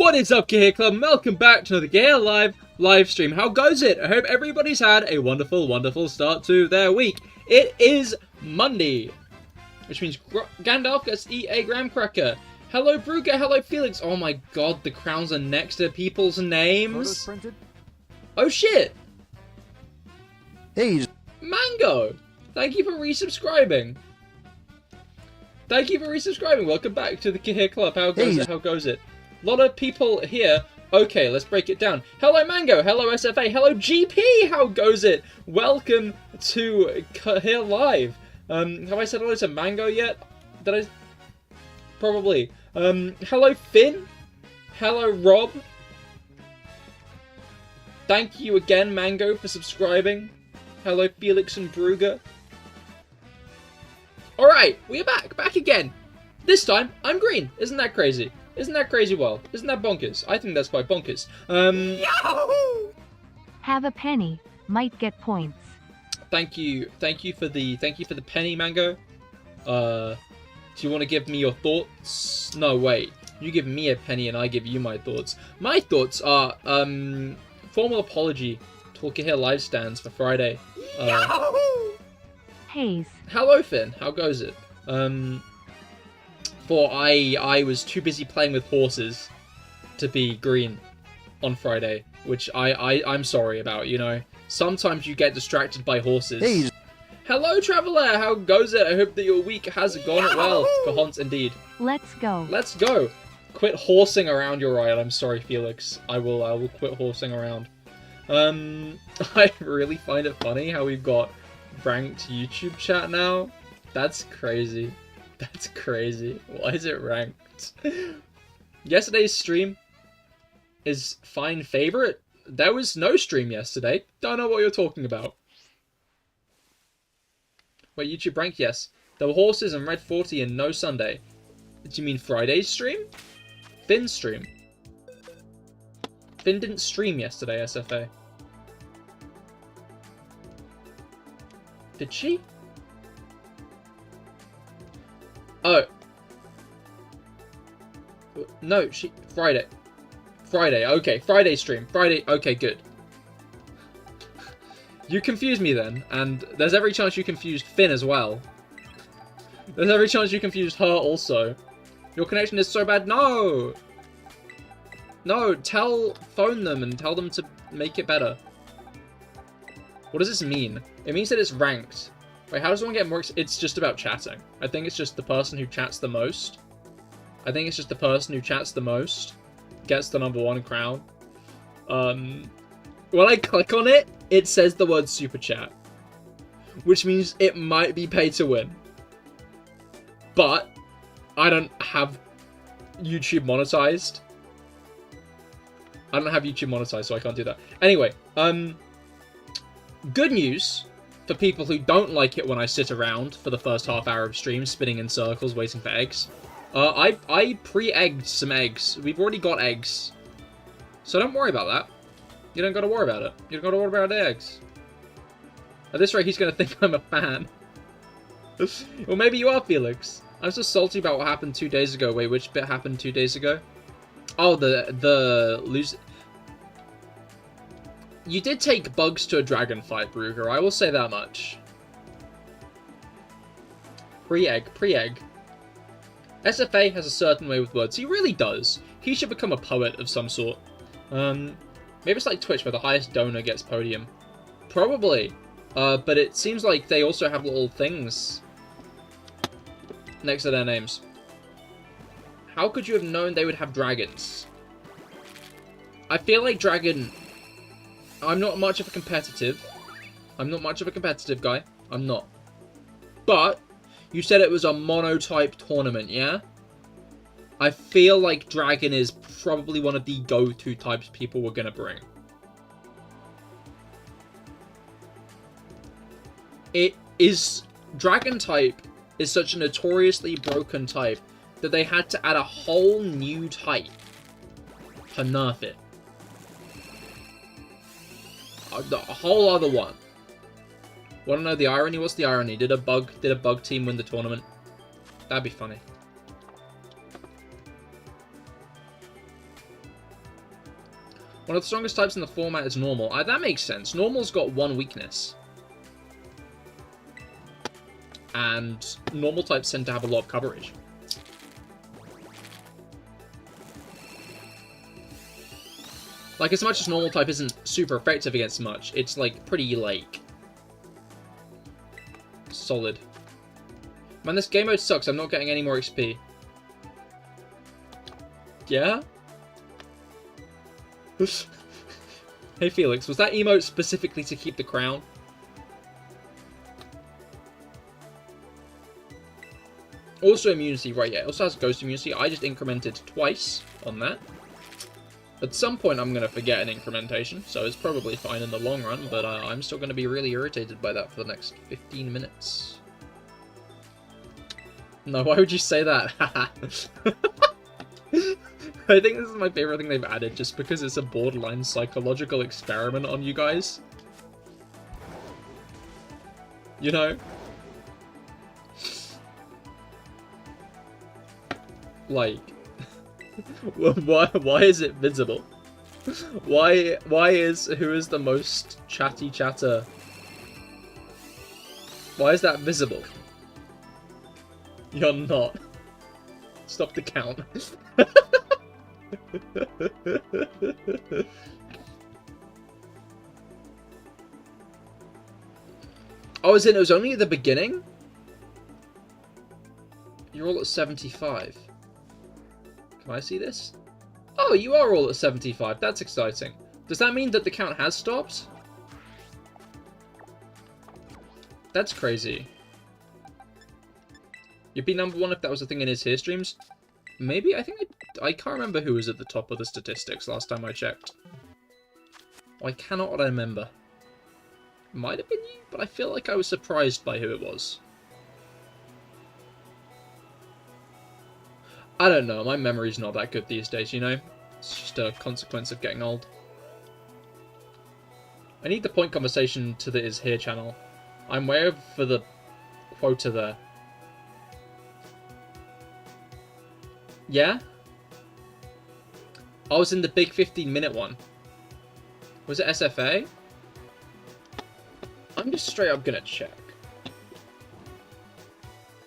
What is up, Cahir Club? Welcome back to another CahirLIVE live stream. How goes it? I hope everybody's had a wonderful, wonderful start to their week. It is Monday, which means Gandalf gets to eat a graham cracker. Hello, Brugger. Hello, Felix. Oh my god, the crowns are next to people's names. Oh shit. Hey, Mango. Thank you for resubscribing. Thank you for resubscribing. Welcome back to the Cahir Club. How goes it? How goes it? A lot of people here. Okay, let's break it down. Hello, Mango. Hello, SFA. Hello, GP. How goes it? Welcome to CahirLIVE. Have I said hello to Mango yet? Did I? Probably. Hello, Finn. Hello, Rob. Thank you again, Mango, for subscribing. Hello, Felix and Brugger. Alright, we are back again. This time, I'm green. Isn't that crazy? Isn't that crazy wild? Isn't that bonkers? I think that's quite bonkers. Yahoo! Have a penny, might get points. Thank you for the penny, Mango. Do you want to give me your thoughts? No, wait. You give me a penny and I give you my thoughts. My thoughts are, formal apology to all CahirLIVE stands for Friday. Haze. Hello, Finn. How goes it? For I was too busy playing with horses to be green on Friday, which I'm sorry about, you know. Sometimes you get distracted by horses. Hey. Hello, Traveller. How goes it? I hope that your week has gone well. Cahons, indeed. Let's go. Let's go. Quit horsing around your ride. I'm sorry, Felix. I will quit horsing around. I really find it funny how we've got ranked YouTube chat now. That's crazy. That's crazy. Why is it ranked? Yesterday's stream is fine favorite. There was no stream yesterday. Don't know what you're talking about. Wait, YouTube ranked? Yes. There were horses and Red 40 and no Sunday. Do you mean Friday's stream? Finn's stream. Finn didn't stream yesterday, SFA. Did she? Oh. No, Friday. Friday, okay. Friday stream. Friday, okay, good. You confused me then, and there's every chance you confused Finn as well. There's every chance you confused her also. Your connection is so bad. No! No, phone them and tell them to make it better. What does this mean? It means that it's ranked. Wait, how does one get more? It's just about chatting. I think it's just the person who chats the most. I think it's just the person who chats the most gets the #1 crown. When I click on it, it says the word super chat, which means it might be pay to win. But I don't have YouTube monetized. I don't have YouTube monetized, so I can't do that. Anyway, good news for people who don't like it when I sit around for the first half hour of stream, spinning in circles, waiting for eggs. I pre-egged some eggs. We've already got eggs. So don't worry about that. You don't gotta worry about it. You don't gotta worry about the eggs. At this rate, he's gonna think I'm a fan. Well, maybe you are, Felix. I'm so salty about what happened 2 days ago. Wait, which bit happened 2 days ago? Oh, the lose. You did take bugs to a dragon fight, Brugger. I will say that much. Pre-egg. SFA has a certain way with words. He really does. He should become a poet of some sort. Maybe it's like Twitch, where the highest donor gets podium. Probably. But it seems like they also have little things next to their names. How could you have known they would have dragons? I feel like dragon... I'm not much of a competitive guy. I'm not. But, you said it was a monotype tournament, yeah? I feel like dragon is probably one of the go-to types people were gonna bring. Dragon type is such a notoriously broken type that they had to add a whole new type to nerf it. A whole other one. Want to know the irony? What's the irony? Did a bug team win the tournament? That'd be funny. One of the strongest types in the format is normal. That makes sense. Normal's got one weakness. And normal types tend to have a lot of coverage. Like, as much as normal type isn't super effective against much, it's, like, pretty, like, solid. Man, this game mode sucks. I'm not getting any more XP. Yeah? Hey, Felix, was that emote specifically to keep the crown? Also immunity, right, yeah. It also has ghost immunity. I just incremented twice on that. At some point, I'm going to forget an incrementation, so it's probably fine in the long run, but I'm still going to be really irritated by that for the next 15 minutes. No, why would you say that? I think this is my favorite thing they've added, just because it's a borderline psychological experiment on you guys. You know? Like... why is it visible? Why is who is the most chatty chatter? Why is that visible? You're not. Stop the count. Oh, as in it was only at the beginning? You're all at 75. Can I see this? Oh, you are all at 75. That's exciting. Does that mean that the count has stopped? That's crazy. You'd be number one if that was a thing in his here streams. Maybe? I can't remember who was at the top of the statistics last time I checked. I cannot remember. Might have been you, but I feel like I was surprised by who it was. I don't know, my memory's not that good these days, you know? It's just a consequence of getting old. I need the point conversation to the Is Here channel. I'm way over for the quota there. Yeah? I was in the big 15-minute one. Was it SFA? I'm just straight up gonna check.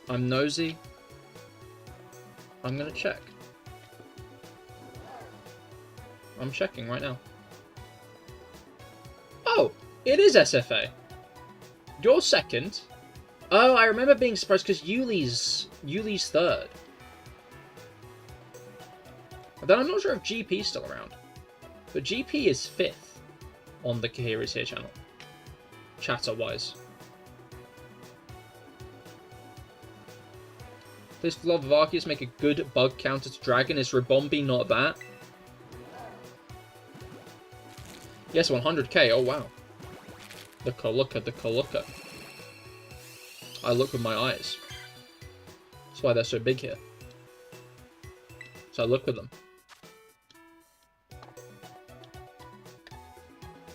I'm nosy. I'm gonna check. I'm checking right now. Oh, it is SFA. You're second. Oh, I remember being surprised because Yuli's third. But then I'm not sure if GP's still around. But GP is fifth on the Cahir Is Here channel. Chatter-wise. This Vlovakias make a good bug counter to Dragon. Is Ribombi not that? Yes, 100k. Oh, wow. The Kaluka, the Kaluka. I look with my eyes. That's why they're so big here. So I look with them.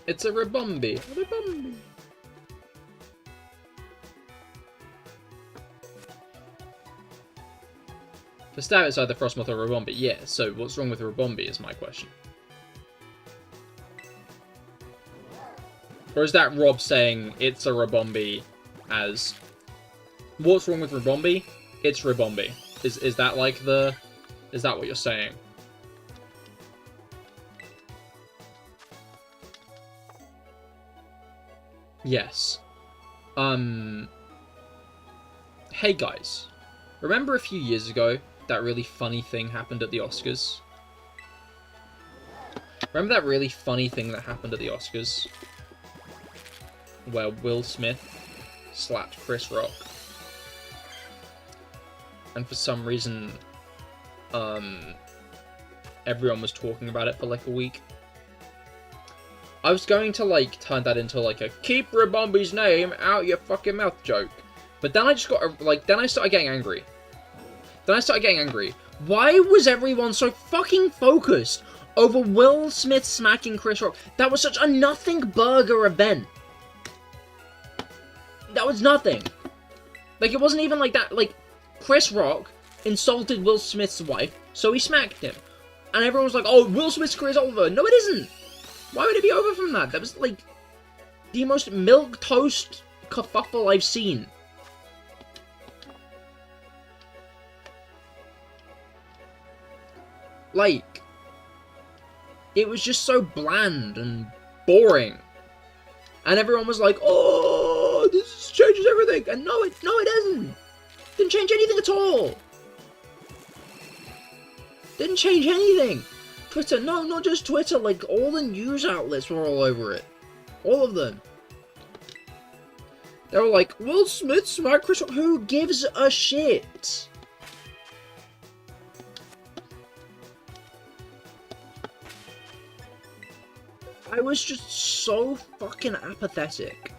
It's a Ribombi. Ribombi. For stab, it's either Frostmoth or Ribombi. Yeah, so what's wrong with Ribombi is my question. Or is that Rob saying it's a Ribombi as... What's wrong with Ribombi? It's Ribombi. Is that like the... Is that what you're saying? Yes. Hey guys. Remember a few years ago, that really funny thing happened at the Oscars? Remember that really funny thing that happened at the Oscars? Where Will Smith slapped Chris Rock. And for some reason, everyone was talking about it for like a week. I was going to like turn that into like a keep Ribombi's name out your fucking mouth joke. But then I just got like, then I started getting angry. Why was everyone so fucking focused over Will Smith smacking Chris Rock? That was such a nothing burger event. That was nothing. Like, it wasn't even like that. Like, Chris Rock insulted Will Smith's wife, so he smacked him. And everyone was like, oh, Will Smith's career's over. No, it isn't. Why would it be over from that? That was, like, the most milquetoast kerfuffle I've seen. Like, it was just so bland and boring. And everyone was like, oh, this changes everything. And no, it doesn't. Didn't change anything at all. Didn't change anything. Twitter, no, not just Twitter, like, all the news outlets were all over it. All of them. They were like, Will Smith's Microsoft, who gives a shit? I was just so fucking apathetic.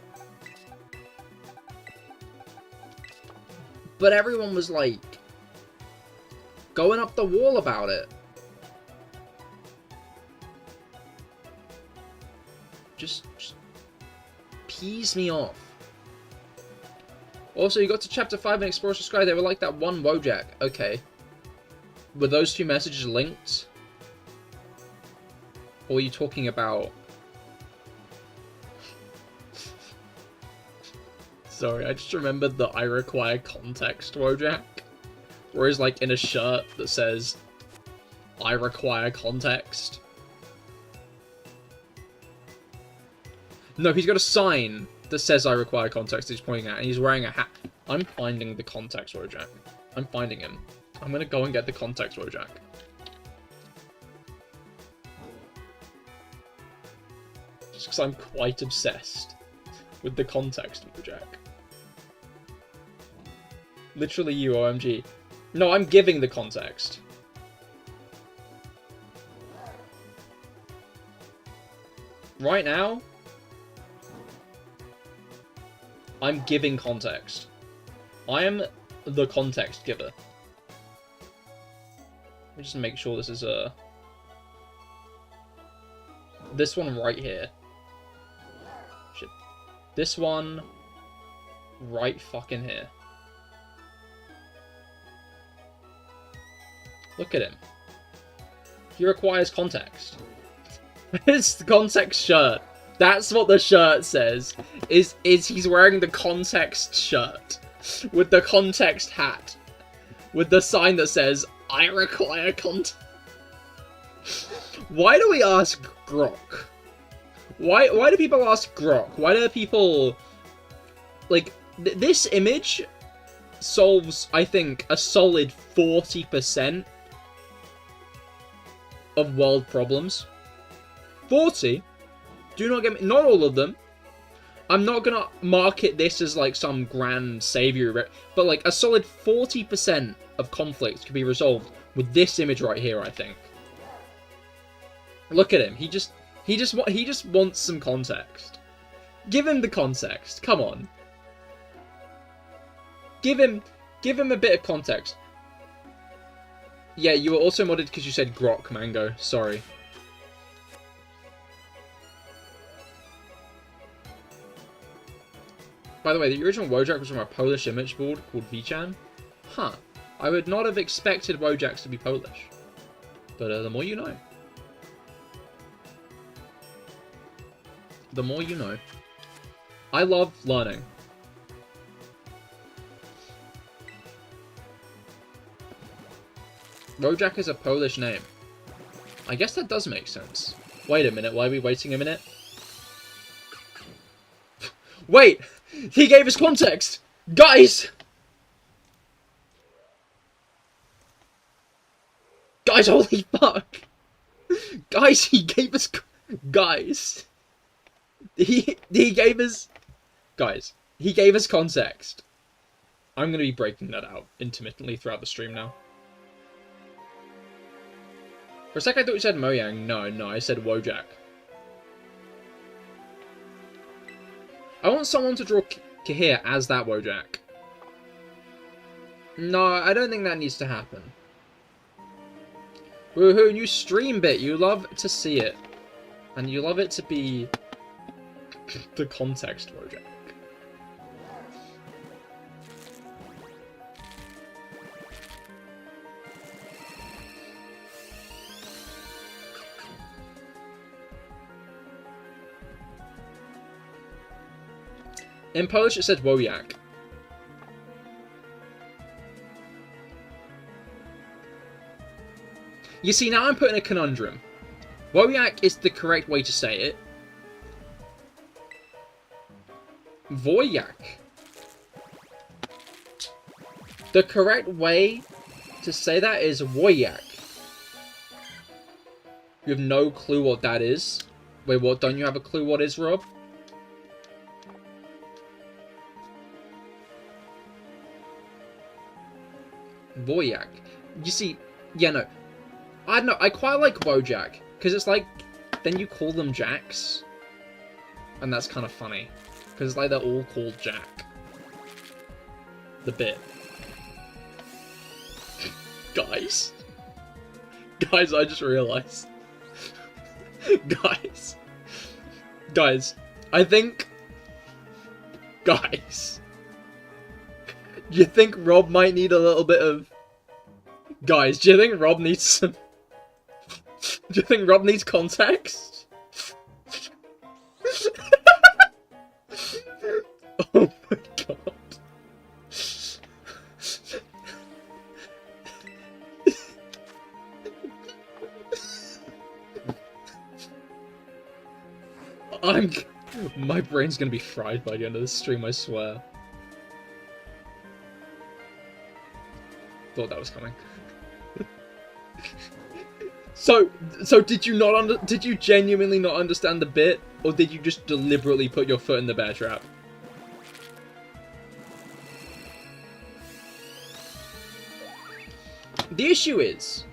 But everyone was like, going up the wall about it. Just pees me off. Also, you got to Chapter 5 in Explorers of Sky, they were like that one Wojak. Okay. Were those two messages linked? Or are you talking about... Sorry, I just remembered the I require context Wojak. Where he's like in a shirt that says, I require context. No, he's got a sign that says I require context he's pointing at, and he's wearing a hat. I'm finding the context Wojak. I'm finding him. I'm gonna go and get the context Wojak. Just because I'm quite obsessed with the context Wojak. Literally you, OMG. No, I'm giving the context. Right now, I'm giving context. I am the context giver. Let me just make sure this is this one right here. Shit. This one right fucking here. Look at him. He requires context. It's the context shirt. That's what the shirt says. Is he's wearing the context shirt with the context hat with the sign that says I require context. Why do we ask Grok? Why do people ask Grok? Why do people like this image solves, I think, a solid 40% of world problems. 40? Do not get me, not all of them. I'm not gonna market this as like some grand savior, but like a solid 40% of conflicts can be resolved with this image right here, I think. Look at him. He just wants some context. Give him the context. Come on. Give him a bit of context. Yeah, you were also modded because you said Grok, Mango. Sorry. By the way, the original Wojak was from a Polish image board called Vchan. Huh. I would not have expected Wojaks to be Polish. But the more you know. The more you know. I love learning. Wojak is a Polish name. I guess that does make sense. Wait a minute, why are we waiting a minute? Wait! He gave us context! Guys! Guys, holy fuck! Guys, he gave us... Guys! He gave us... Guys, he gave us context. I'm gonna be breaking that out intermittently throughout the stream now. For a sec I thought you said Mojang. No, I said Wojak. I want someone to draw Cahir as that Wojak. No, I don't think that needs to happen. Woohoo, new stream bit. You love to see it. And you love it to be the context Wojak. In Polish it said Wojak. You see, now I'm put in a conundrum. Wojak is the correct way to say it. Wojak. The correct way to say that is Wojak. You have no clue what that is? Wait, what? Don't you have a clue what is, Rob? Wojak. You see, yeah, no. I don't know, I quite like Wojak, because it's like, then you call them Jacks. And that's kind of funny. Because it's like they're all called Jack. The bit. Guys. Guys, I just realized. Guys, I think... Guys. Do you think Rob might need a little bit of... Guys, do you think Rob needs some... Do you think Rob needs context? Oh my god. My brain's gonna be fried by the end of this stream, I swear. Thought that was coming. So did you genuinely not understand the bit, or did you just deliberately put your foot in the bear trap? The issue is...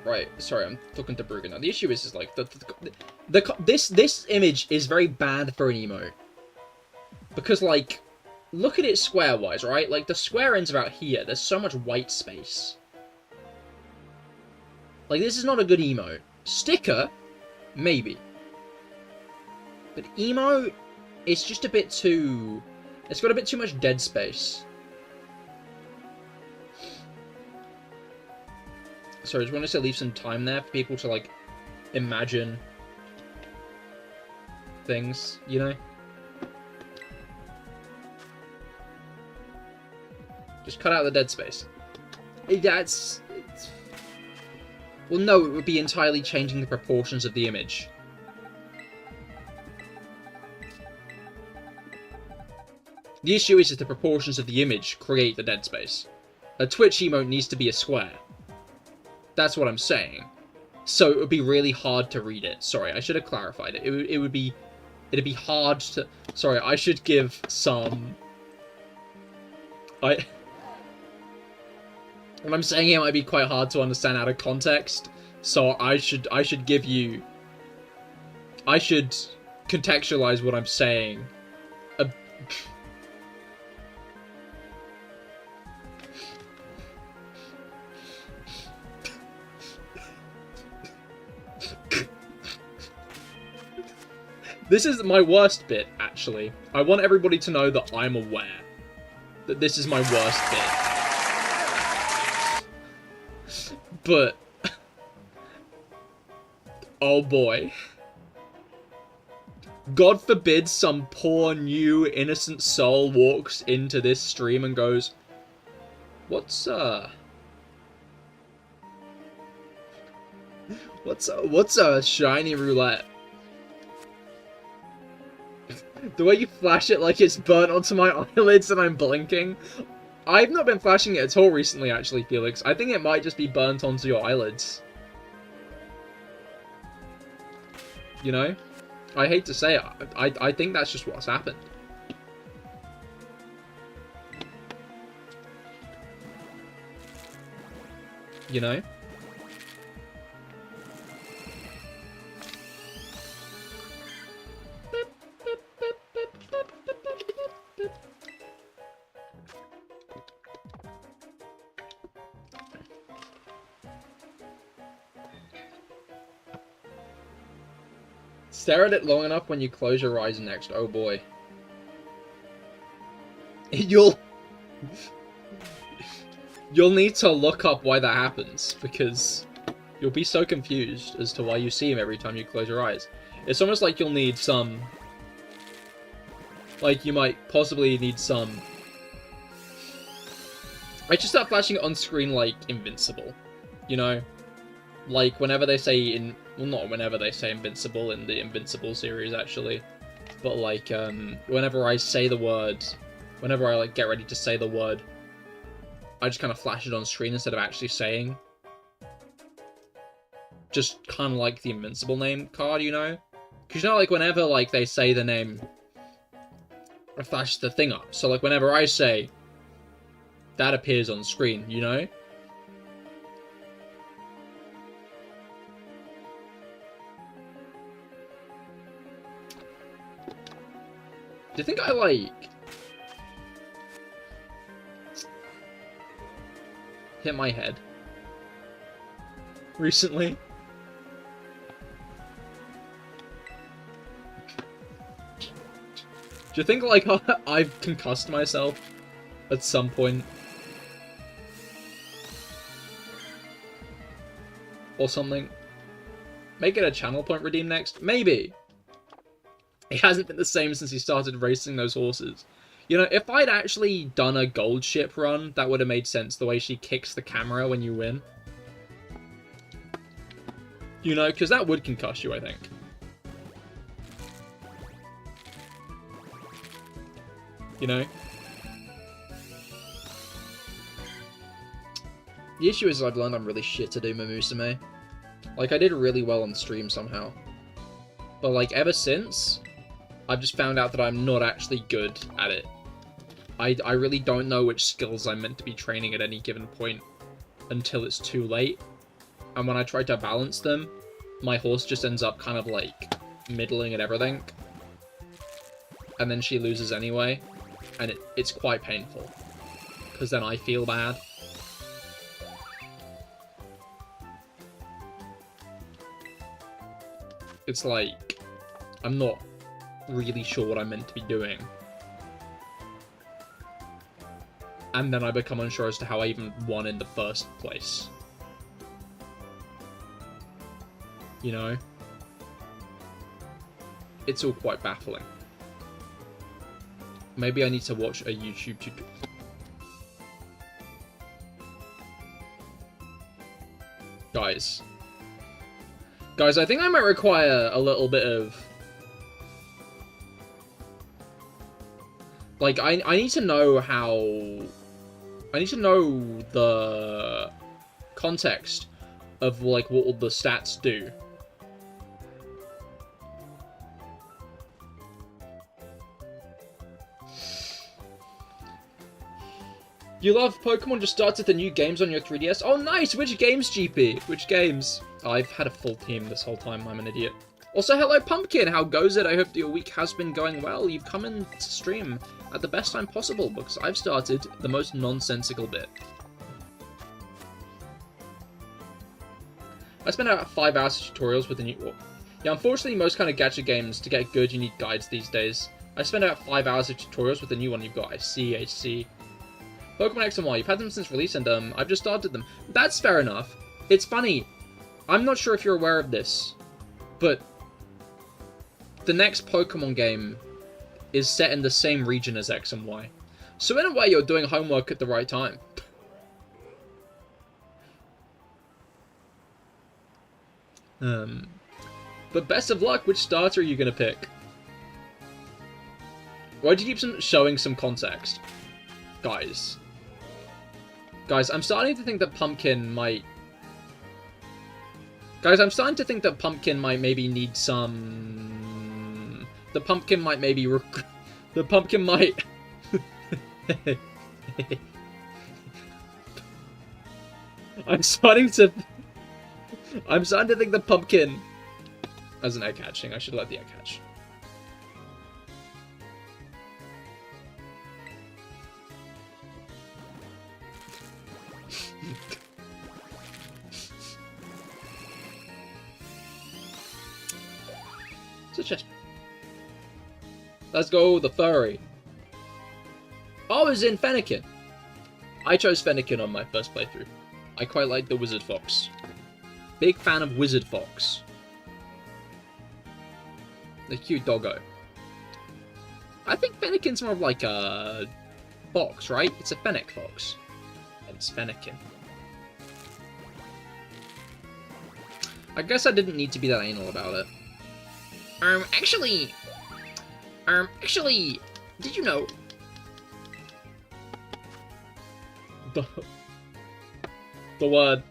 Right, sorry, I'm talking to Brugger now. The issue is like, this image is very bad for an emote. Because, like, look at it square-wise, right? Like, the square end's about here. There's so much white space. Like, this is not a good emote. Sticker? Maybe. But emote? It's just a bit too... It's got a bit too much dead space. Sorry, I just wanted to leave some time there for people to, like, imagine things, you know? Just cut out the dead space. Yeah, it's... Well, no, it would be entirely changing the proportions of the image. The issue is that the proportions of the image create the dead space. A Twitch emote needs to be a square. That's what I'm saying. So it would be really hard to read it. Sorry, I should have clarified it. It'd be hard to... Sorry, I should give some... What I'm saying here might be quite hard to understand out of context, so I should give you... I should contextualize what I'm saying. This is my worst bit, actually. I want everybody to know that I'm aware that this is my worst bit. But... oh boy. God forbid some poor, new, innocent soul walks into this stream and goes, What's a shiny roulette? The way you flash it like it's burnt onto my eyelids and I'm blinking. I've not been flashing it at all recently, actually, Felix. I think it might just be burnt onto your eyelids. You know? I hate to say it. I think that's just what's happened. You know? Stare at it long enough when you close your eyes next. Oh boy. You'll need to look up why that happens, because you'll be so confused as to why you see him every time you close your eyes. It's almost like you'll need some... Like, you might possibly need some... I just start flashing it on screen like Invincible, you know? Like, whenever they say well, not whenever they say Invincible in the Invincible series, actually. But, like, whenever I say the word... Whenever I, like, get ready to say the word, I just kind of flash it on screen instead of actually saying. Just kind of like the Invincible name card, you know? Because, you know, like, whenever, like, they say the name, I flash the thing up. So, like, whenever I say, that appears on screen, you know? Do you think I, like... hit my head recently? Do you think, like, I've concussed myself at some point? Or something? Make it a channel point redeem next? Maybe. It hasn't been the same since he started racing those horses. You know, if I'd actually done a gold ship run, that would have made sense, the way she kicks the camera when you win. You know, because that would concuss you, I think. You know? The issue is I've learned I'm really shit to do Mamusume. Like, I did really well on stream somehow. But, like, ever since, I've just found out that I'm not actually good at it. I really don't know which skills I'm meant to be training at any given point until it's too late. And when I try to balance them, my horse just ends up kind of, like, middling at everything. And then she loses anyway. And it's quite painful. Because then I feel bad. It's like, I'm not really sure what I'm meant to be doing. And then I become unsure as to how I even won in the first place. You know? It's all quite baffling. Maybe I need to watch a YouTube tutorial. Guys, I think I might require a little bit of... Like, I need to know how... I need to know the context of, like, what all the stats do. You love Pokemon just started the new games on your 3DS? Oh, nice! Which games, GP? Which games? I've had a full team this whole time, I'm an idiot. Also, hello Pumpkin, how goes it? I hope that your week has been going well. You've come in to stream at the best time possible, because I've started the most nonsensical bit. I spent about 5 hours of tutorials with the new... Yeah, unfortunately, most kind of gacha games, to get good, you need guides these days. I spent about 5 hours of tutorials with the new one you've got. I see. Pokemon X and Y, you've had them since release, and I've just started them. That's fair enough. It's funny. I'm not sure if you're aware of this, but the next Pokemon game is set in the same region as X and Y. So in a way, you're doing homework at the right time. But best of luck, which starter are you going to pick? Why'd you keep showing some context? Guys, I'm starting to think that Pumpkin might... Guys, I'm starting to think that Pumpkin might maybe need some... The Pumpkin might maybe... The Pumpkin might... I'm starting to think the Pumpkin... As an egg hatching, I should let the egg hatch. It's a Chespin. Let's go, the furry. I was in Fennekin. I chose Fennekin on my first playthrough. I quite like the Wizard Fox. Big fan of Wizard Fox. The cute doggo. I think Fennekin's more of like a fox, right? It's a Fennec fox. And it's Fennekin. I guess I didn't need to be that anal about it. Actually, did you know? The word,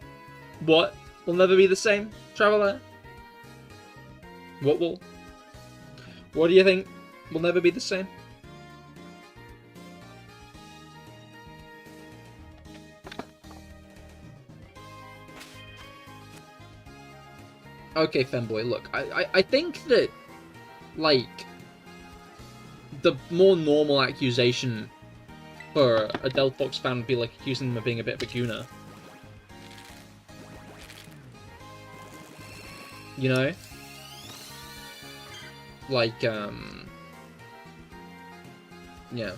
what will never be the same, Traveler? What do you think will never be the same? Okay, Femboy, look, I think that, like, the more normal accusation for a Delphox fan would be, like, accusing them of being a bit of a gooner. You know? Like, yeah.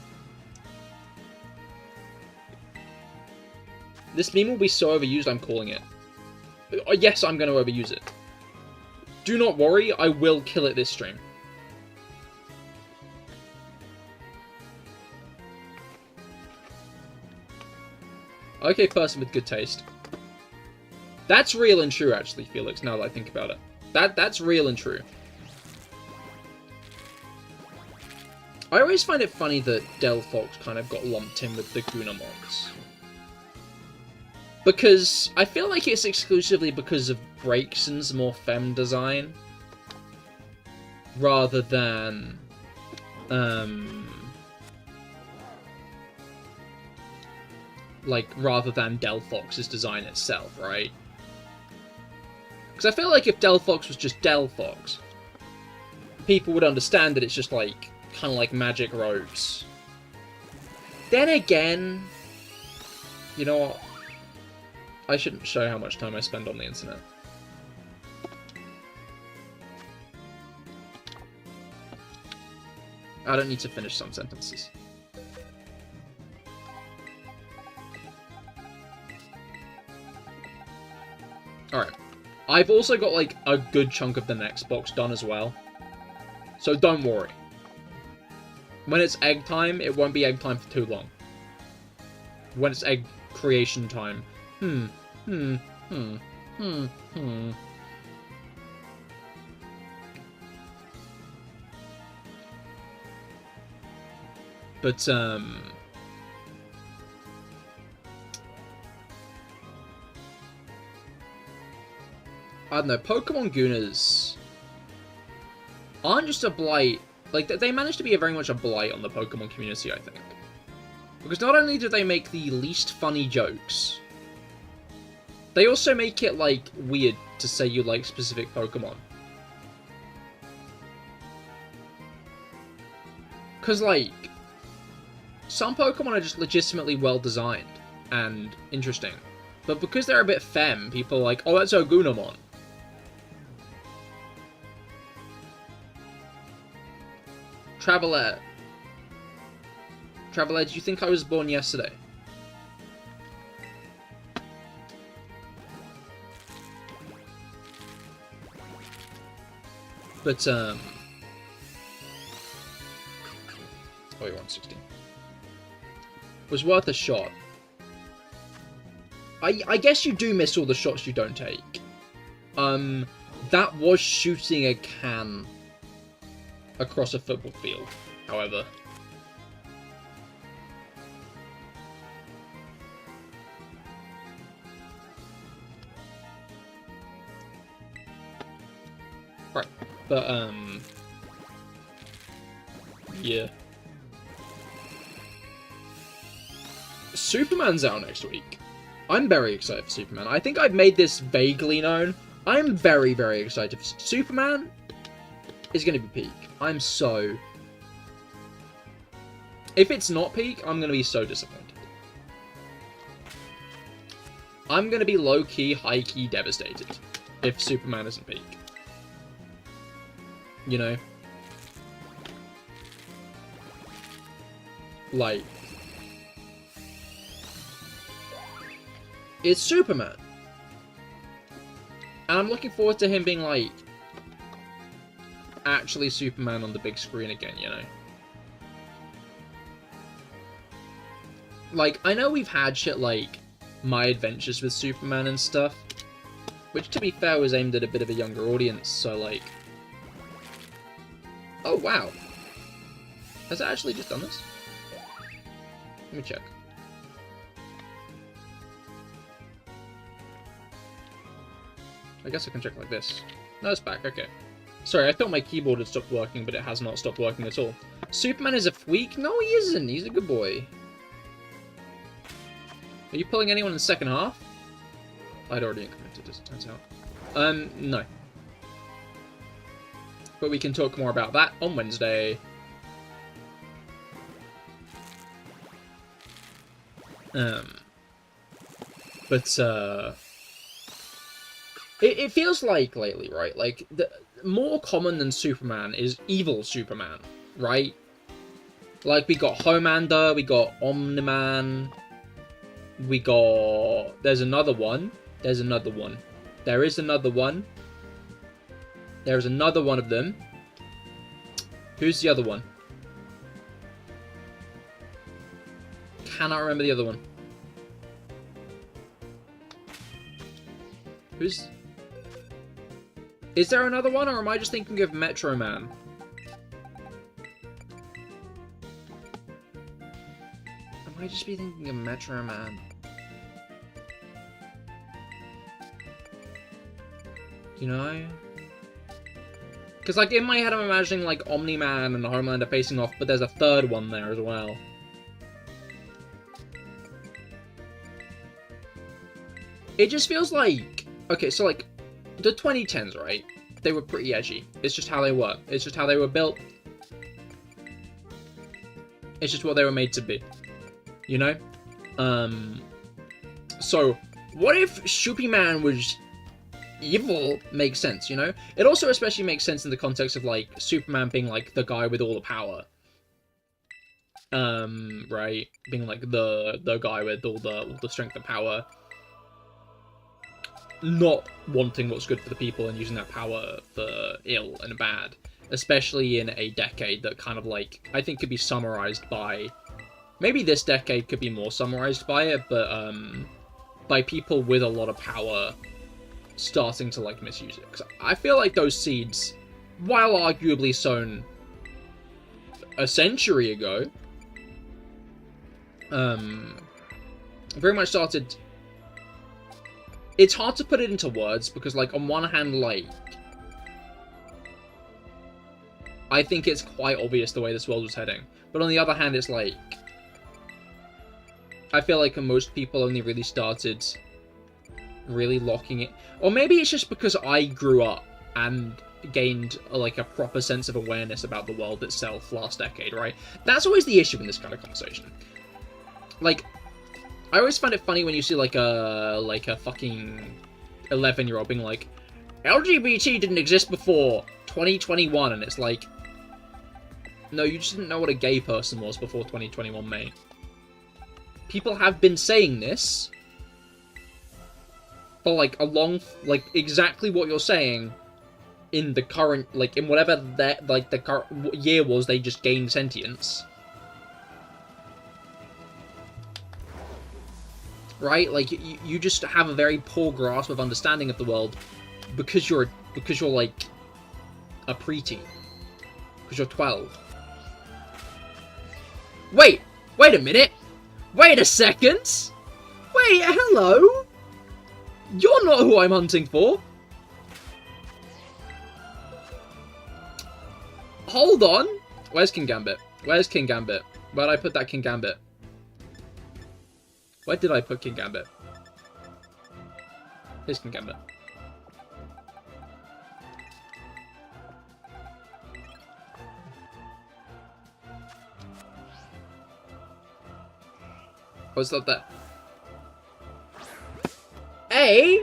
This meme will be so overused, I'm calling it. Yes, I'm going to overuse it. Do not worry, I will kill it this stream. Okay, person with good taste. That's real and true, actually, Felix, now that I think about it. That's real and true. I always find it funny that Delphox kind of got lumped in with the Goonamox. Because I feel like it's exclusively because of Breakson's more femme design. Rather than... rather than Delphox's design itself, right? Because I feel like if Delphox was just Delphox, people would understand that it's just like, kind of like magic robes. Then again, you know what? I shouldn't show how much time I spend on the internet. I don't need to finish some sentences. Alright. I've also got, like, a good chunk of the next box done as well. So don't worry. When it's egg time, it won't be egg time for too long. When it's egg creation time. But, I don't know, Pokemon Goonas aren't just a blight. Like, they managed to be very much a blight on the Pokemon community, I think. Because not only do they make the least funny jokes, they also make it, like, weird to say you like specific Pokemon. Because, like, some Pokemon are just legitimately well-designed and interesting. But because they're a bit femme, people are like, oh, that's a Goonamon. Traveler, do you think I was born yesterday? But, oh, you're on 16. Was worth a shot. I guess you do miss all the shots you don't take. That was shooting a can across a football field, however. Right, but, yeah. Superman's out next week. I'm very excited for Superman. I think I've made this vaguely known. I'm very, very excited for Superman is going to be peak. I'm so... If it's not peak, I'm going to be so disappointed. I'm going to be low-key, high-key devastated if Superman isn't peak. You know? Like... It's Superman. And I'm looking forward to him being, like, actually Superman on the big screen again, you know? Like, I know we've had shit like My Adventures with Superman and stuff, which, to be fair, was aimed at a bit of a younger audience, so, like... Oh, wow. Has it actually just done this? Let me check. I guess I can check like this. No, it's back, okay. Sorry, I thought my keyboard had stopped working, but it has not stopped working at all. Superman is a freak? No, he isn't. He's a good boy. Are you pulling anyone in the second half? I'd already incremented, as it turns out. No. But we can talk more about that on Wednesday. It feels like lately, right? Like, more common than Superman is evil Superman, right? Like, we got Homelander, we got Omni-Man, we got... There's another one. There's another one. There is another one. There's another one of them. Who's the other one? Cannot remember the other one. Who's... Is there another one, or am I just thinking of Metro Man? Am I just be thinking of Metro Man? You know? Because, like, in my head I'm imagining, like, Omni-Man and Homelander facing off, but there's a third one there as well. It just feels like... Okay, so, like, the 2010s, right? They were pretty edgy. It's just how they were. It's just how they were built. It's just what they were made to be. You know? So, what if Superman was evil? Makes sense, you know? It also especially makes sense in the context of, like, Superman being, like, the guy with all the power. Right? Being, like, the guy with all the strength and power. Not wanting what's good for the people and using that power for ill and bad. Especially in a decade that kind of, like, I think could be summarized by... Maybe this decade could be more summarized by it, but, by people with a lot of power starting to, like, misuse it. 'Cause I feel like those seeds, while arguably sown a century ago, very much started... It's hard to put it into words, because, like, on one hand, like... I think it's quite obvious the way this world was heading. But on the other hand, it's like... I feel like most people only really started really locking it... Or maybe it's just because I grew up and gained, like, a proper sense of awareness about the world itself last decade, right? That's always the issue in this kind of conversation. Like... I always find it funny when you see, like a fucking 11-year-old being like, LGBT didn't exist before 2021, and it's like, no, you just didn't know what a gay person was before 2021, mate. People have been saying this for, like, a long, like, exactly what you're saying in the current, like, in whatever that, like, the current year was they just gained sentience. Right? Like, you just have a very poor grasp of understanding of the world because you're like, a preteen. Because you're 12. Wait a minute! Wait a second! Wait, hello? You're not who I'm hunting for! Hold on! Where's King Gambit? Where's King Gambit? Where'd I put that King Gambit? Where did I put King Gambit? Here's King Gambit. Oh, it's not there. Hey!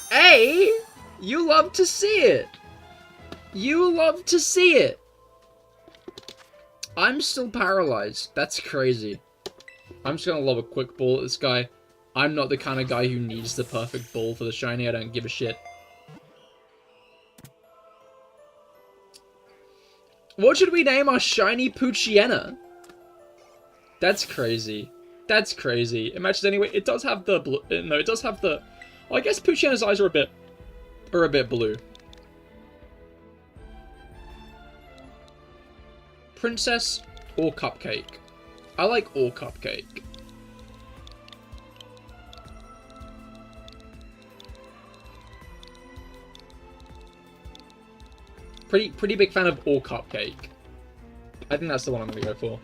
Hey! You love to see it! You love to see it! I'm still paralyzed. That's crazy. I'm just gonna lob a quick ball at this guy. I'm not the kind of guy who needs the perfect ball for the shiny. I don't give a shit. What should we name our shiny Poochyena? That's crazy. That's crazy. It matches anyway. It does have the blue. No, it does have the. Well, I guess Poochyana's eyes are a bit blue. Princess or cupcake? I like all cupcake. Pretty big fan of all cupcake. I think that's the one I'm gonna go for.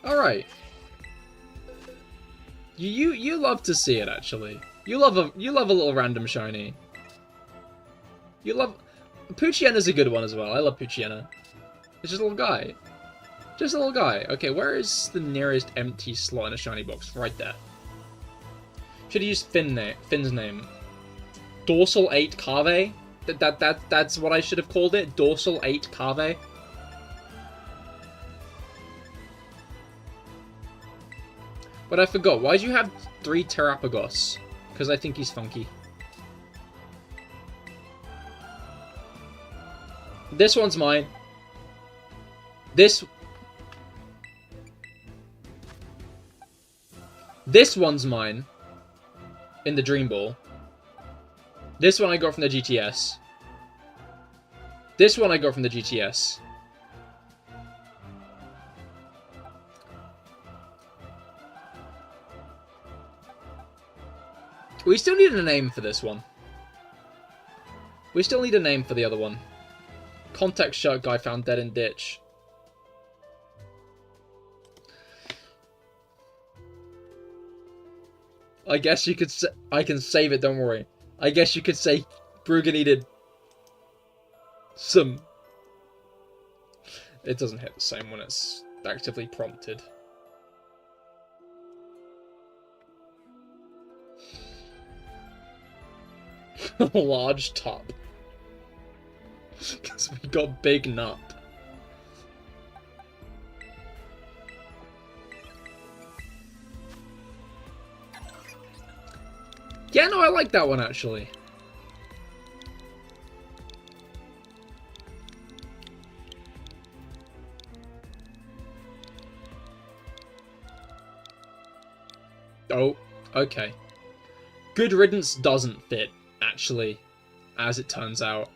All right. You love to see it, actually. You love a little random shiny. You love Poochyana's a good one as well. I love Poochyana. It's just a little guy. Just a little guy. Okay, where is the nearest empty slot in a shiny box? Right there. Should have used Finn's name. Dorsal 8 Cave? That's what I should have called it. Dorsal 8 Cave. But I forgot. Why do you have 3 Terrapagos? Because I think he's funky. This one's mine. This one's mine. In the Dream Ball. This one I got from the GTS. This one I got from the GTS. We still need a name for this one. We still need a name for the other one. Contact shirt guy found dead in ditch. I guess you could say... I can save it, don't worry. I guess you could say Brugger needed some... It doesn't hit the same when it's actively prompted. Large top. Because we got big nut. Yeah, no, I like that one, actually. Oh, okay. Good Riddance doesn't fit, actually, as it turns out.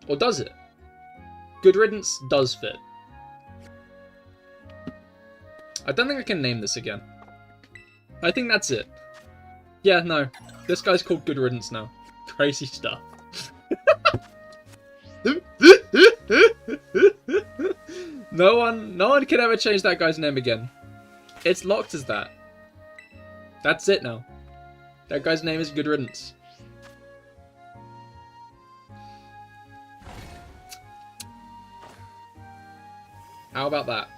Or does it? Good Riddance does fit. I don't think I can name this again. I think that's it. Yeah, no. This guy's called Good Riddance now. Crazy stuff. No one can ever change that guy's name again. It's locked as that. That's it now. That guy's name is Good Riddance. How about that?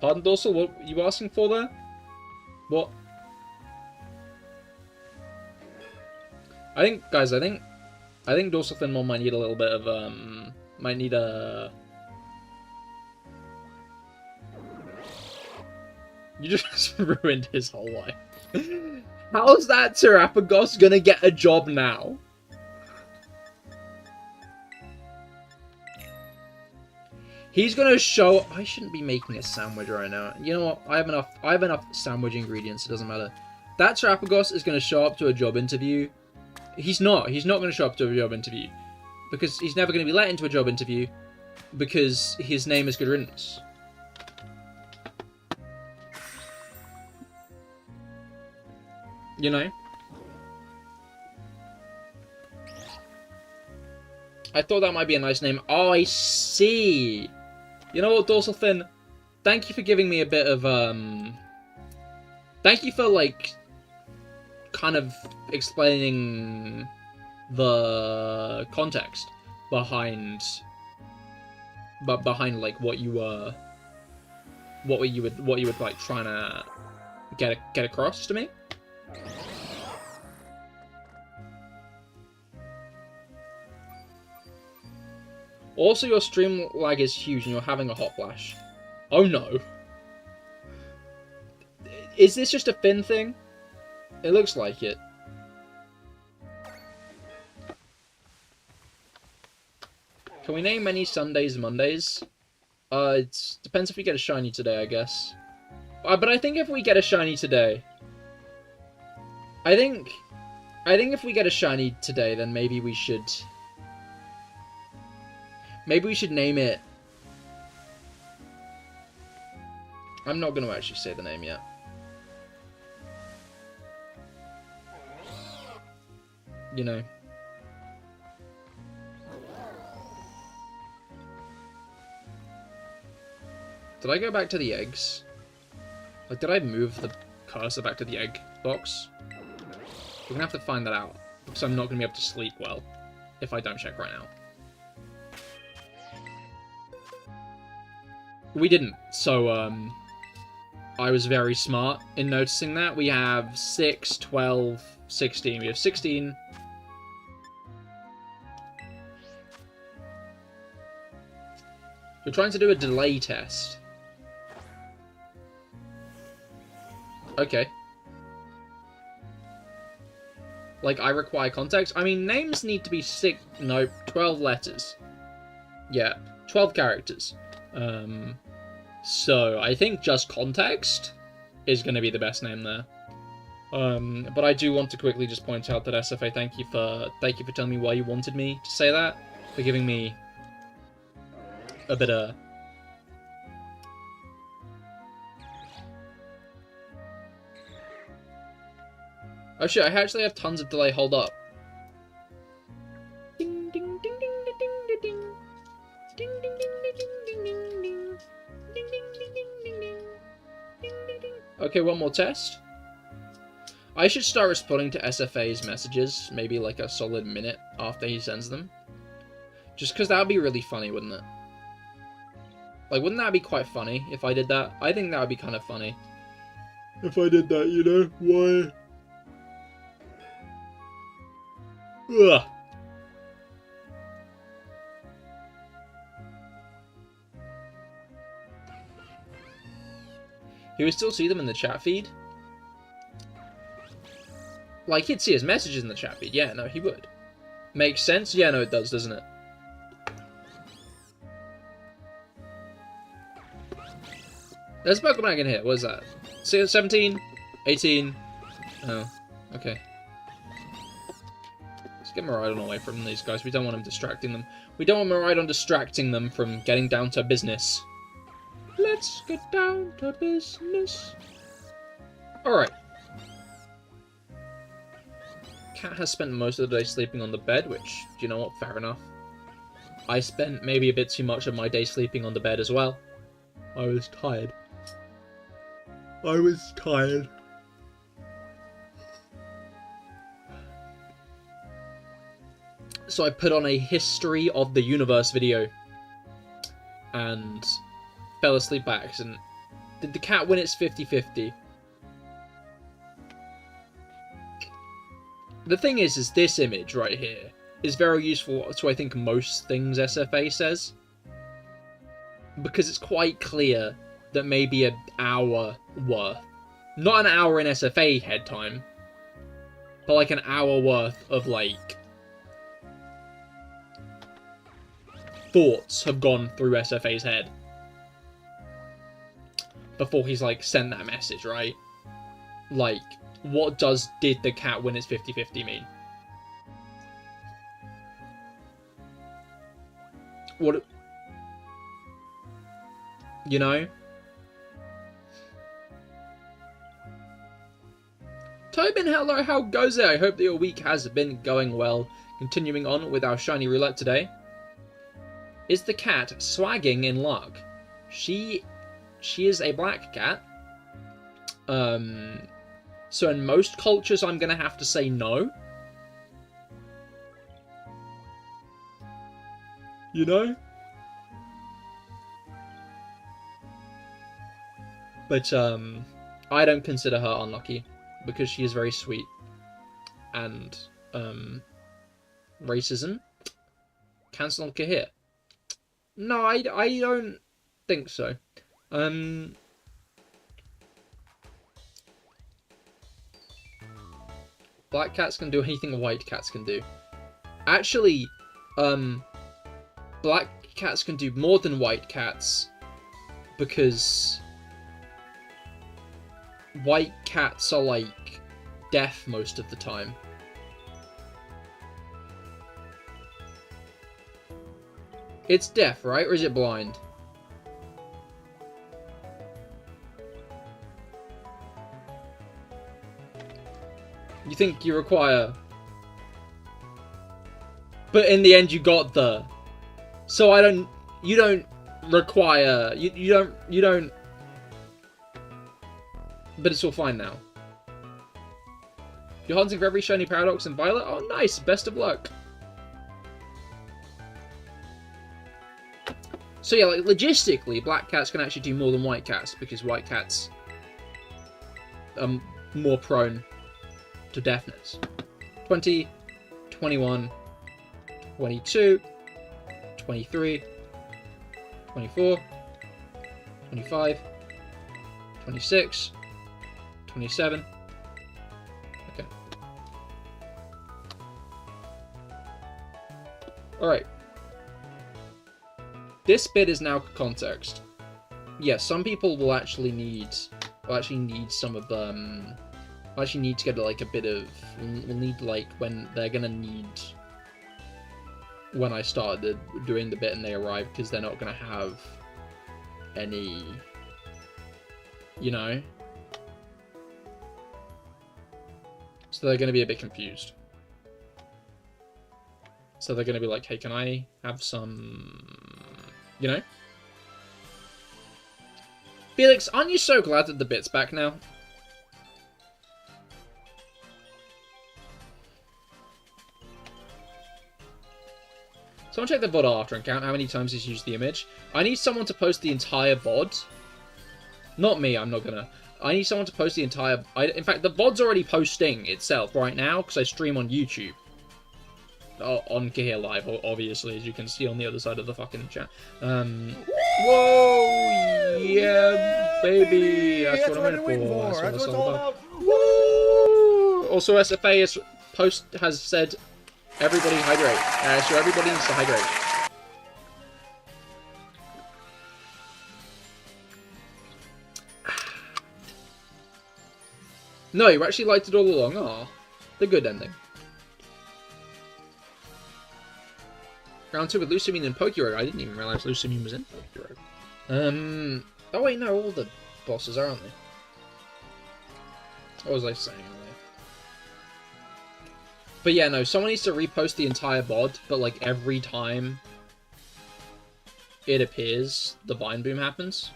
Pardon, Dorsal, what are you asking for there? What? I think, guys, I think Dorsal Finmore might need a little bit of, might need a... You just ruined his whole life. How's that Terrapagos gonna get a job now? He's gonna show... I shouldn't be making a sandwich right now. You know what? I have enough sandwich ingredients. It doesn't matter. That Terrapagos is gonna show up to a job interview. He's not gonna show up to a job interview. Because he's never gonna be let into a job interview. Because his name is Good Riddance. You know? I thought that might be a nice name. Oh, I see. You know what, Dorsal Fin? Thank you for giving me a bit of, Thank you for, like, kind of explaining the context behind... behind, like, what you were... What you would like, trying to get across to me. Also, your stream lag is huge and you're having a hot flash. Oh no. Is this just a Finn thing? It looks like it. Can we name any Sundays Mondays? It depends if we get a shiny today, I guess. But I think if we get a shiny today... I think if we get a shiny today, then maybe we should... Maybe we should name it... I'm not going to actually say the name yet. You know. Did I go back to the eggs? Like, did I move the cursor back to the egg box? We're gonna have to find that out, because I'm not gonna be able to sleep well if I don't check right now. We didn't, so, I was very smart in noticing that. We have 6, 12, 16. We have 16. We're trying to do a delay test. Okay. Like, I require context. I mean, names need to be 12 letters. Yeah, 12 characters. So, I think just context is going to be the best name there. But I do want to quickly just point out that SFA, thank you for telling me why you wanted me to say that. For giving me a bit of... Oh shit, I actually have tons of delay. Hold up. Ding ding ding ding ding ding ding. Ding ding ding ding ding ding ding. Ding ding ding ding ding ding. Ding ding ding. Okay, one more test. I should start responding to SFA's messages maybe like a solid minute after he sends them. Just because that would be really funny, wouldn't it? Like, wouldn't that be quite funny if I did that? I think that would be kind of funny. If I did that, you know? Why? Ugh. He would still see them in the chat feed? Like, he'd see his messages in the chat feed. Yeah, no, he would. Makes sense? Yeah, no, it does, doesn't it? There's a Pokemon in here. What is that? 17? 18? Oh, okay. Let's get Miraidon away from these guys. We don't want him distracting them. We don't want Miraidon distracting them from getting down to business. Let's get down to business. Alright. Cat has spent most of the day sleeping on the bed, which, do you know what? Fair enough. I spent maybe a bit too much of my day sleeping on the bed as well. I was tired. So I put on a history of the universe video and fell asleep by accident. Did the cat win its 50-50? The thing is this image right here is very useful to, I think, most things SFA says. Because it's quite clear that maybe an hour worth. Not an hour in SFA head time, but like an hour worth of, like, thoughts have gone through SFA's head before he's, like, sent that message, right? Like, what did the cat win its 50-50 mean? What... You know? Tobin, hello, how goes it? I hope that your week has been going well. Continuing on with our shiny roulette today. Is the cat swagging in luck? She is a black cat. So in most cultures, I'm going to have to say no. You know? But, I don't consider her unlucky, because she is very sweet. And, racism? Cancel on Cahir. No, I don't think so. Black cats can do anything white cats can do. Actually, black cats can do more than white cats because white cats are like deaf most of the time. It's deaf, right? Or is it blind? You think you require... But in the end you got the... So I don't... You don't require... You don't... But it's all fine now. You're hunting for every shiny Paradox and Violet? Oh, nice! Best of luck! So yeah, like, logistically, black cats can actually do more than white cats, because white cats are more prone to deafness. 20, 21, 22, 23, 24, 25, 26, 27. Okay. Alright. This bit is now context. Yes, some people will actually need some of them. Will actually need to get like a bit of. Will need like when they're gonna need. When I start doing the bit and they arrive, because they're not gonna have any. You know. So they're gonna be a bit confused. So they're gonna be like, hey, can I have some. You know? Felix, aren't you so glad that the bit's back now? Someone check the VOD after and count how many times he's used the image. I need someone to post the entire VOD. Not me, I'm not gonna. I need someone to post the entire... in fact, the VOD's already posting itself right now, because I stream on YouTube. On CahirLIVE, obviously, as you can see on the other side of the fucking chat. Whoa! Yeah, baby! That's what I'm waiting for. That's what it's all about. Woo! Also, SFA has said, everybody hydrate. So everybody needs to hydrate. No, you actually liked it all along. Aw, the good ending. Round 2 with Lucamine and Pokerog. I didn't even realize Lucamine was in Pokerog. Oh wait, no, all the bosses are, aren't they? What was I saying anyway? But yeah, no, someone needs to repost the entire VOD, but like every time it appears, the Vine Boom happens.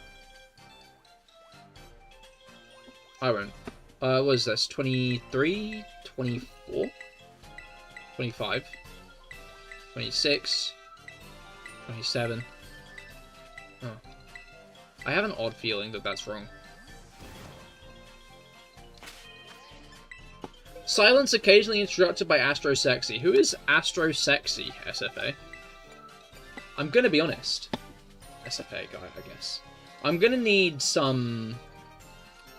I won't. What is this? 23? 24? 25? 26, 27. Oh. I have an odd feeling that that's wrong. Silence occasionally interrupted by Astro Sexy. Who is Astro Sexy, SFA? I'm gonna be honest. SFA guy, I guess. I'm gonna need some...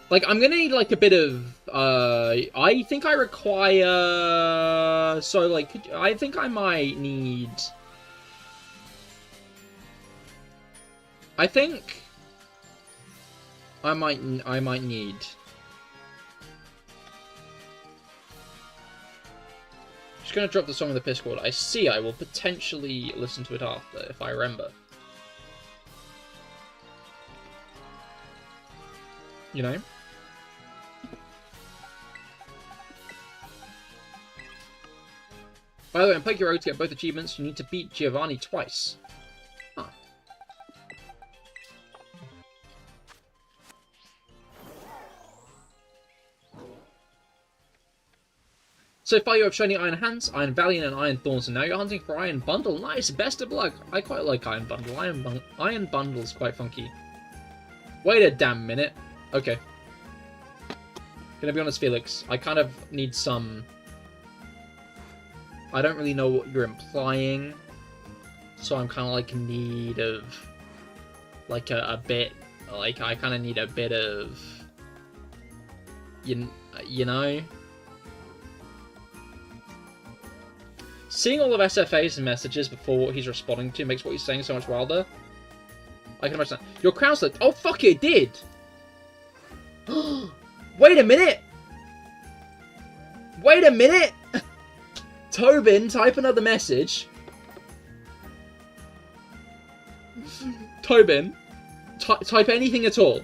Like, I'm gonna need, like, a bit of, I think I require, so, like, I think I might need, I think I might need, just gonna drop the song in the piss chord. I see I will potentially listen to it after, if I remember. You know? By the way, in Pokemon to get both achievements, you need to beat Giovanni twice. Huh. So far you have shiny Iron Hands, Iron Valiant, and Iron Thorns, and now you're hunting for Iron Bundle. Nice, best of luck. I quite like Iron Bundle. Iron Bundle's quite funky. Wait a damn minute. Okay. Gonna be honest, Felix. I kind of need some... I don't really know what you're implying, so I'm kind of like in need of, like, a bit, like, I kind of need a bit of, you know? Seeing all of SFA's messages before what he's responding to makes what he's saying so much wilder. I can imagine that. Your crown slipped. Oh, fuck, it did! Wait a minute! Wait a minute! Tobin, type another message. Tobin, type anything at all.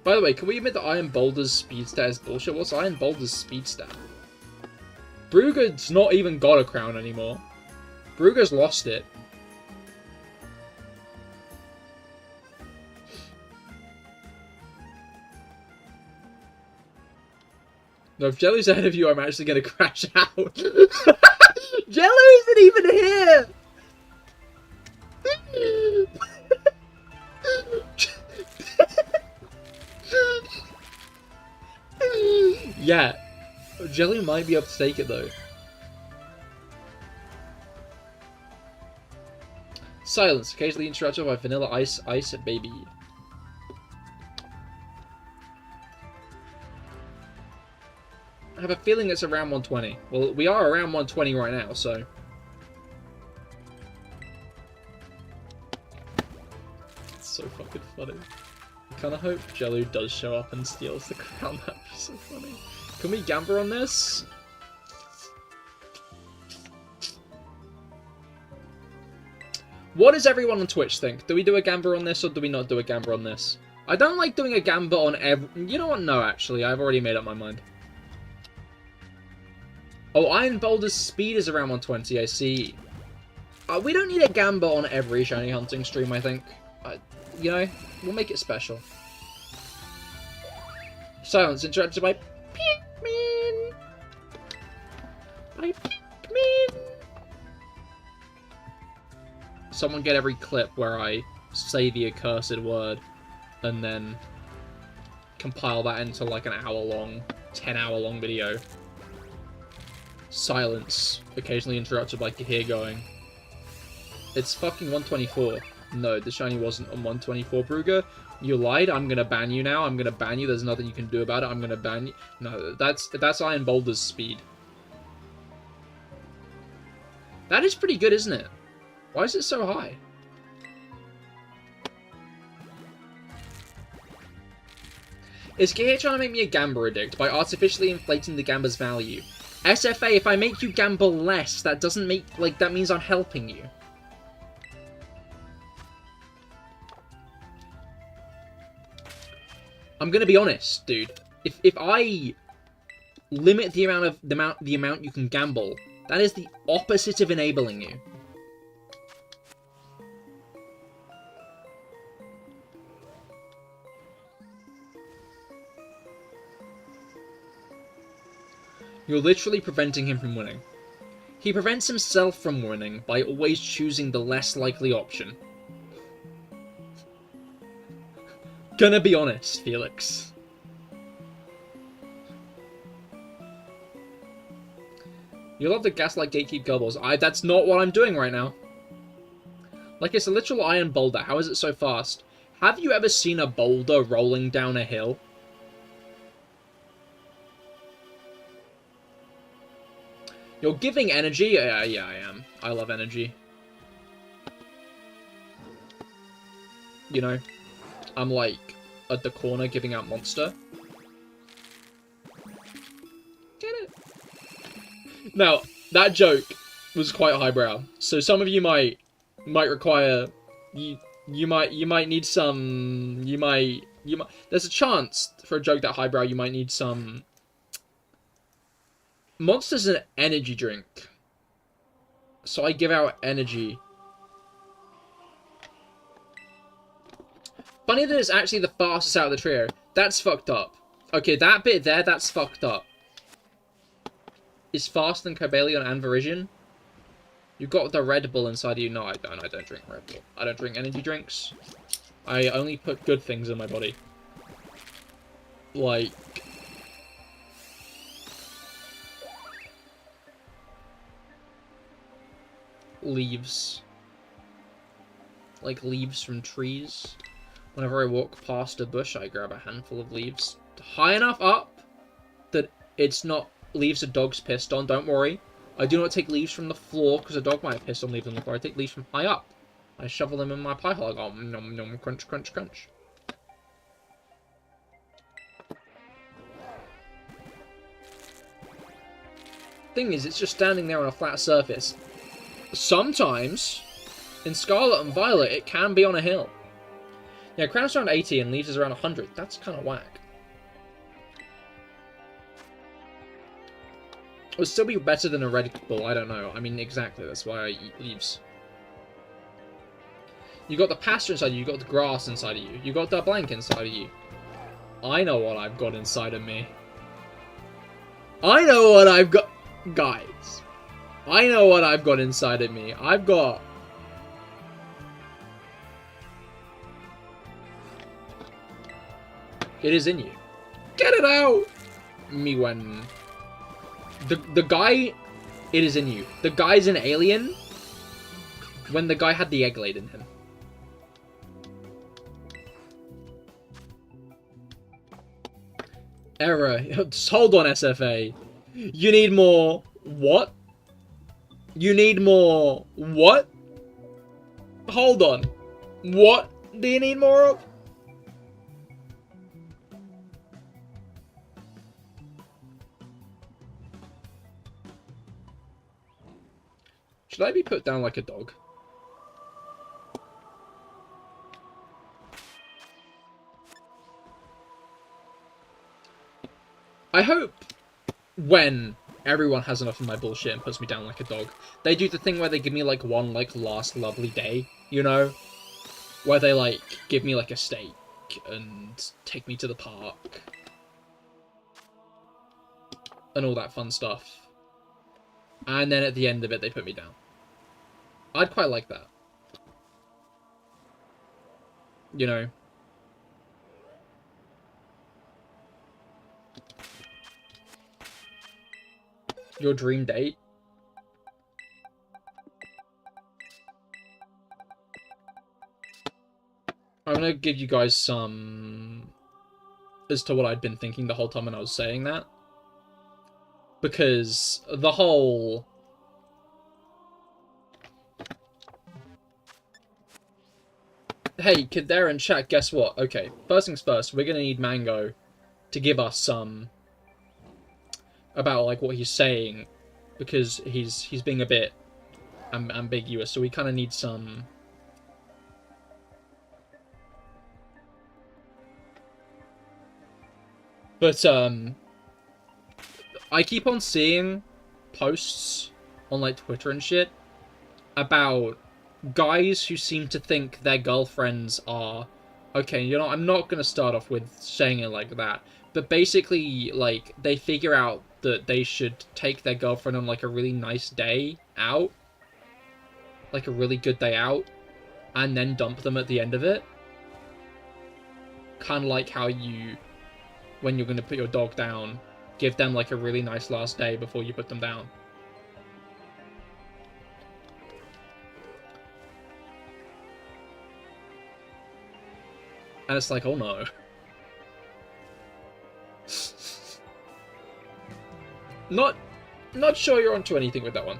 By the way, can we admit that Iron Boulder's speed stat is bullshit? What's Iron Boulder's speed stat? Brugger's not even got a crown anymore. Brugger's lost it. No, if Jelly's ahead of you, I'm actually going to crash out. Jelly isn't even here! Yeah, Jelly might be able to take it though. Silence, occasionally interrupted by Vanilla Ice Baby. I have a feeling it's around 120. Well, we are around 120 right now, so... It's so fucking funny. I kind of hope Jello does show up and steals the crown. That'd be so funny. Can we gamble on this? What does everyone on Twitch think? Do we do a gamble on this or do we not do a gamble on this? I don't like doing a gamble on every... You know what? No, actually. I've already made up my mind. Oh, Iron Boulder's speed is around 120, I see. We don't need a gamble on every shiny hunting stream, I think. You know, we'll make it special. Silence interrupted by Pikmin! By Pikmin! Someone get every clip where I say the accursed word and then compile that into like an hour-long, 10-hour-long video. Silence, occasionally interrupted by Cahir going, it's fucking 124. No, the shiny wasn't on 124, Brugger. You lied. I'm gonna ban you now. I'm gonna ban you. There's nothing you can do about it. I'm gonna ban you. No, that's Iron Boulder's speed. That is pretty good, isn't it? Why is it so high? Is Cahir trying to make me a Gamba addict by artificially inflating the Gamba's value? SFA, if I make you gamble less, that doesn't make, like, that means I'm helping you. I'm gonna be honest, dude. If I limit the amount you can gamble, that is the opposite of enabling you. You're literally preventing him from winning. He prevents himself from winning by always choosing the less likely option. Gonna be honest, Felix. You love the gaslight gatekeep gobbles. That's not what I'm doing right now. Like, it's a literal iron boulder. How is it so fast? Have you ever seen a boulder rolling down a hill? You're giving energy? Yeah, I am. I love energy. You know? I'm like at the corner giving out monster. Get it? Now, that joke was quite highbrow. So some of you might require you might need some there's a chance for a joke that highbrow you might need some Monster's an energy drink. So I give out energy. Funny that it's actually the fastest out of the trio. That's fucked up. Okay, that bit there, that's fucked up. Is faster than Cobalion and Virizion? You've got the Red Bull inside of you. No, I don't. I don't drink Red Bull. I don't drink energy drinks. I only put good things in my body. Like... leaves. Like leaves from trees. Whenever I walk past a bush, I grab a handful of leaves. High enough up that it's not leaves a dog's pissed on, don't worry. I do not take leaves from the floor because a dog might have pissed on leaves on the floor. I take leaves from high up. I shovel them in my pie hole. I go, nom nom, crunch, crunch, crunch. Thing is, it's just standing there on a flat surface. Sometimes, in Scarlet and Violet, it can be on a hill. Yeah, Crown's around 80 and Leaves is around 100. That's kind of whack. It would still be better than a Red Bull, I don't know. I mean, exactly, that's why I eat Leaves. You got the pasture inside you, you got the grass inside of you, you got the blank inside of you. I know what I've got inside of me. I know what I've got... Guys. I know what I've got inside of me. I've got... It is in you. Get it out! Me when... The guy... It is in you. The guy's an alien when the guy had the egg laid in him. Error. Hold on, SFA. You need more... What? You need more... What? Hold on. What do you need more of? Should I be put down like a dog? I hope when everyone has enough of my bullshit and puts me down like a dog, they do the thing where they give me like one like last lovely day, you know? Where they like give me like a steak and take me to the park and all that fun stuff. And then at the end of it, they put me down. I'd quite like that. You know? Your dream date? I'm gonna give you guys some... as to what I'd been thinking the whole time when I was saying that. Because the whole... Hey, kid there in chat, guess what? Okay, first things first, we're gonna need Mango to give us some... about, like, what he's saying. Because he's being a bit ambiguous, so we kind of need some... But, I keep on seeing posts on, like, Twitter and shit about guys who seem to think their girlfriends are... Okay, you know, I'm not going to start off with saying it like that, but basically, like, they figure out that they should take their girlfriend on, like, a really nice day out. Like, a really good day out. And then dump them at the end of it. Kind of like how you... when you're going to put your dog down, give them, like, a really nice last day before you put them down. And it's like, oh no. Not sure you're onto anything with that one.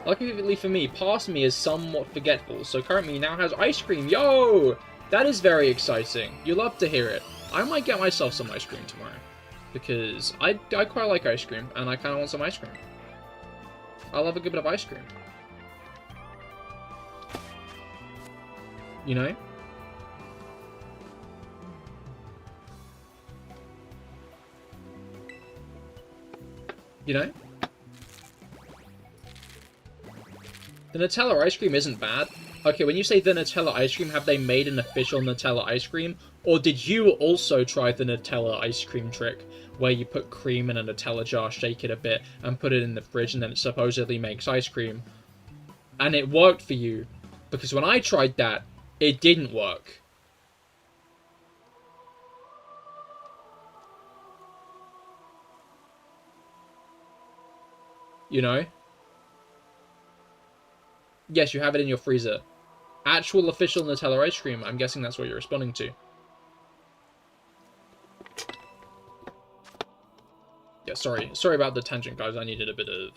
Luckily for me, past me is somewhat forgetful, so currently now has ice cream. Yo! That is very exciting. You love to hear it. I might get myself some ice cream tomorrow. Because I quite like ice cream, and I kind of want some ice cream. I love a good bit of ice cream. You know? You know? The Nutella ice cream isn't bad. Okay, when you say the Nutella ice cream, have they made an official Nutella ice cream? Or did you also try the Nutella ice cream trick, where you put cream in a Nutella jar, shake it a bit, and put it in the fridge, and then it supposedly makes ice cream? And it worked for you, because when I tried that, it didn't work. You know? Yes, you have it in your freezer. Actual official Nutella ice cream. I'm guessing that's what you're responding to. Yeah, sorry about the tangent, guys. I needed a bit of...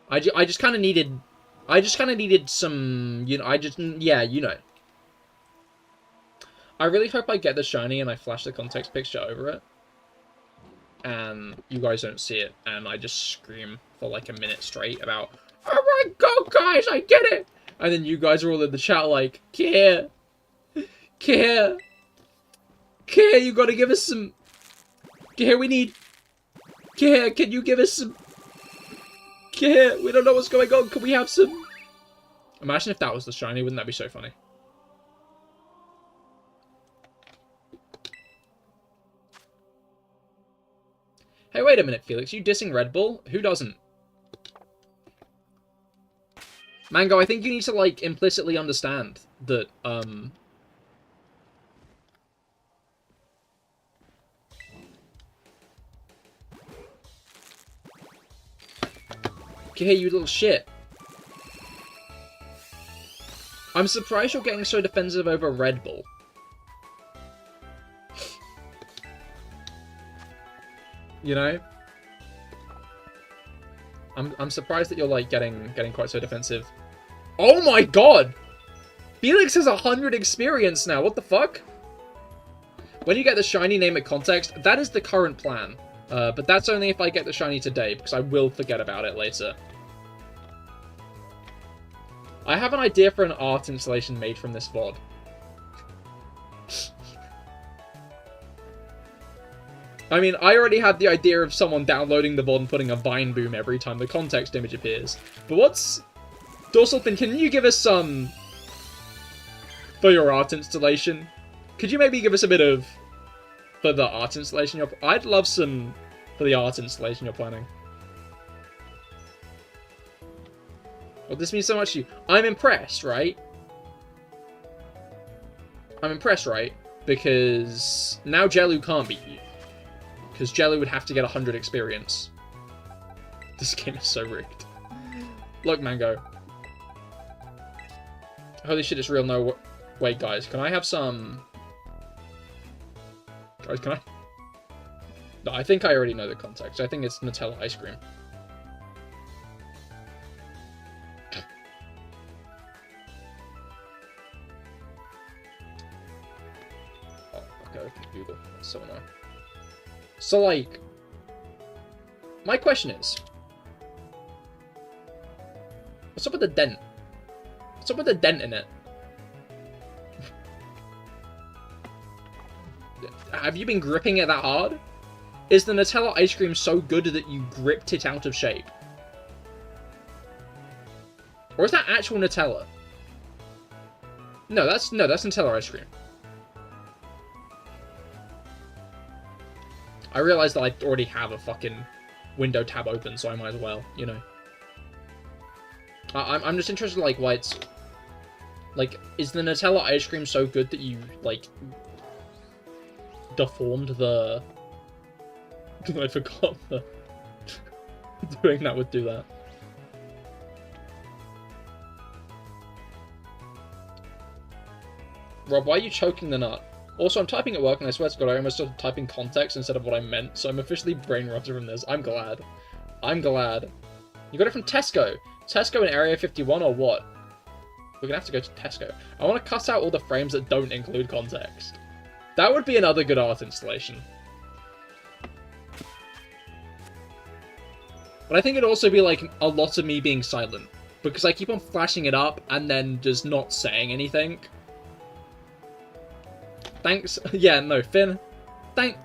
I just kind of needed some, you know, yeah, you know. I really hope I get the shiny and I flash the context picture over it. And you guys don't see it, and I just scream for like a minute straight about, oh my god, guys, I get it! And then you guys are all in the chat like, Cahir, you gotta give us some... Cahir, Cahir, can you give us some... Cahir, we don't know what's going on, can we have some... Imagine if that was the shiny, wouldn't that be so funny? Hey, wait a minute, Felix, you dissing Red Bull? Who doesn't? Mango, I think you need to, like, implicitly understand that, Okay, you little shit. I'm surprised you're getting so defensive over Red Bull. You know? I'm surprised that you're, like, getting quite so defensive. Oh my god! Felix has 100 experience now, what the fuck? When you get the shiny, name it context. That is the current plan. But that's only if I get the shiny today, because I will forget about it later. I have an idea for an art installation made from this VOD. I mean, I already had the idea of someone downloading the VOD and putting a vine boom every time the context image appears. But what's... Dorsalpin, can you give us some... for your art installation? Could you maybe give us a bit of... for the art installation you're... I'd love some for the art installation you're planning. Well, this means so much to you. I'm impressed, right? I'm impressed, right? Because now Jellu can't beat you. Because Jellu would have to get 100 experience. This game is so rigged. Look, Mango. Holy shit, it's real. No, wait, guys. Can I have some... Guys, can I... No, I think I already know the context. I think it's Nutella ice cream. Oh, okay, open Google. That's so annoying. So, like... My question is... What's up with the dent? What's up with the dent in it? Have you been gripping it that hard? Is the Nutella ice cream so good that you gripped it out of shape? Or is that actual Nutella? No, that's Nutella ice cream. I realized that I already have a fucking window tab open, so I might as well, you know. I'm just interested, like, why it's... Like, is the Nutella ice cream so good that you, like... deformed the... I forgot the... doing that would do that. Rob, why are you choking the nut? Also, I'm typing at work, and I swear to God, I almost started typing context instead of what I meant, so I'm officially brain rotted from this. I'm glad. I'm glad. You got it from Tesco. Tesco in Area 51 or what? We're gonna have to go to Tesco. I want to cut out all the frames that don't include context. That would be another good art installation. But I think it'd also be like a lot of me being silent. Because I keep on flashing it up and then just not saying anything. Thanks. Yeah, no, Finn. Thank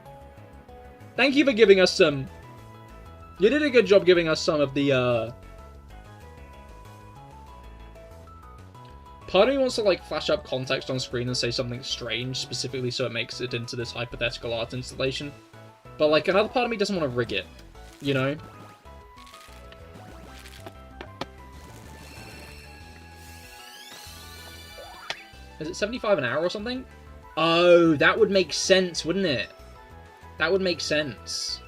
you for giving us some... You did a good job giving us some of the, Part of me wants to, like, flash up context on screen and say something strange, specifically so it makes it into this hypothetical art installation. But, like, another part of me doesn't want to rig it, you know? Is it 75 an hour or something? Oh, that would make sense, wouldn't it? That would make sense.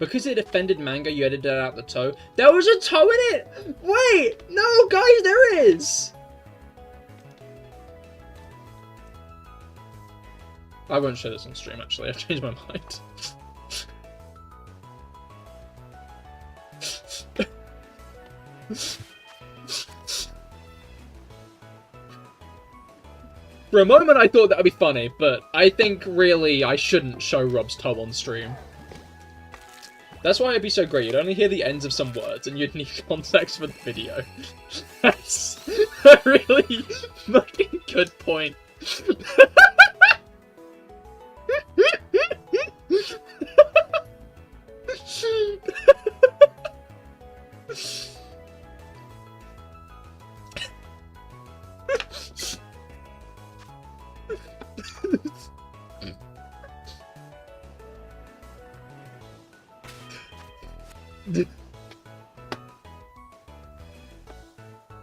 Because it offended manga, you edited out the toe. There was a toe in it! Wait! No, guys, there is! I won't show this on stream, actually. I've changed my mind. For a moment, I thought that would be funny, but I think, really, I shouldn't show Rob's toe on stream. That's why it'd be so great. You'd only hear the ends of some words, and you'd need context for the video. That's a really fucking good point.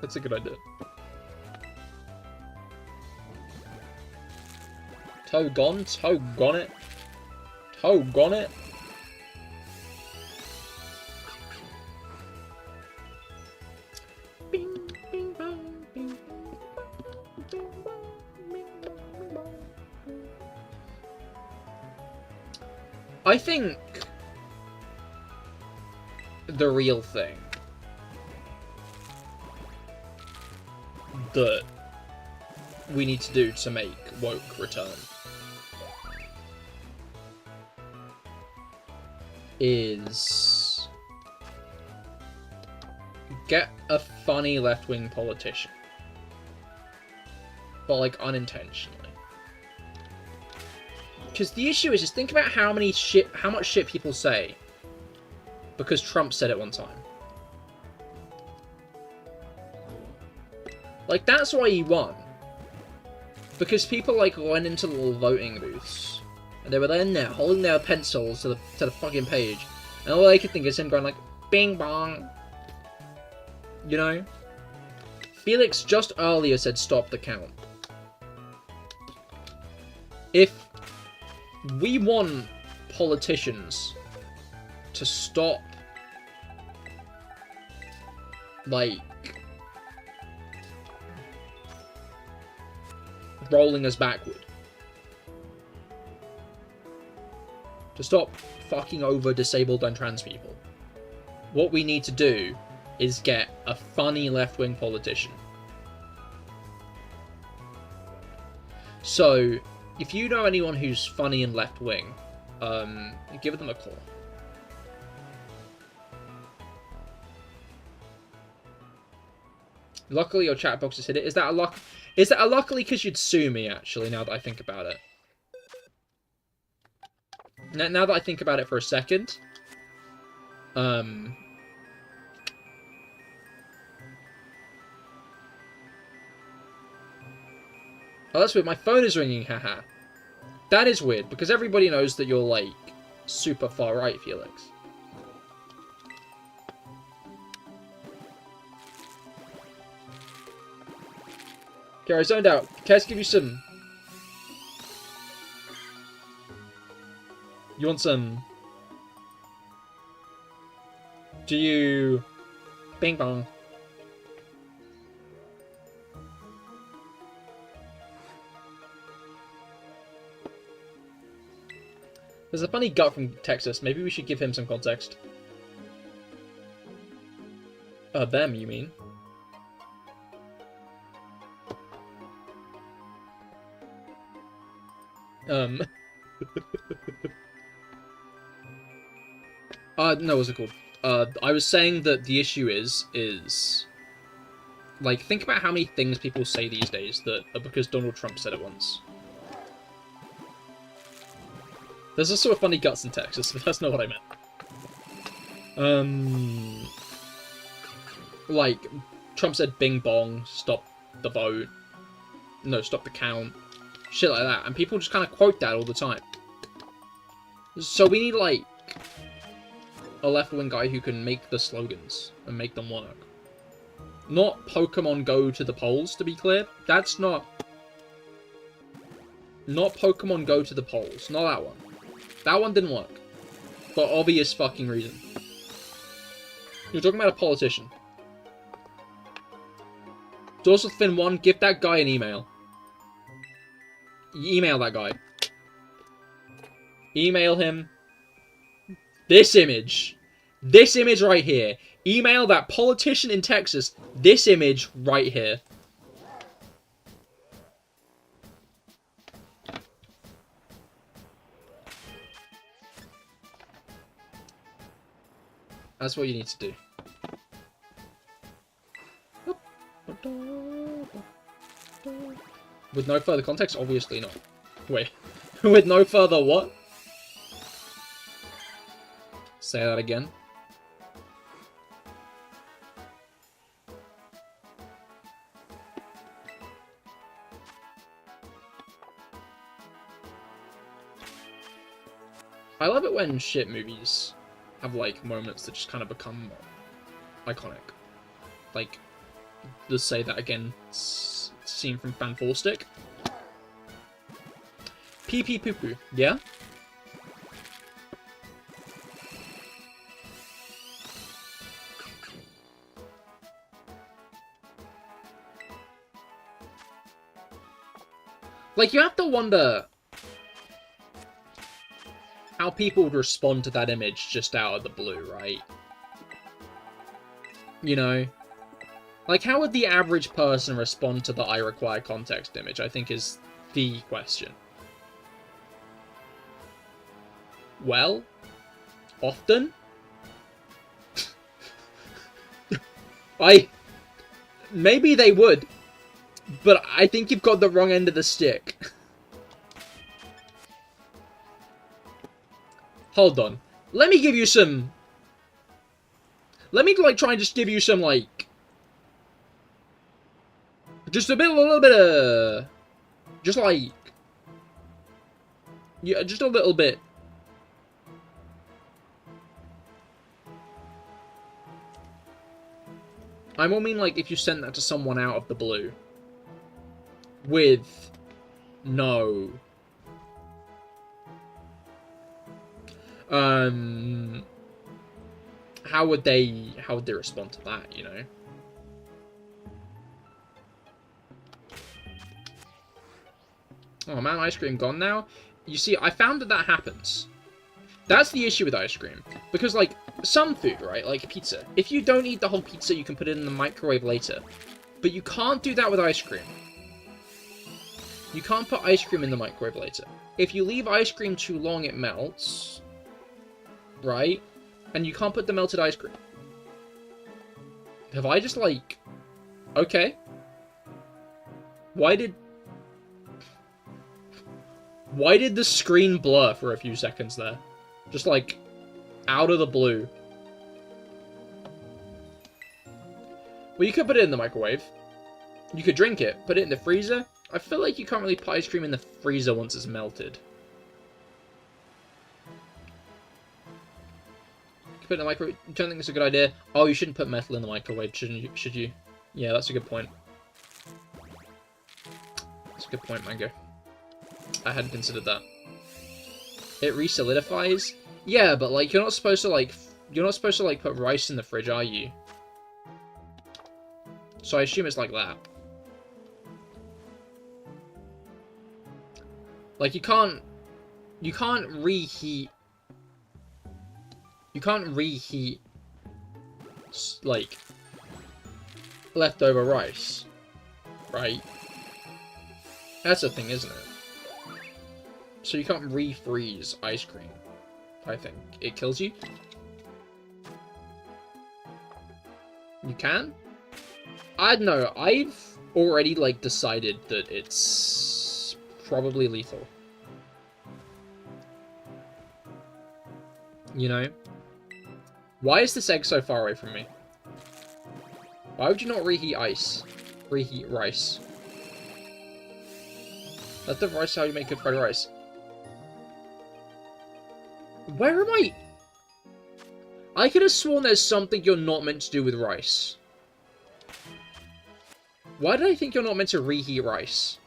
That's a good idea. Toe gone it. Toe gone it. I think the real thing that we need to do to make woke return is get a funny left-wing politician, but like unintentionally. Because the issue is, just think about how much shit people say because Trump said it one time. Like, that's why he won. Because people, like, went into little voting booths. And they were then there, holding their pencils to the fucking page. And all they could think is him going, like, bing bong. You know? Felix just earlier said stop the count. If we want politicians to stop, like, rolling us backward, to stop fucking over disabled and trans people, what we need to do is get a funny left-wing politician. So, if you know anyone who's funny and left-wing, give them a call. Luckily, your chat box has hit it. Is that a luck? Is that a luckily because you'd sue me, actually, now that I think about it? Now that I think about it for a second. Oh, that's weird. My phone is ringing, haha. That is weird, because everybody knows that you're, like, super far right, Felix. Okay, I zoned out. Can I just give you some... You want some... Do you... Bing bong. There's a funny gut from Texas. Maybe we should give him some context. Them, you mean? No, what's it called? I was saying that the issue is... Like, think about how many things people say these days that are because Donald Trump said it once. There's also a funny guts in Texas, but that's not what I meant. Like, Trump said bing bong, stop the vote. No, stop the count. Shit like that. And people just kind of quote that all the time. So we need, like, a left-wing guy who can make the slogans and make them work. Not Pokemon Go to the polls, to be clear. That's not... Not Pokemon Go to the polls. Not that one. That one didn't work. For obvious fucking reason. You're talking about a politician. Dorsal Fin 1, give that guy an email. Email that guy. Email him. This image. This image right here. Email that politician in Texas. This image right here. That's what you need to do. With no further context? Obviously not. Wait. With no further what? Say that again. I love it when shit movies have, like, moments that just kind of become iconic. Like, the Say That Again scene from Fan 4 Stick. Pee pee poo poo, yeah? Like, you have to wonder how people would respond to that image just out of the blue, right? You know? Like, how would the average person respond to the I require context image, I think is the question. Well, often? Maybe they would, but I think you've got the wrong end of the stick. Hold on. Let me give you some... Let me, like, try and just give you some, like... Just a little bit of... Just, like... Yeah, just a little bit. I more mean, like, if you sent that to someone out of the blue. With... No... How would they respond to that, you know? Oh man, ice cream gone now? You see, I found that happens. That's the issue with ice cream. Because, like, some food, right, like pizza, if you don't eat the whole pizza, you can put it in the microwave later. But you can't do that with ice cream. You can't put ice cream in the microwave later. If you leave ice cream too long, it melts. Right? And you can't put the melted ice cream. Have I just, like... Okay. Why did the screen blur for a few seconds there? Just, like, out of the blue. Well, you could put it in the microwave. You could drink it, put it in the freezer. I feel like you can't really put ice cream in the freezer once it's melted. Put it in the microwave. You don't think it's a good idea? Oh, you shouldn't put metal in the microwave, shouldn't you? Should you? Yeah, that's a good point. That's a good point, Mango. I hadn't considered that. It re-solidifies? Yeah, but, like, you're not supposed to, like, put rice in the fridge, are you? So I assume it's like that. Like, you can't reheat... You can't reheat, like, leftover rice, right? That's the thing, isn't it? So you can't refreeze ice cream, I think. It kills you? You can? I don't know. I've already, like, decided that it's probably lethal. You know? Why is this egg so far away from me? Why would you not reheat ice? Reheat rice. That's the rice how you make good fried rice. Where am I? I could have sworn there's something you're not meant to do with rice. Why did I think you're not meant to reheat rice?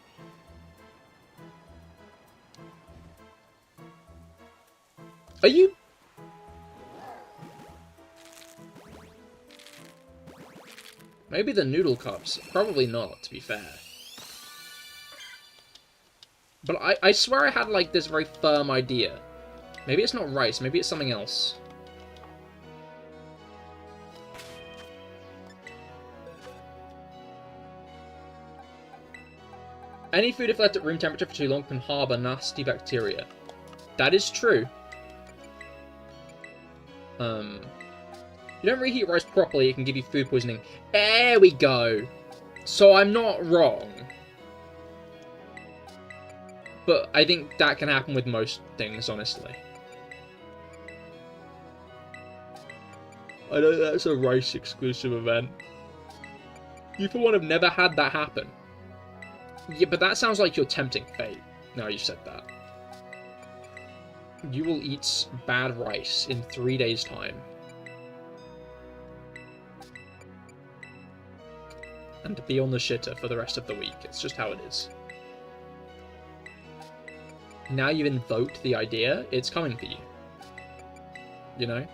Are you Maybe the noodle cups. Probably not, to be fair. But I swear I had, like, this very firm idea. Maybe it's not rice. Maybe it's something else. Any food if left at room temperature for too long can harbour nasty bacteria. That is true. You don't reheat rice properly, it can give you food poisoning. There we go. So I'm not wrong. But I think that can happen with most things, honestly. I know that's a rice exclusive event. You for one have never had that happen. Yeah, but that sounds like you're tempting fate. Now you said that. You will eat bad rice in 3 days' time. And be on the shitter for the rest of the week. It's just how it is. Now you've invoked the idea, it's coming for you. You know?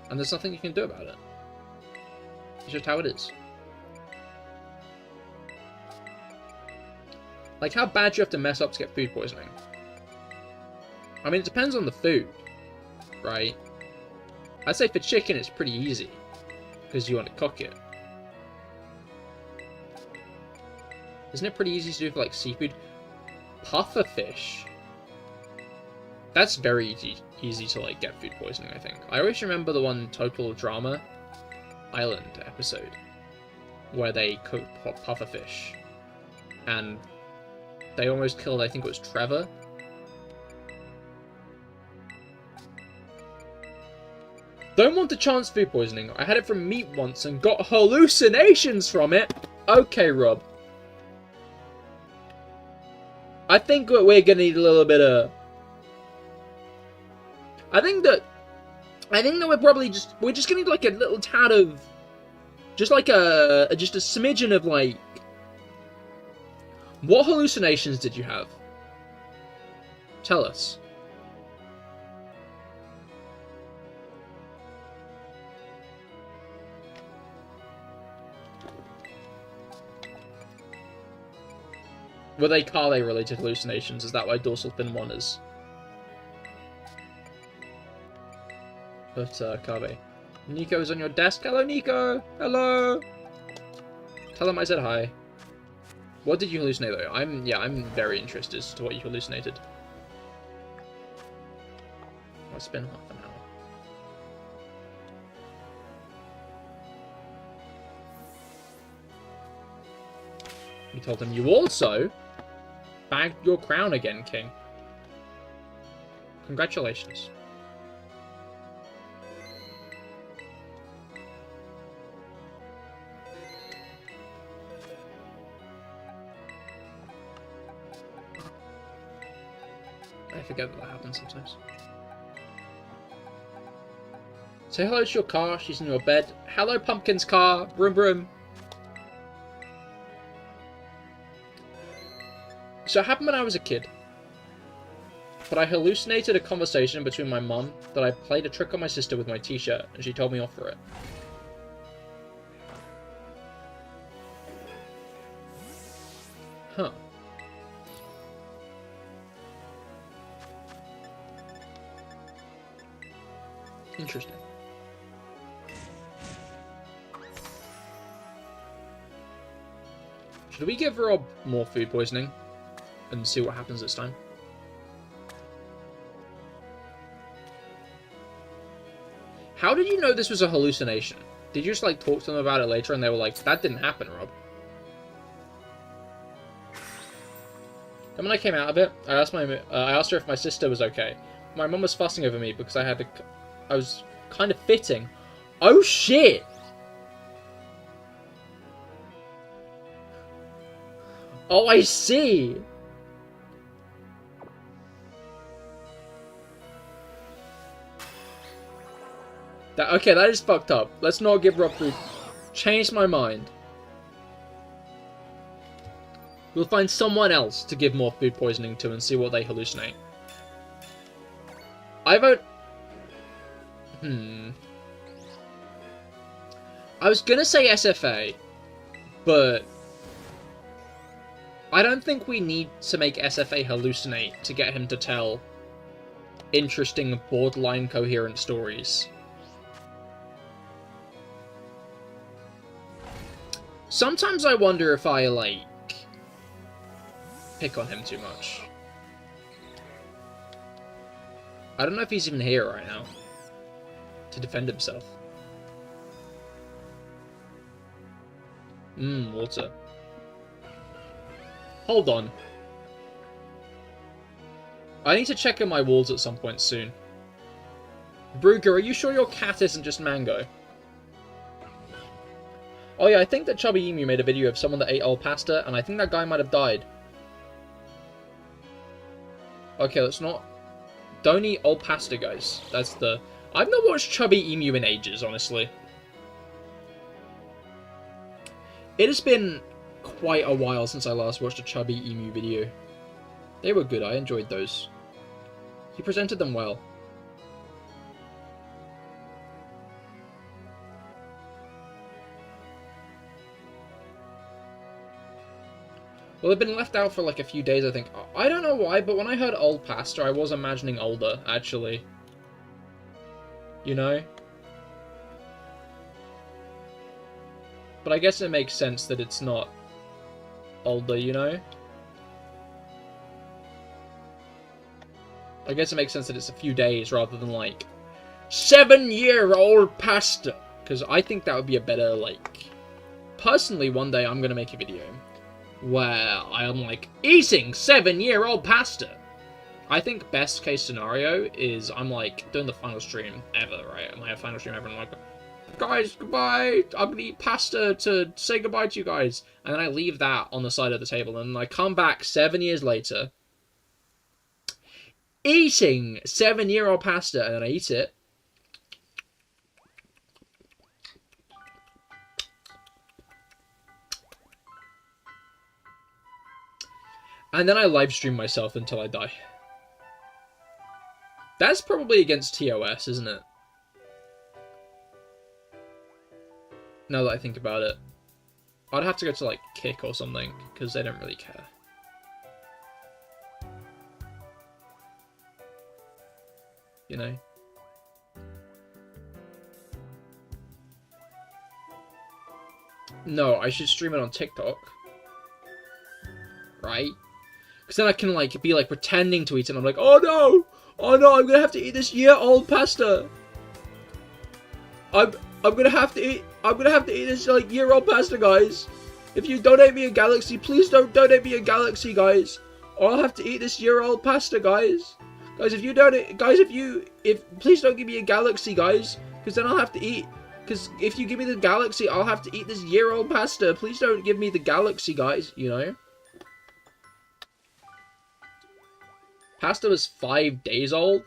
And there's nothing you can do about it. It's just how it is. Like, how bad do you have to mess up to get food poisoning? I mean, it depends on the food, right? I'd say for chicken, it's pretty easy, because you want to cook it. Isn't it pretty easy to do for, like, seafood? Pufferfish. That's very easy to, like, get food poisoning, I think. I always remember the one Total Drama Island episode, where they cooked pufferfish, and they almost killed, I think it was Trevor. Don't want to chance food poisoning. I had it from meat once and got hallucinations from it. Okay, Rob. I think we're gonna need a little bit of... I think that we're probably we're just gonna need like a little tad of... Just like just a smidgen of like... What hallucinations did you have? Tell us. Were they Kale-related hallucinations? Is that why dorsal fin 1 is? But, Kabe. Nico's on your desk. Hello, Nico! Hello! Tell him I said hi. What did you hallucinate, though? I'm very interested as to what you hallucinated. Oh, it's been half an hour. You told him you also bagged your crown again, King. Congratulations. I forget that happens sometimes. Say hello to your car, she's in your bed. Hello, Pumpkin's car. Broom broom. So it happened when I was a kid. But I hallucinated a conversation between my mum that I played a trick on my sister with my t-shirt, and she told me off for it. Huh. Interesting. Should we give Rob more food poisoning and see what happens this time? How did you know this was a hallucination? Did you just like talk to them about it later and they were like, that didn't happen, Rob? Then when I came out of it, I asked her if my sister was okay. My mum was fussing over me because I was kind of fitting. Oh shit! Oh, I see! Okay, that is fucked up. Let's not give Rob food. Changed my mind. We'll find someone else to give more food poisoning to and see what they hallucinate. I vote... I was gonna say SFA, But I don't think we need to make SFA hallucinate to get him to tell interesting, borderline coherent stories. Sometimes I wonder if I, like, pick on him too much. I don't know if he's even here right now to defend himself. Water. Hold on. I need to check on my walls at some point soon. Brugger, are you sure your cat isn't just Mango? Oh yeah, I think that Chubby Emu made a video of someone that ate old pasta, and I think that guy might have died. Okay, let's not... Don't eat old pasta, guys. That's the... I've not watched Chubby Emu in ages, honestly. It has been quite a while since I last watched a Chubby Emu video. They were good, I enjoyed those. He presented them well. Well, they've been left out for like a few days, I think. I don't know why, but when I heard old pasta, I was imagining older, actually. You know? But I guess it makes sense that it's not older, you know? I guess it makes sense that it's a few days rather than like 7-year-old pasta. Because I think that would be a better, like... Personally, one day I'm going to make a video where I'm like, eating 7-year-old pasta. I think best case scenario is I'm like doing the final stream ever, right? My final stream ever, and I'm like, guys, goodbye. I'm gonna eat pasta to say goodbye to you guys. And then I leave that on the side of the table, and then I come back 7 years later, eating 7-year-old pasta, and then I eat it. And then I live stream myself until I die. That's probably against TOS, isn't it? Now that I think about it. I'd have to go to, like, Kick or something, because they don't really care. You know? No, I should stream it on TikTok. Right? Because then I can, like, be, like, pretending to eat it, and I'm like, oh no! Oh no, I'm gonna have to eat this year-old pasta! I'm gonna have to eat this, like, year-old pasta, guys! If you donate me a galaxy, please don't donate me a galaxy, guys! Or I'll have to eat this year-old pasta, guys! Guys, if you donate, guys, please don't give me a galaxy, guys! Because then I'll have to eat, because if you give me the galaxy, I'll have to eat this year-old pasta! Please don't give me the galaxy, guys, you know? Pasta was 5 days old?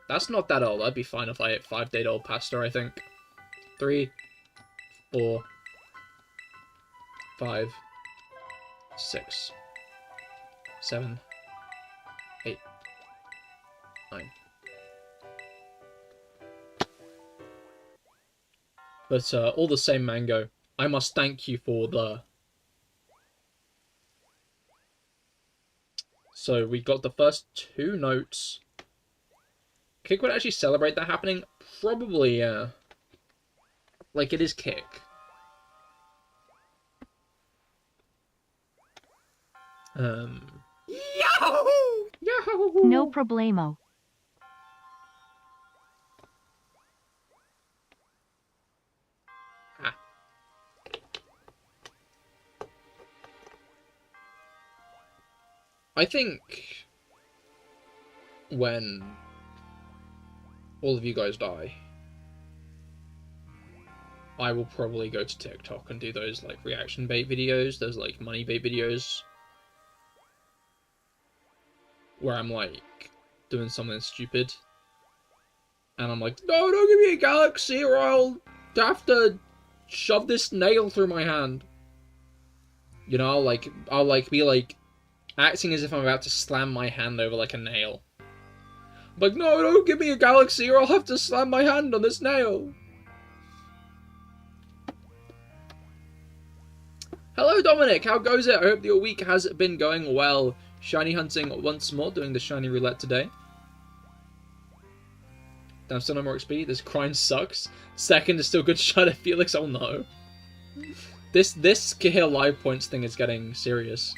That's not that old. I'd be fine if I ate 5-day-old pasta, I think. 3, 4, 5, 6, 7, 8, 9. But, all the same, Mango, I must thank you for the... So, we got the first 2 notes. Kick would actually celebrate that happening? Probably, yeah. Like, it is Kick. Yahoo! Yahoo! No problemo. I think when all of you guys die, I will probably go to TikTok and do those, like, reaction bait videos, those, like, money bait videos, where I'm, like, doing something stupid, and I'm like, no, don't give me a galaxy or I'll have to shove this nail through my hand. You know, I'll be, like, acting as if I'm about to slam my hand over, like, a nail. I'm like, no, don't give me a galaxy or I'll have to slam my hand on this nail. Hello, Dominic. How goes it? I hope your week has been going well. Shiny hunting once more, doing the shiny roulette today. Damn, still no more XP. This grind sucks. Second is still good shot at Felix. Oh no. This CahirLIVE points thing is getting serious.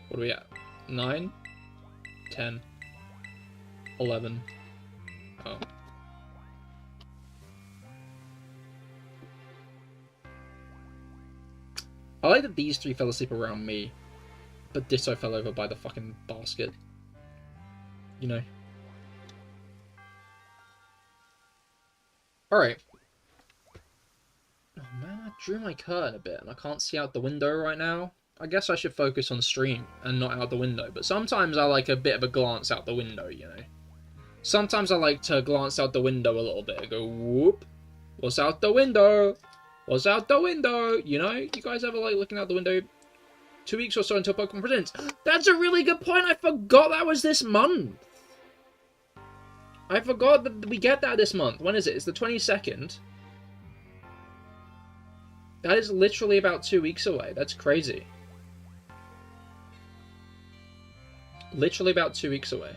What are we at? 9? 10? 11? Oh. I like that these three fell asleep around me, but Ditto fell over by the fucking basket. You know. Alright. Oh man, I drew my curtain a bit and I can't see out the window right now. I guess I should focus on stream and not out the window, but sometimes I like a bit of a glance out the window, you know. Sometimes I like to glance out the window a little bit and go, whoop, what's out the window? What's out the window? You know, you guys ever like looking out the window? 2 weeks or so until Pokemon Presents. That's a really good point. I forgot that was this month. I forgot that we get that this month. When is it? It's the 22nd. That is literally about 2 weeks away. That's crazy. Literally about 2 weeks away.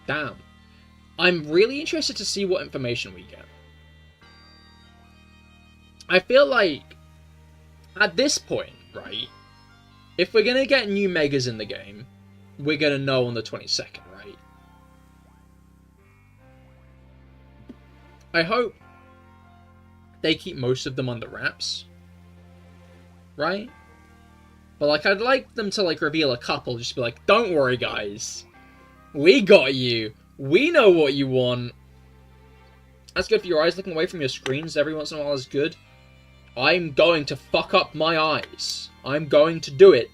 Damn. I'm really interested to see what information we get. I feel like, at this point, right, if we're going to get new Megas in the game, we're going to know on the 22nd, right? I hope they keep most of them under wraps, right? But, like, I'd like them to, like, reveal a couple, just be like, don't worry, guys. We got you. We know what you want. That's good for your eyes. Looking away from your screens every once in a while is good. I'm going to fuck up my eyes. I'm going to do it.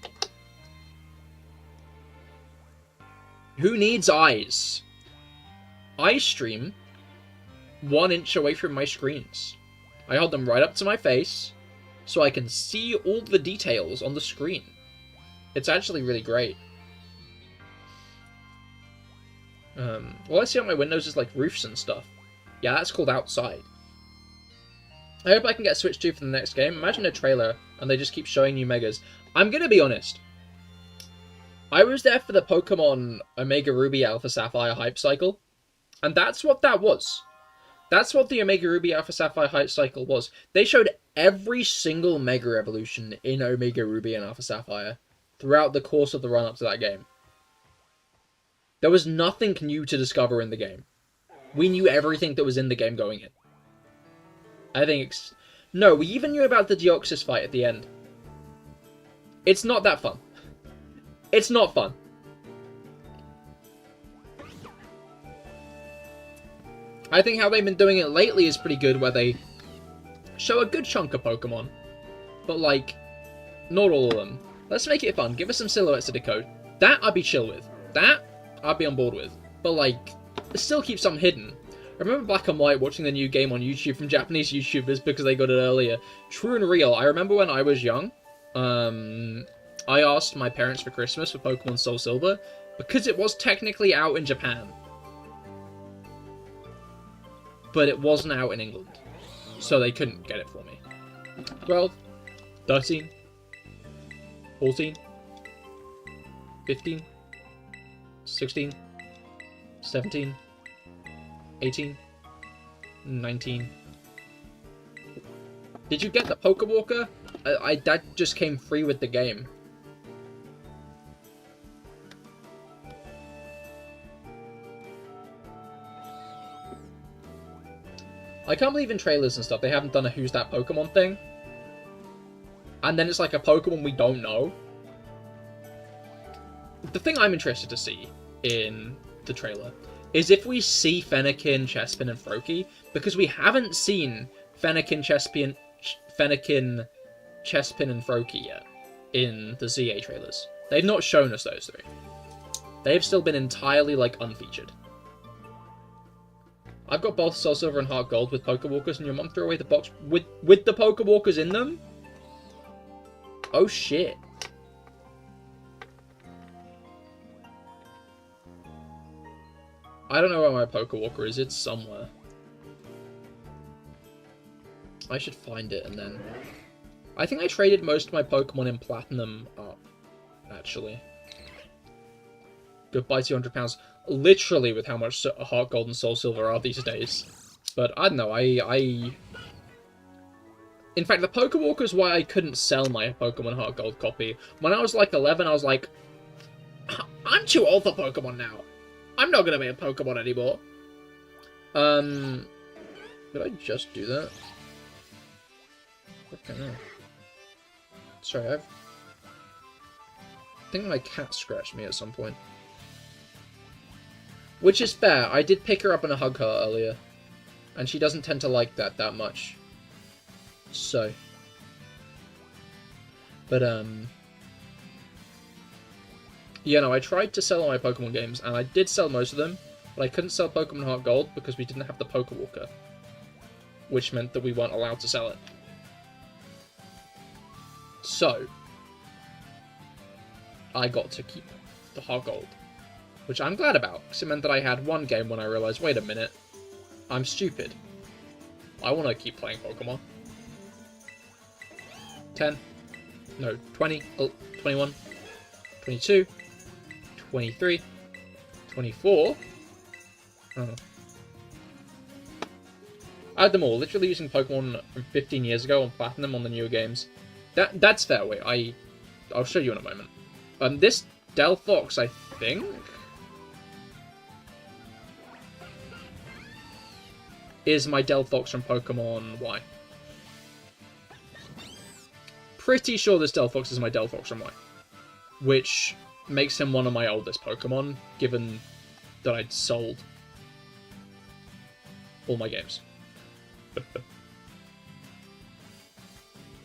Who needs eyes? I stream 1 inch away from my screens. I hold them right up to my face so I can see all the details on the screen. It's actually really great. All I see on my windows is like roofs and stuff. Yeah, that's called outside. I hope I can get Switch 2 for the next game. Imagine a trailer and they just keep showing you Megas. I'm gonna be honest. I was there for the Pokemon Omega Ruby Alpha Sapphire hype cycle. And that's what that was. That's what the Omega Ruby Alpha Sapphire hype cycle was. They showed every single Mega Evolution in Omega Ruby and Alpha Sapphire throughout the course of the run-up to that game. There was nothing new to discover in the game. We knew everything that was in the game going in. I think no, we even knew about the Deoxys fight at the end. It's not that fun. It's not fun. I think how they've been doing it lately is pretty good, where they show a good chunk of Pokemon, but like, not all of them. Let's make it fun. Give us some silhouettes to decode. That I'd be chill with. That I'd be on board with. But like, still keep some hidden. I remember Black and White watching the new game on YouTube from Japanese YouTubers because they got it earlier. True and real. I remember when I was young, I asked my parents for Christmas for Pokemon Soul Silver because it was technically out in Japan. But it wasn't out in England. So they couldn't get it for me. 12, 13, 14, 15, 16, 17, 18, 19. Did you get the Pokewalker? That just came free with the game. I can't believe in trailers and stuff they haven't done a Who's That Pokemon thing. And then it's like a Pokemon we don't know. The thing I'm interested to see in the trailer is if we see Fennekin, Chespin, and Froakie, because we haven't seen Fennekin, Chespin, and Froakie yet in the ZA trailers. They've not shown us those three. They've still been entirely, like, unfeatured. I've got both Soul Silver and Heart Gold with Pokewalkers, and your mum threw away the box with the Pokewalkers in them? Oh shit. I don't know where my Pokewalker is, it's somewhere. I should find it and then... I think I traded most of my Pokemon in Platinum up, actually. Goodbye £200. Literally with how much Heart Gold and Soul Silver are these days. But I don't know, In fact, the Pokewalker is why I couldn't sell my Pokemon Heart Gold copy. When I was like 11, I was like, I'm too old for Pokemon now. I'm not gonna be a Pokemon anymore. Did I just do that? Okay, no. Sorry, I think my cat scratched me at some point. Which is fair. I did pick her up and hug her earlier. And she doesn't tend to like that much. So. But, yeah, no, I tried to sell all my Pokemon games, and I did sell most of them, but I couldn't sell Pokemon Heart Gold because we didn't have the Pokewalker. Which meant that we weren't allowed to sell it. So, I got to keep the Heart Gold. Which I'm glad about, because it meant that I had one game when I realised, wait a minute, I'm stupid. I want to keep playing Pokemon. 10, no, 20, 21, 22, 23, 24. Oh. I had them all, literally using Pokemon from 15 years ago on Platinum on the newer games. That's fair, wait, I'll show you in a moment. This Delphox, I think, is my Delphox from Pokemon Y. Pretty sure this Delphox is my Delphox from Y. Which makes him one of my oldest Pokemon, given that I'd sold all my games.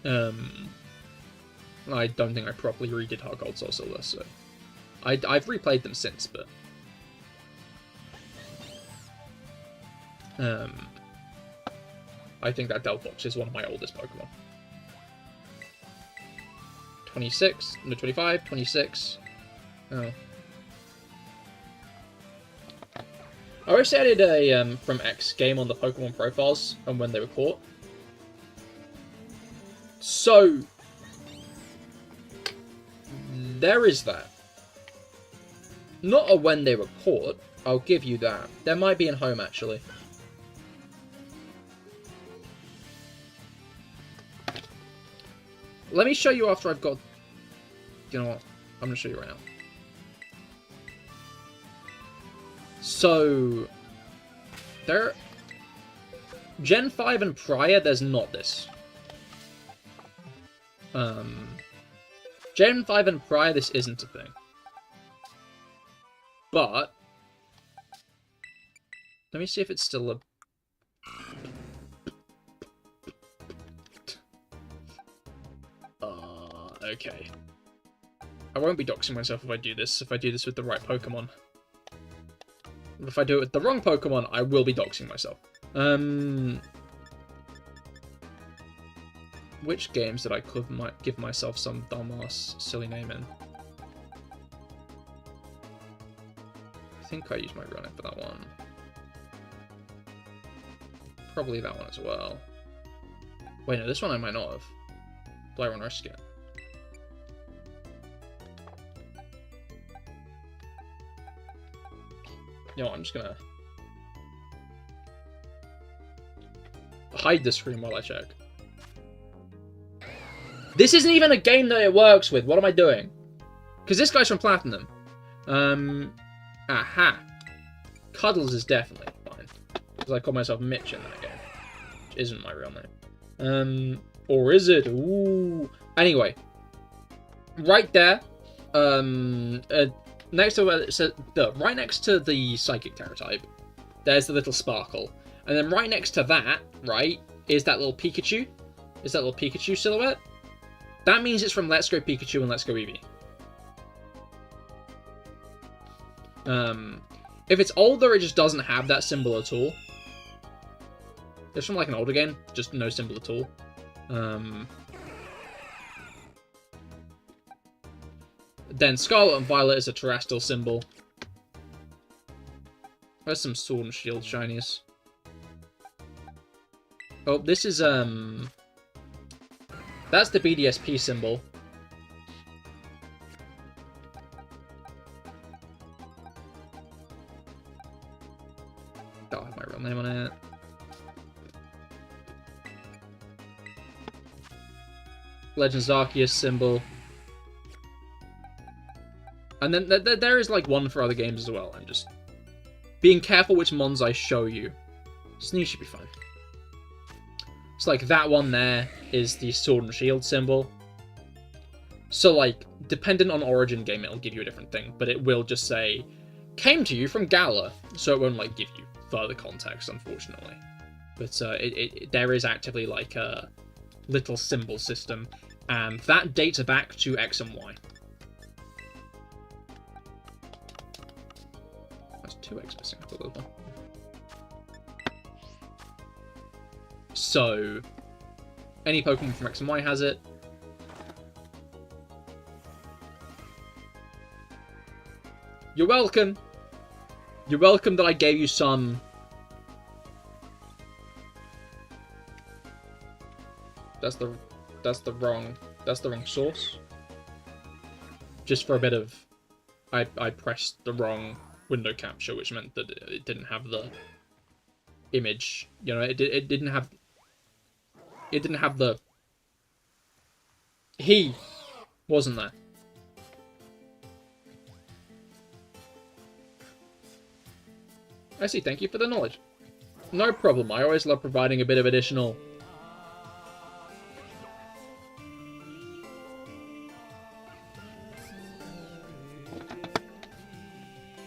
I don't think I properly redid Heart Gold Soul Silver, so... I've replayed them since, but... I think that Delphox is one of my oldest Pokemon. 26, no, 25, 26. Oh. I wish they added a, from XGame on the Pokemon profiles and when they were caught. So, there is that. Not a when they were caught, I'll give you that. There might be in home, actually. Let me show you after I've got... You know what? I'm going to show you right now. So... There... Gen 5 and prior, there's not this. Gen 5 and prior, this isn't a thing. But... Let me see if it's still a... Okay. I won't be doxing myself if I do this with the right Pokemon. If I do it with the wrong Pokemon, I will be doxing myself. Which games did I might give myself some dumbass silly name in? I think I used my Roulette for that one. Probably that one as well. Wait, no, this one I might not have. But I want to risk it. You know what, I'm just gonna hide the screen while I check. This isn't even a game that it works with. What am I doing? Because this guy's from Platinum. Aha. Cuddles is definitely fine. Because I call myself Mitch in that game. Which isn't my real name. Or is it? Ooh. Anyway. Right there. Next to right next to the Psychic Terror type, there's the little Sparkle. And then right next to that, right, is that little Pikachu. Is that little Pikachu silhouette? That means it's from Let's Go Pikachu and Let's Go Eevee. If it's older, it just doesn't have that symbol at all. It's from like an older game, just no symbol at all. Then Scarlet and Violet is a terrestrial symbol. There's some Sword and Shield shinies. Oh, this is, that's the BDSP symbol. I'll have my real name on it. Legends Arceus symbol. And then there is, like, one for other games as well. I'm just being careful which mons I show you. Sneeze should be fine. So, like, that one there is the Sword and Shield symbol. So, like, dependent on Origin game, it'll give you a different thing. But it will just say, came to you from Gala. So it won't, like, give you further context, unfortunately. But there is actively, like, a little symbol system. And that dates back to X and Y. That's 2 X missing. I thought there was one. So, any Pokemon from X and Y has it. You're welcome. You're welcome that I gave you some. That's the wrong source. Just for a bit of, I pressed the wrong window capture, which meant that it didn't have the image. You know, it didn't have the. He wasn't there. I see. Thank you for the knowledge. No problem. I always love providing a bit of additional.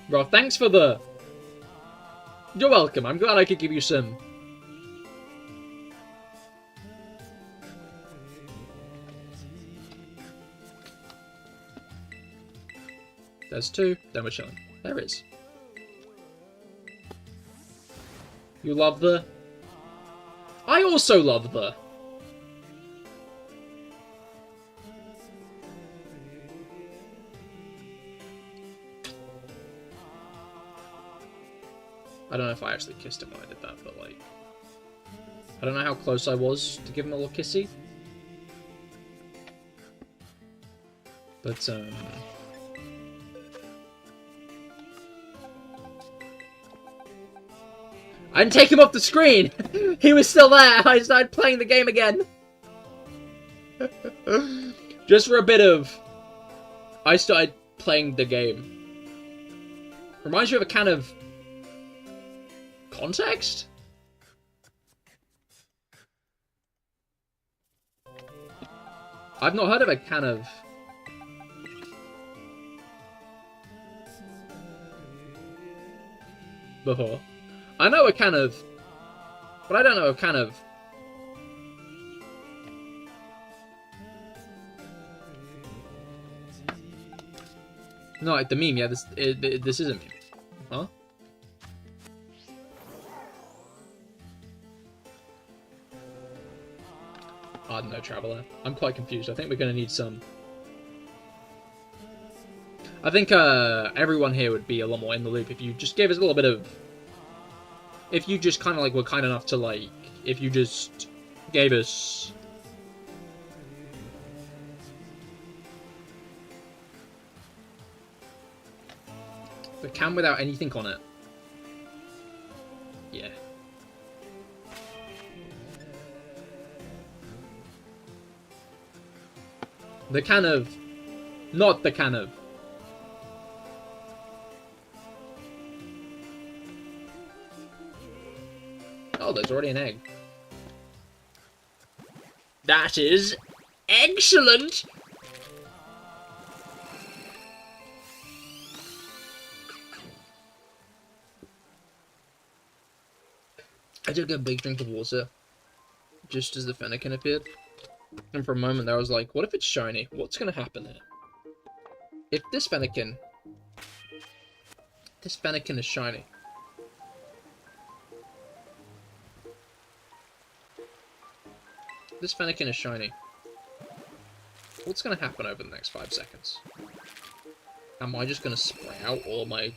Bro, thanks for the... You're welcome. I'm glad I could give you some... There's 2. Then we're chilling. There is. You love the... I also love the... I don't know if I actually kissed him when I did that, but, like... I don't know how close I was to give him a little kissy. But, I didn't take him off the screen! He was still there! I started playing the game again! Just for a bit of... I started playing the game. Reminds you of a can of... context? I've not heard of a can of... before. I know a can of... but I don't know a can of... No, like the meme, yeah, this is a meme. Huh? No Traveler. I'm quite confused. I think we're going to need some... I think everyone here would be a lot more in the loop if you just gave us a little bit of... If you just kind of like were kind enough to like... If you just gave us... The can without anything on it. Yeah. The can of... Not the can of... Oh, there's already an egg. That is... excellent! I took a big drink of water. Just as the Fennekin appeared. And for a moment there I was like, what if it's shiny? What's going to happen here? If this Fennekin... This Fennekin is shiny. This Fennekin is shiny. What's going to happen over the next 5 seconds? Am I just going to spray out all of my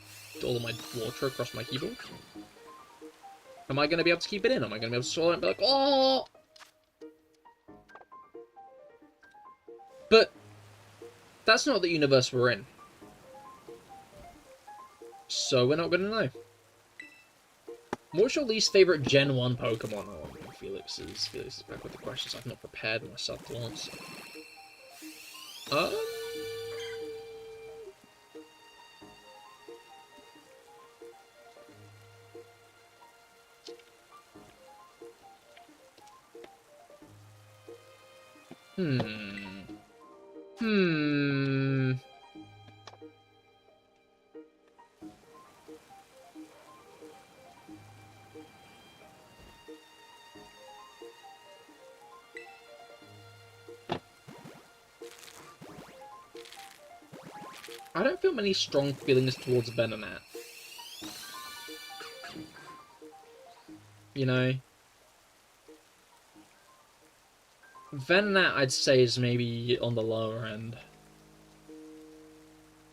water across my keyboard? Am I going to be able to keep it in? Am I going to be able to swallow it and be like, oh! But that's not the universe we're in. So we're not going to know. What's your least favorite Gen 1 Pokemon? Oh, Felix is back with the questions I've not prepared myself to answer. I don't feel many strong feelings towards Venonat. You know? Venonat, I'd say, is maybe on the lower end.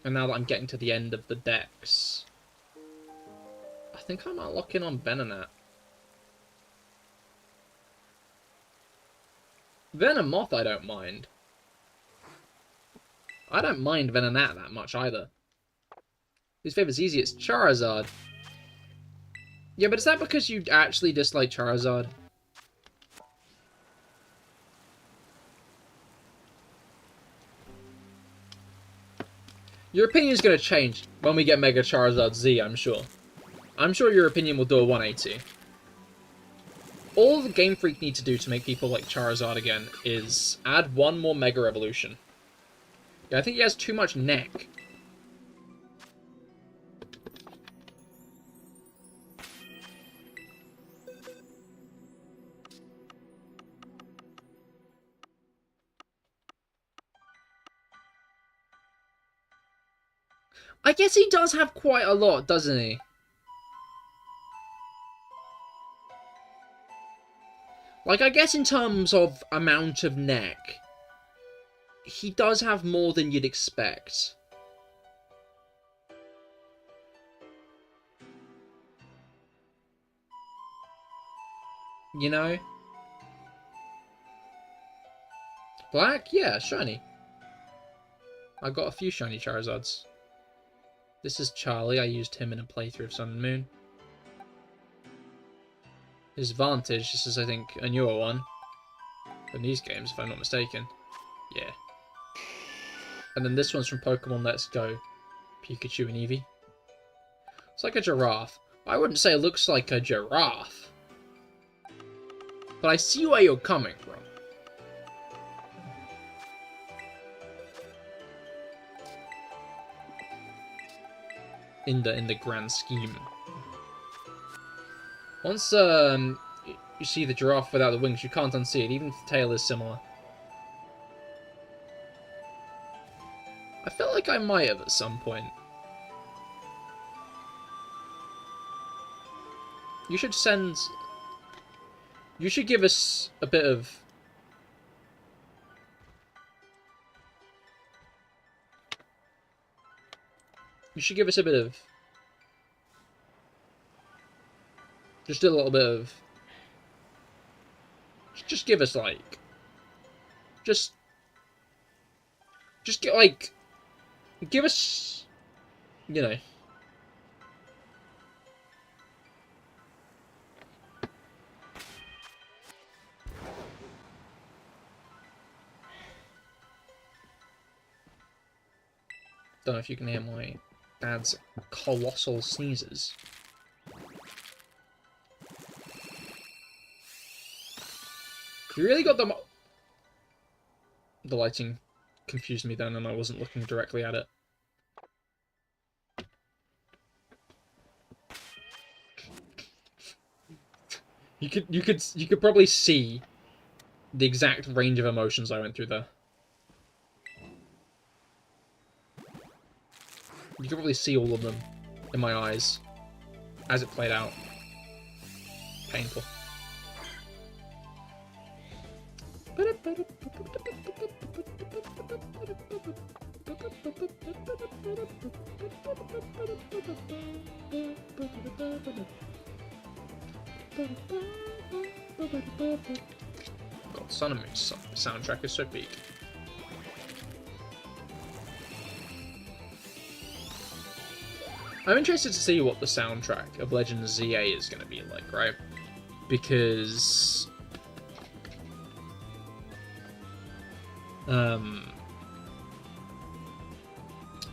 And now that I'm getting to the end of the decks, I think I might lock in on Venonat. Venomoth I don't mind. I don't mind Venonat that much either. Whose favourite's easy? It's Charizard. Yeah, but is that because you actually dislike Charizard? Your opinion's going to change when we get Mega Charizard Z, I'm sure. I'm sure your opinion will do a 180. All the Game Freak need to do to make people like Charizard again is add one more Mega Evolution. Yeah, I think he has too much neck. I guess he does have quite a lot, doesn't he? Like, I guess in terms of amount of neck, he does have more than you'd expect. You know? Black? Yeah, shiny. I got a few shiny Charizards. This is Charlie. I used him in a playthrough of Sun and Moon. His Vantage, this is, I think, a newer one. In these games, if I'm not mistaken. Yeah. And then this one's from Pokemon Let's Go. Pikachu and Eevee. It's like a giraffe. I wouldn't say it looks like a giraffe. But I see where you're coming from. In the grand scheme. Once you see the giraffe without the wings, you can't unsee it, even if the tail is similar. I feel like I might have at some point. You should send... You should give us a bit of... You should give us a bit of... Just a little bit of... Just give us, like... Just get, like... Give us... You know... Don't know if you can hear my dad's colossal sneezes. You really got the... The lighting confused me then, and I wasn't looking directly at it. You could probably see the exact range of emotions I went through there. You could probably see all of them in my eyes as it played out. Painful. God, Sun and Moon soundtrack is so peak. I'm interested to see what the soundtrack of Legend of ZA is going to be like, right? Because... what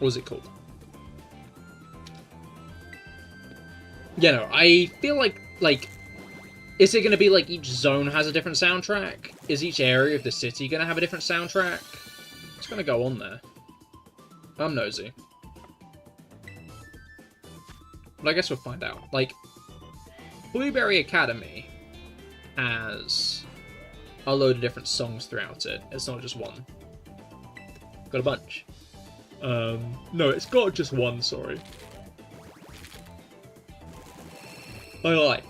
was it called? Yeah, no, I feel like, is it going to be like each zone has a different soundtrack? Is each area of the city going to have a different soundtrack? It's going to go on there. I'm nosy. But I guess we'll find out. Like, Blueberry Academy has a load of different songs throughout it. It's not just one. Got a bunch. No, it's got just one, sorry. I lie.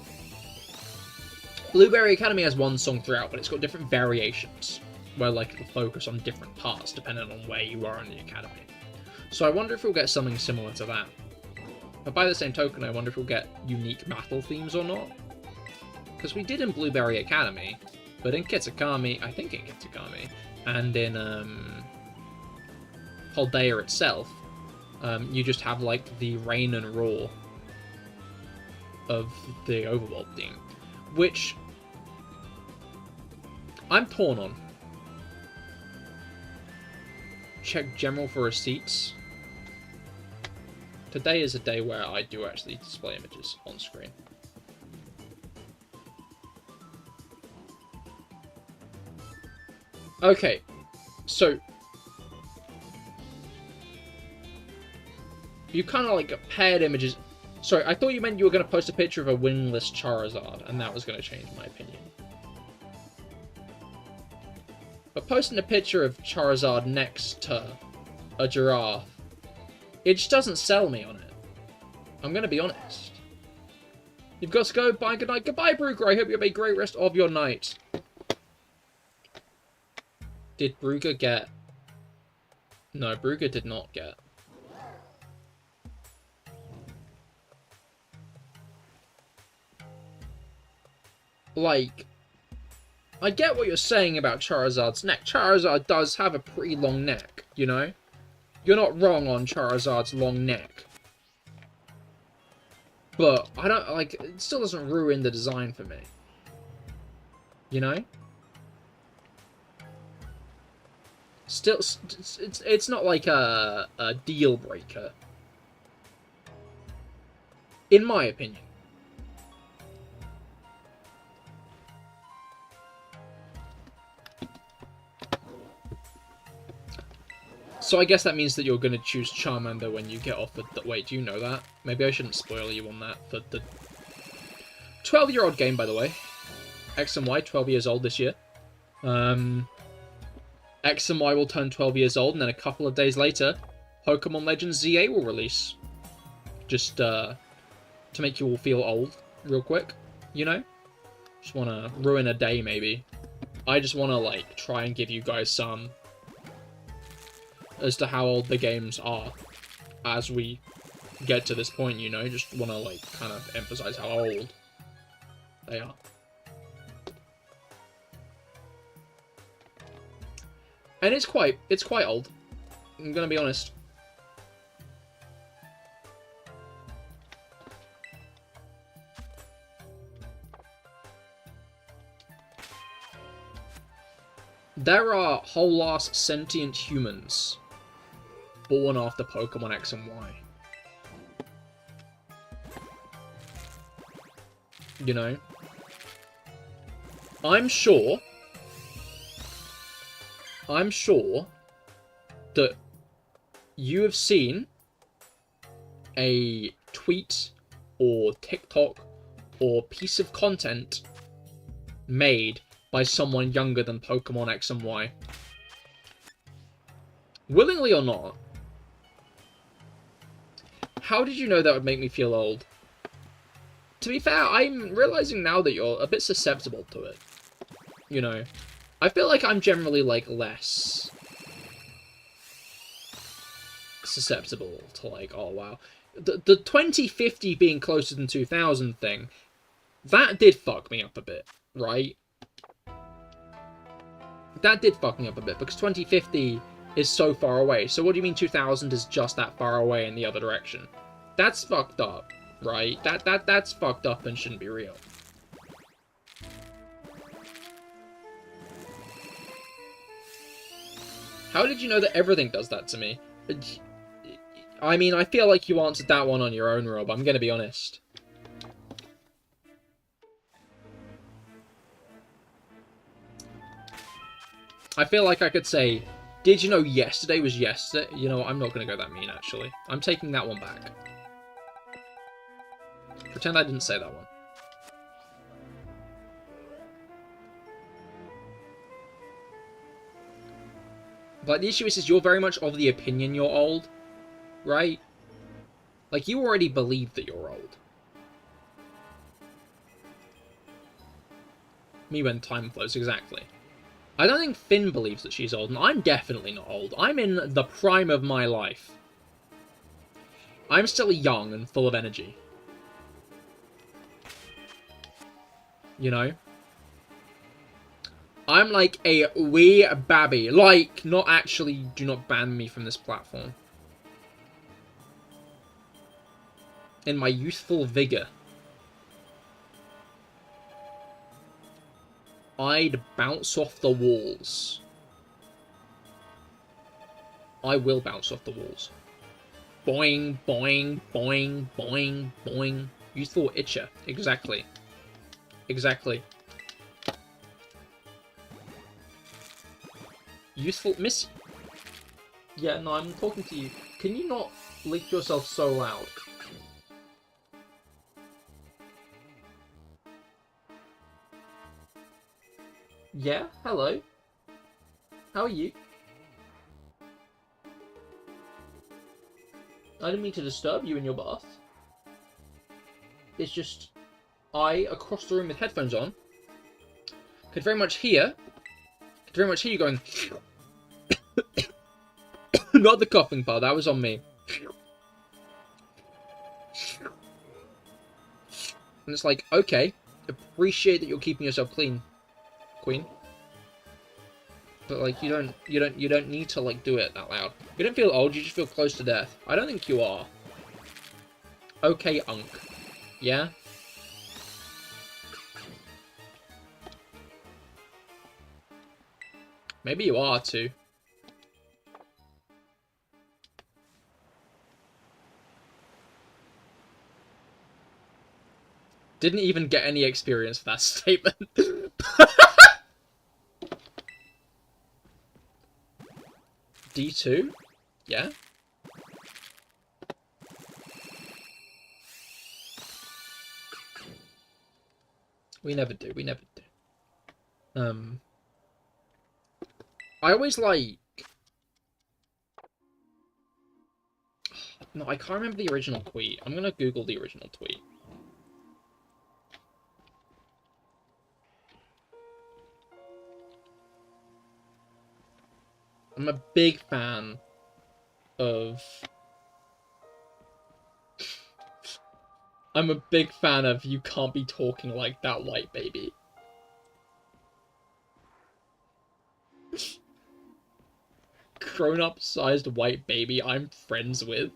Blueberry Academy has one song throughout, but it's got different variations, where, like, it'll focus on different parts depending on where you are in the academy. So I wonder if we'll get something similar to that. But by the same token, I wonder if we'll get unique battle themes or not. Because we did in Blueberry Academy, but in Kitakami, I think in Kitakami, and in Paldea itself, you just have, like, the rain and roar of the Overworld theme, which I'm torn on. Check general for receipts. Today is a day where I do actually display images on screen. Okay, so you kind of like paired images. Sorry, I thought you meant you were going to post a picture of a wingless Charizard, and that was going to change my opinion. But posting a picture of Charizard next to a giraffe, it just doesn't sell me on it. I'm going to be honest. You've got to go. Bye, good night. Goodbye, Brugger. I hope you have a great rest of your night. Did Brugger get... No, Brugger did not get... Like, I get what you're saying about Charizard's neck. Charizard does have a pretty long neck, you know? You're not wrong on Charizard's long neck. But, I don't, like, it still doesn't ruin the design for me. You know? Still, it's not like a deal breaker. In my opinion. So I guess that means that you're going to choose Charmander when you get offered the... Wait, do you know that? Maybe I shouldn't spoil you on that for the 12-year-old game, by the way. X and Y, 12 years old this year. X and Y will turn 12 years old, and then a couple of days later, Pokemon Legends ZA will release. Just to make you all feel old, real quick, you know? Just want to ruin a day, maybe. I just want to, like, try and give you guys some... as to how old the games are as we get to this point, you know? Just want to, like, kind of emphasize how old they are. And it's quite old. I'm gonna be honest. There are whole ass sentient humans born after Pokemon X and Y. You know? I'm sure that you have seen a tweet or TikTok or piece of content made by someone younger than Pokemon X and Y. Willingly or not. How did you know that would make me feel old? To be fair, I'm realizing now that you're a bit susceptible to it. You know, I feel like I'm generally, like, less susceptible to, like, oh, wow. The 2050 being closer than 2000 thing, That did fuck me up a bit, right? That did fuck me up a bit, because 2050 is so far away. So what do you mean 2000 is just that far away in the other direction? That's fucked up, right? That's fucked up and shouldn't be real. How did you know that everything does that to me? I mean, I feel like you answered that one on your own, Rob. I'm gonna be honest. I feel like I could say, did you know yesterday was yesterday? You know, I'm not going to go that mean, actually. I'm taking that one back. Pretend I didn't say that one. But the issue is you're very much of the opinion you're old, right? Like, you already believe that you're old. Me when time flows, exactly. I don't think Finn believes that she's old, and I'm definitely not old. I'm in the prime of my life. I'm still young and full of energy. You know? I'm like a wee babby. Like, not actually, do not ban me from this platform. In my youthful vigor. I'd bounce off the walls. I will bounce off the walls. Boing, boing, boing, boing, boing. Youthful itcher. Exactly. Exactly. Youthful miss... Yeah, no, I'm talking to you. Can you not lick yourself so loud? Yeah, hello. How are you? I didn't mean to disturb you in your bath. It's just, I, across the room with headphones on, could very much hear you going... Not the coughing part, that was on me. And it's like, okay, appreciate that you're keeping yourself clean, Queen. But like, you don't need to like do it that loud. You don't feel old, you just feel close to death. I don't think you are. Okay, Unk. Yeah? Maybe you are too. Didn't even get any experience for that statement. D2? Yeah? We never do, we never do. I always like... No, I can't remember the original tweet. I'm gonna Google the original tweet. I'm a big fan of... I'm a big fan of you can't be talking like that, white baby. Grown-up sized white baby I'm friends with.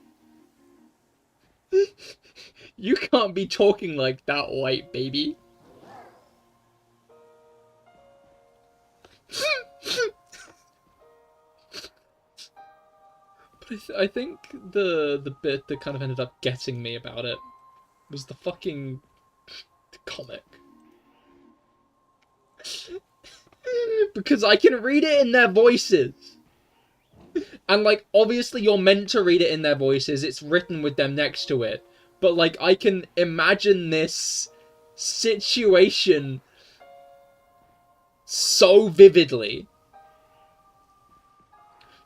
You can't be talking like that, white baby. But I think the bit that kind of ended up getting me about it was the fucking comic. Because I can read it in their voices. And, like, obviously you're meant to read it in their voices. It's written with them next to it. But, like, I can imagine this situation so vividly.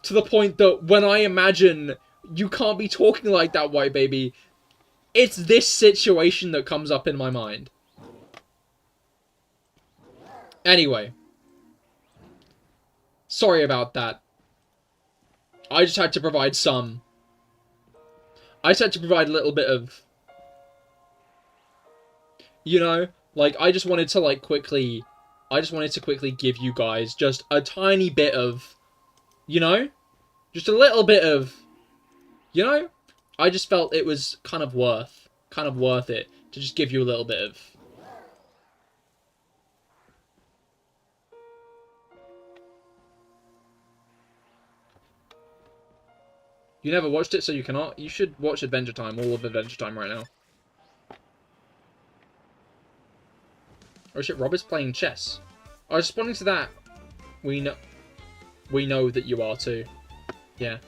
To the point that when I imagine you can't be talking like that, white baby, it's this situation that comes up in my mind. Anyway. Sorry about that. I just had to provide some... I just had to provide a little bit of... You know, Like, I just wanted to, like, quickly give you guys just a tiny bit of, you know? Just a little bit of, you know? I just felt it was kind of worth it to just give you a little bit of... You never watched it, so you cannot? You should watch Adventure Time, all of Adventure Time right now. Oh shit, Rob is playing chess. Oh, responding to that, we know that you are too. Yeah.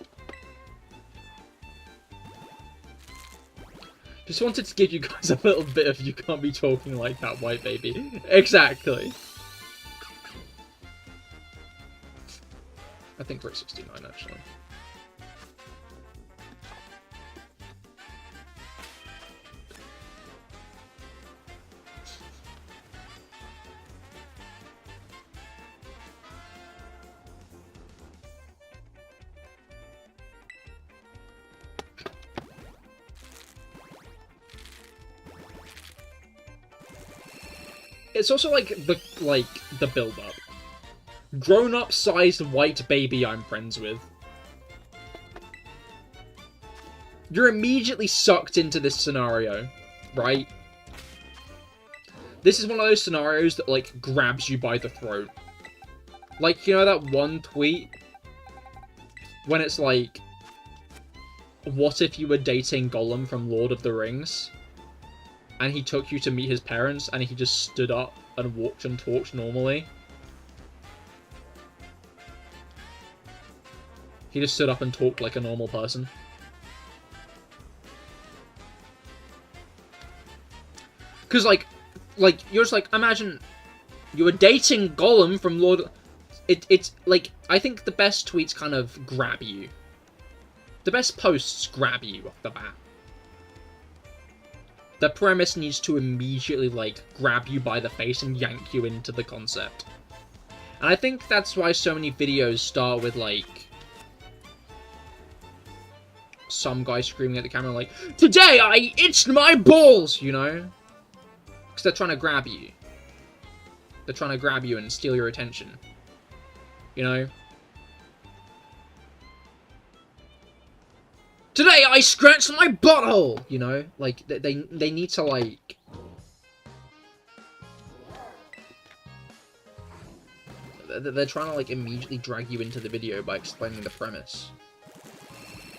Just wanted to give you guys a little bit of you can't be talking like that, white baby. Exactly. I think we're at 69, actually. It's also like the build-up. Grown-up sized white baby I'm friends with. You're immediately sucked into this scenario, right? This is one of those scenarios that, like, grabs you by the throat. Like, you know that one tweet? When it's like, what if you were dating Gollum from Lord of the Rings? And he took you to meet his parents, and he just stood up and walked and talked normally. He just stood up and talked like a normal person. Because, like, you're just like, imagine you were dating Gollum from Lord... It's, like, I think the best tweets kind of grab you. The best posts grab you off the bat. The premise needs to immediately, like, grab you by the face and yank you into the concept. And I think that's why so many videos start with, like, some guy screaming at the camera, like, "Today I itched my balls!" You know? Because they're trying to grab you. They're trying to grab you and steal your attention. You know? "Today I scratched my butthole!" You know? Like, they need to, like... They're trying to, like, immediately drag you into the video by explaining the premise.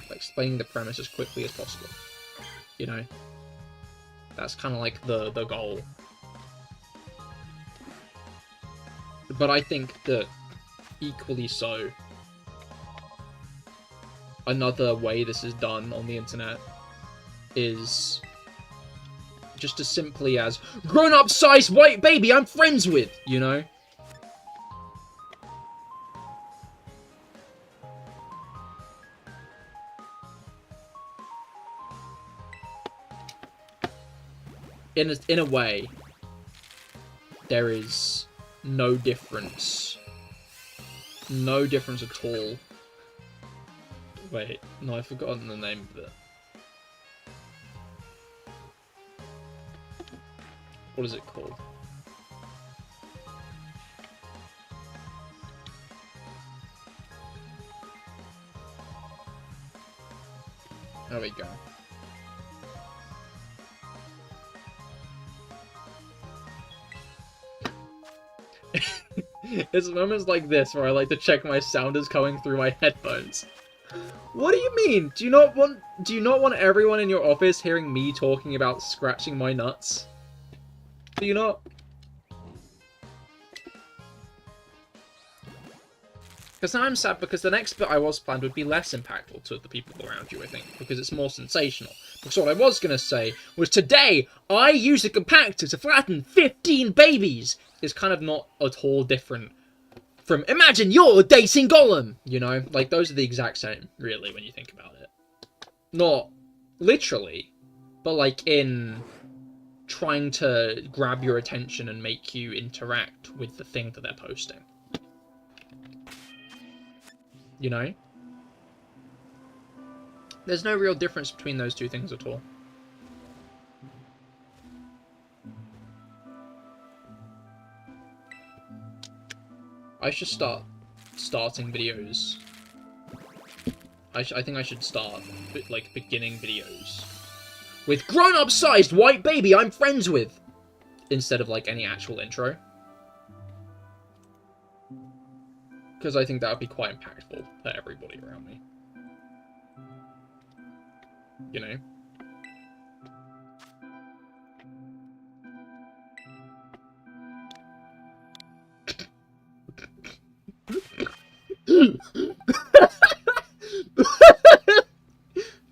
By explaining the premise as quickly as possible. You know? That's kind of, like, the goal. But I think that, equally so, another way this is done on the internet is just as simply as grown-up sized white baby I'm friends with, you know? In a way, there is no difference. No difference at all. Wait, no, I've forgotten the name of it. What is it called? There we go. It's moments like this where I like to check my sound is coming through my headphones. What do you mean? Do you not want everyone in your office hearing me talking about scratching my nuts? Do you not? Because now I'm sad because the next bit I was planned would be less impactful to the people around you, I think, because it's more sensational. Because what I was going to say was, today I used a compactor to flatten 15 babies! Is kind of not at all different from, imagine you're dating Gollum! You know? Like, those are the exact same, really, when you think about it. Not literally, but like in trying to grab your attention and make you interact with the thing that they're posting. You know? There's no real difference between those two things at all. I should start starting videos. I think I should start, like, beginning videos with grown-up sized white baby I'm friends with, instead of, like, any actual intro. Because I think that would be quite impactful to everybody around me. You know?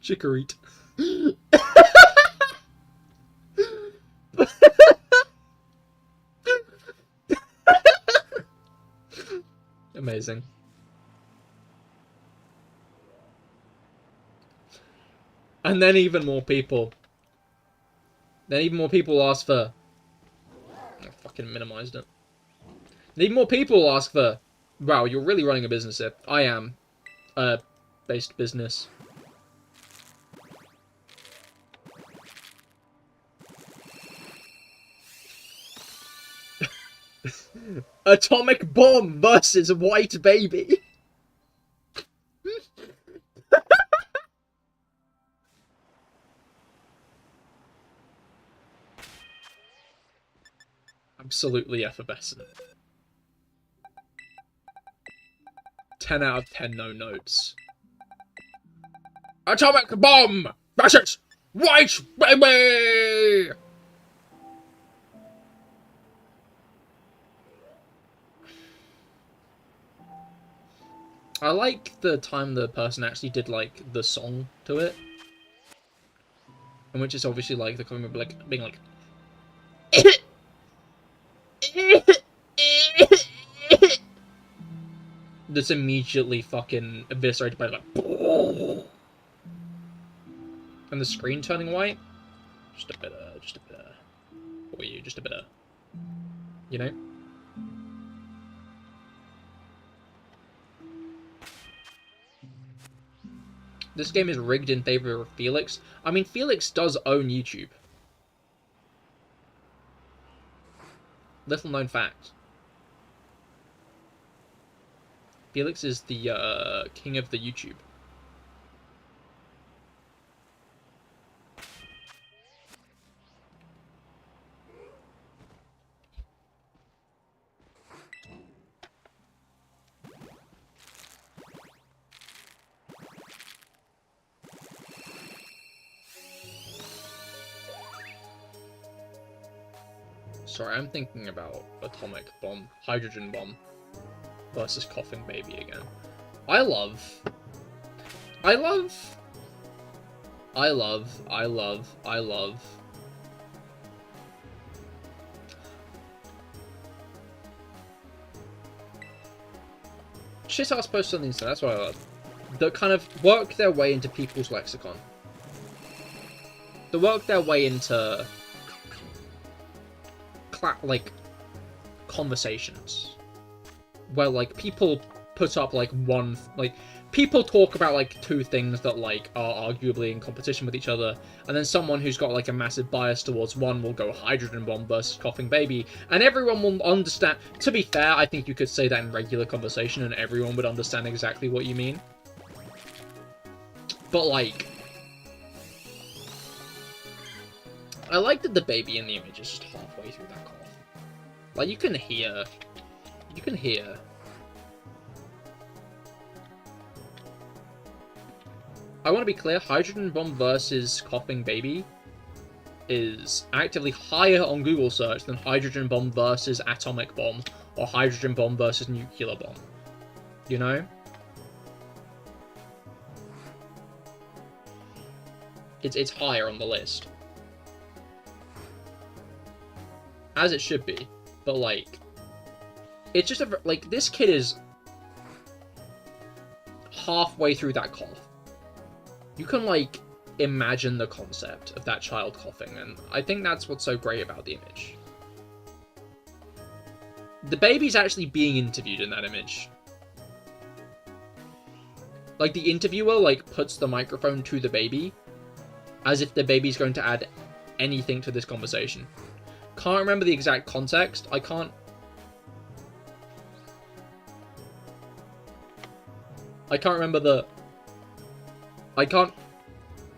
Chicoreet. Amazing. And then even more people. Then even more people ask for... I fucking minimized it. Then even more people ask for... Wow, you're really running a business here. I am. Based business. Atomic bomb versus white baby. Absolutely effervescent. 10 out of 10 no notes. Atomic bomb versus white baby. I like the time the person actually did, like, the song to it. And which is obviously, like, the comment like, being like... That's immediately fucking eviscerated by, like... And the screen turning white? Just a bit for you, just a bit you know? This game is rigged in favor of Felix. I mean, Felix does own YouTube. Little known fact. Felix is the king of the YouTube. Sorry, I'm thinking about atomic bomb, hydrogen bomb versus coughing baby again. I love shit ass posts on the internet, that's what I love. That kind of work their way into people's lexicon. They work their way into like conversations where like people put up like people talk about like two things that like are arguably in competition with each other, and then someone who's got like a massive bias towards one will go hydrogen bomb versus coughing baby, and everyone will understand. To be fair, I think you could say that in regular conversation and everyone would understand exactly what you mean, but like I like that the baby in the image is just halfway through that cough. Like, you can hear. I want to be clear, hydrogen bomb versus coughing baby is actively higher on Google search than hydrogen bomb versus atomic bomb or hydrogen bomb versus nuclear bomb. You know? It's higher on the list. As it should be, but like, it's just like, this kid is halfway through that cough. You can like imagine the concept of that child coughing, and I think that's what's so great about the image. The baby's actually being interviewed in that image. Like, the interviewer like puts the microphone to the baby as if the baby's going to add anything to this conversation. Can't remember the exact context. I can't... I can't remember the... I can't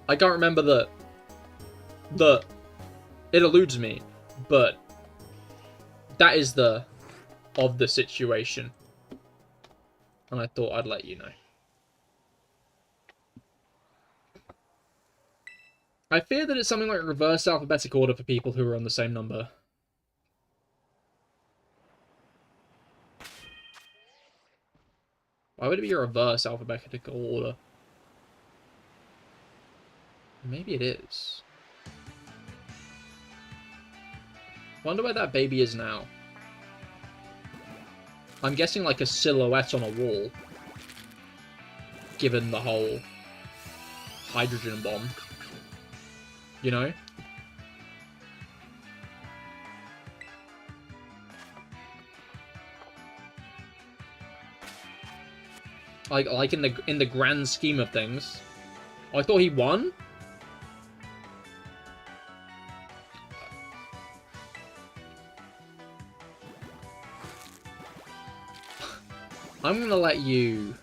remember the... It eludes me, but that is the... of the situation. And I thought I'd let you know. I fear that it's something like reverse alphabetic order for people who are on the same number. Why would it be a reverse alphabetical order? Maybe it is. Wonder where that baby is now. I'm guessing like a silhouette on a wall. Given the whole hydrogen bomb. You know? Like in the grand scheme of things. Oh, I thought he won? I'm gonna let you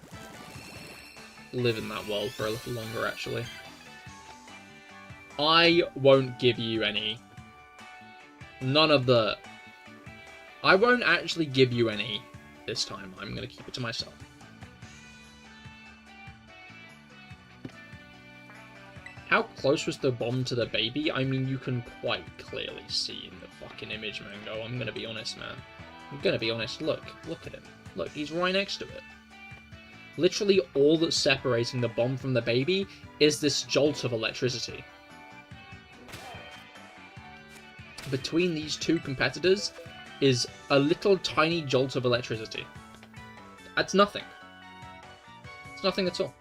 live in that world for a little longer, actually. I won't give you any. None of the... I won't actually give you any this time. I'm gonna keep it to myself. How close was the bomb to the baby? I mean, you can quite clearly see in the fucking image, Mango. I'm gonna be honest, man. I'm gonna be honest. Look at him. Look, he's right next to it. Literally all that's separating the bomb from the baby is this jolt of electricity. Between these two competitors is a little tiny jolt of electricity. That's nothing. It's nothing at all.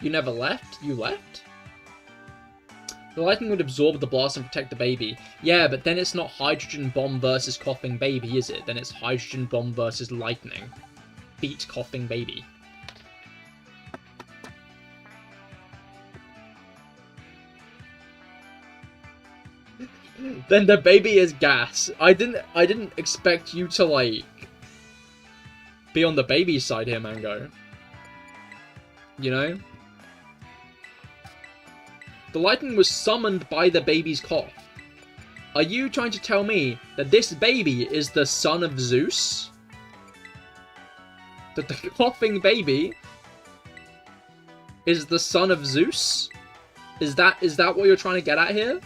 You never left? You left? The lightning would absorb the blast and protect the baby. Yeah, but then it's not hydrogen bomb versus coughing baby, is it? Then it's hydrogen bomb versus lightning. Beat coughing baby. Then the baby is gas. I didn't expect you to, like, be on the baby side here, Mango. You know? The lightning was summoned by the baby's cough. Are you trying to tell me that this baby is the son of Zeus? That the coughing baby is the son of Zeus? Is that what you're trying to get at here?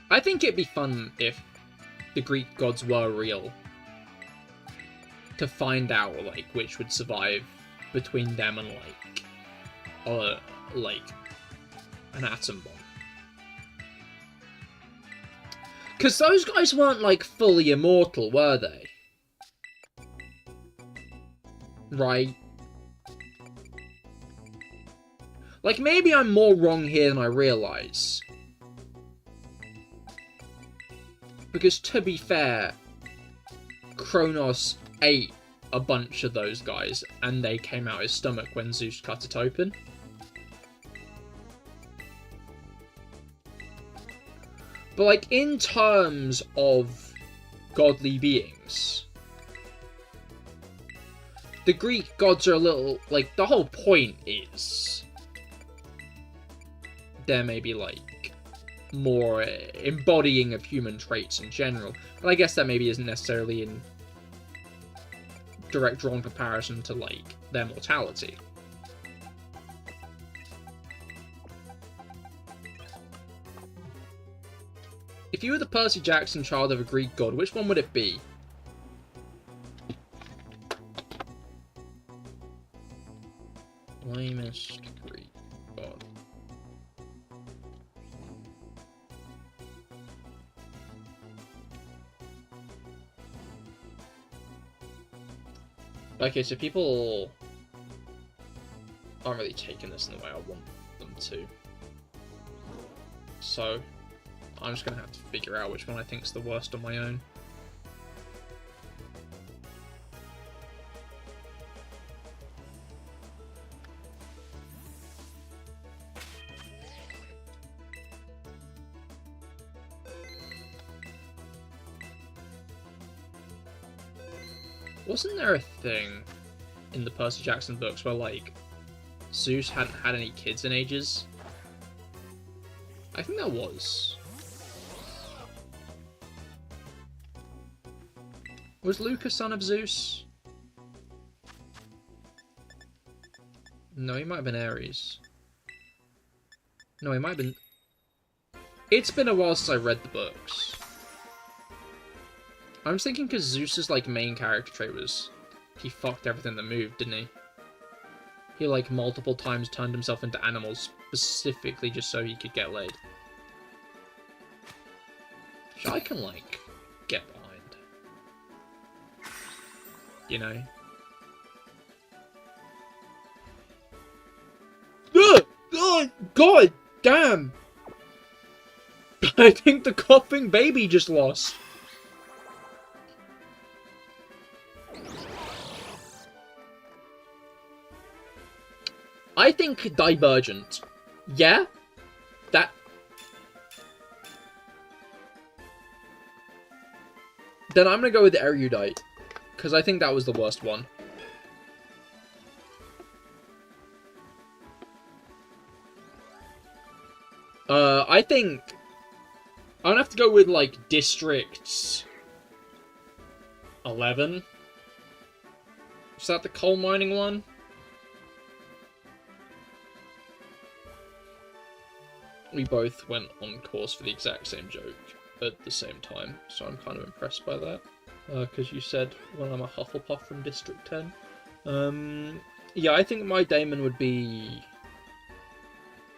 I think it'd be fun if the Greek gods were real. To find out, like, which would survive between them and, like an atom bomb. Because those guys weren't, like, fully immortal, were they? Right? Like, maybe I'm more wrong here than I realise. Because, to be fair, Kronos ate a bunch of those guys, and they came out his stomach when Zeus cut it open. But, like, in terms of godly beings, the Greek gods are a little, like, the whole point is they're maybe, like, more embodying of human traits in general. But I guess that maybe isn't necessarily in direct drawn comparison to, like, their mortality. If you were the Percy Jackson child of a Greek god, which one would it be? Lamest Greek god. Okay, so people aren't really taking this in the way I want them to. So I'm just going to have to figure out which one I think is the worst on my own. Wasn't there a thing in the Percy Jackson books where, like, Zeus hadn't had any kids in ages? I think there was. Was Luke a son of Zeus? No, he might have been Ares. No, he might have been... It's been a while since I read the books. I'm just thinking because Zeus's, like, main character trait was he fucked everything that moved, didn't he? He, like, multiple times turned himself into animals specifically just so he could get laid. Which I can, like, get behind. You know? Ugh! Oh, God damn! I think the coughing baby just lost. I think Divergent. Yeah? That... Then I'm gonna go with Erudite. Because I think that was the worst one. I think... I'm gonna have to go with, like, District 11. Is that the coal mining one? We both went on course for the exact same joke at the same time, so I'm kind of impressed by that. Because you said, well, I'm a Hufflepuff from District 10. Yeah, I think my daemon would be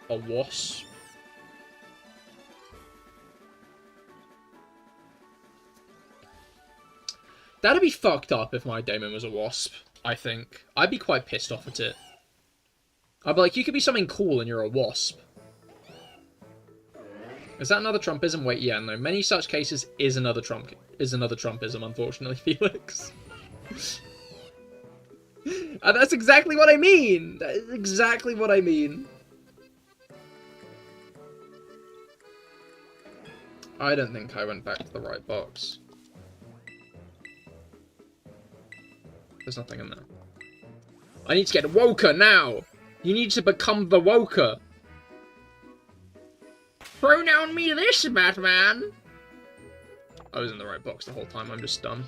a wasp. That'd be fucked up if my daemon was a wasp, I think. I'd be quite pissed off at it. I'd be like, you could be something cool and you're a wasp. Is that another Trumpism? Wait, yeah, no. Many such cases is another Trumpism, unfortunately, Felix. And that's exactly what I mean! That is exactly what I mean. I don't think I went back to the right box. There's nothing in there. I need to get Woker now! You need to become the Woker! Pronoun me this, Batman! I was in the right box the whole time, I'm just dumb.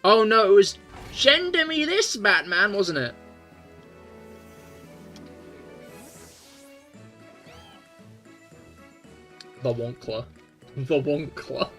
Oh no, it was gender me this, Batman, wasn't it? The Wonkler. The Wonkler.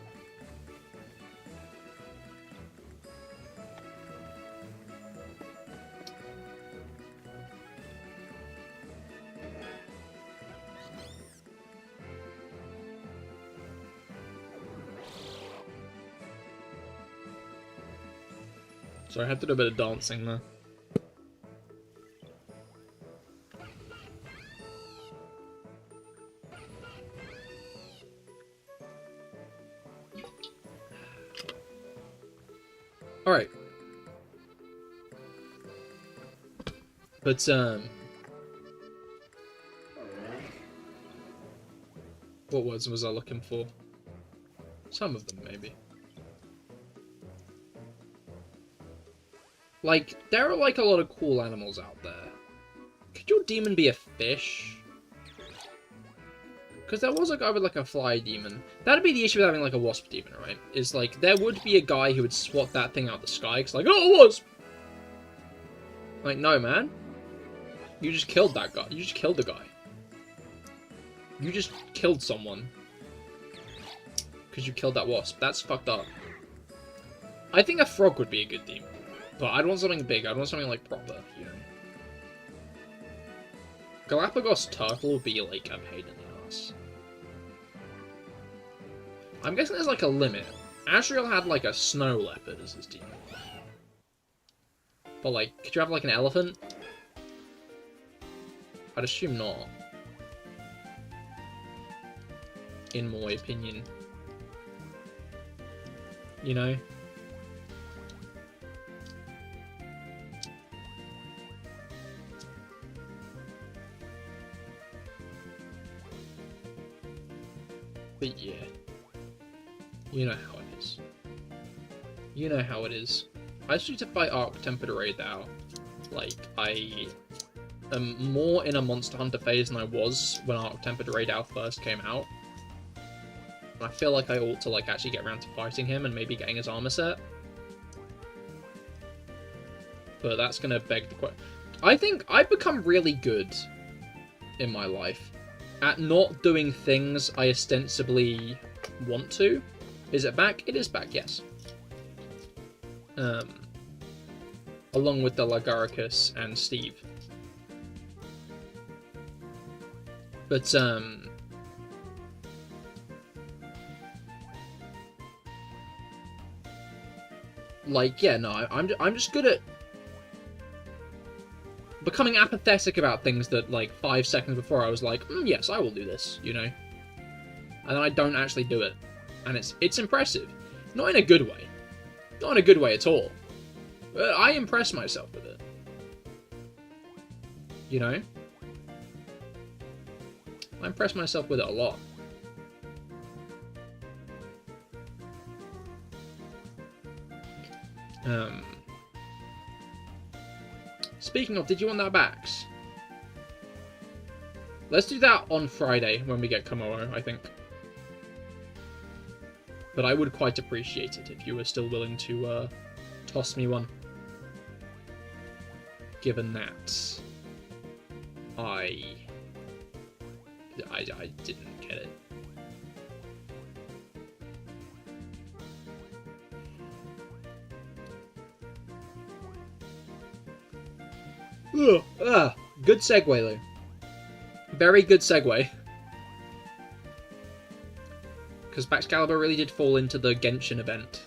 So I had to do a bit of dancing there. Alright. But, what words was I looking for? Some of them, maybe. Like, there are, like, a lot of cool animals out there. Could your demon be a fish? Because there was a guy with, like, a fly demon. That'd be the issue with having, like, a wasp demon, right? Is, like, there would be a guy who would swat that thing out the sky, because, like, oh, a wasp! Like, no, man. You just killed that guy. You just killed the guy. You just killed someone. Because you killed that wasp. That's fucked up. I think a frog would be a good demon. But I'd want something big. I'd want something, like, proper, you know. Galapagos turtle would be, like, a pain in the ass. I'm guessing there's, like, a limit. Asriel had, like, a snow leopard as his demon. But, like, could you have, like, an elephant? I'd assume not. in my opinion. You know? But yeah. You know how it is. You know how it is. I just need to fight Arc Tempered Raid now. Like, I am more in a Monster Hunter phase than I was when Arc Tempered Raid first came out. And I feel like I ought to, like, actually get around to fighting him and maybe getting his armor set. But that's gonna beg the question. I think I've become really good in my life at not doing things I ostensibly want to. Is it back? It is back, yes. Along with the Lagaricus and Steve. But, like, yeah, no, I'm just good at becoming apathetic about things that, like, 5 seconds before I was like, yes, I will do this, you know? And then I don't actually do it. And it's impressive. Not in a good way. Not in a good way at all. But I impress myself with it. You know? I impress myself with it a lot. Speaking of, did you want that Bax? Let's do that on Friday when we get Komodo, I think. But I would quite appreciate it if you were still willing to toss me one. Given that I didn't get it. Ugh, good segue, Lou. Very good segue. Because Baxcalibur really did fall into the Genshin event.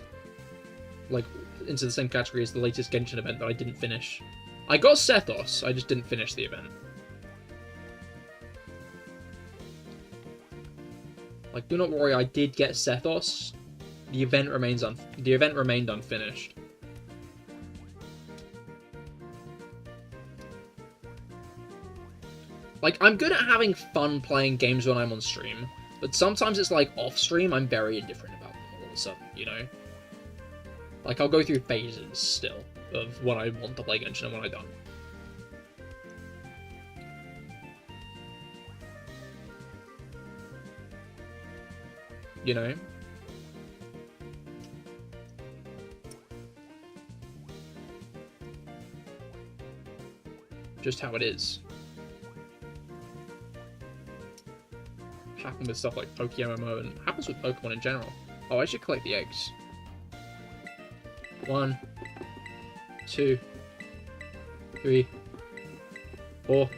Like, into the same category as the latest Genshin event that I didn't finish. I got Sethos, I just didn't finish the event. Like, do not worry, I did get Sethos. The event remained unfinished. Like, I'm good at having fun playing games when I'm on stream, but sometimes it's like off-stream, I'm very indifferent about them all of a sudden, you know? Like, I'll go through phases still of when I want to play Genshin and when I don't. You know? Just how it is. Happen with stuff like PokeMMO and happens with Pokemon in general. Oh, I should collect the eggs. 1, 2, 3, 4,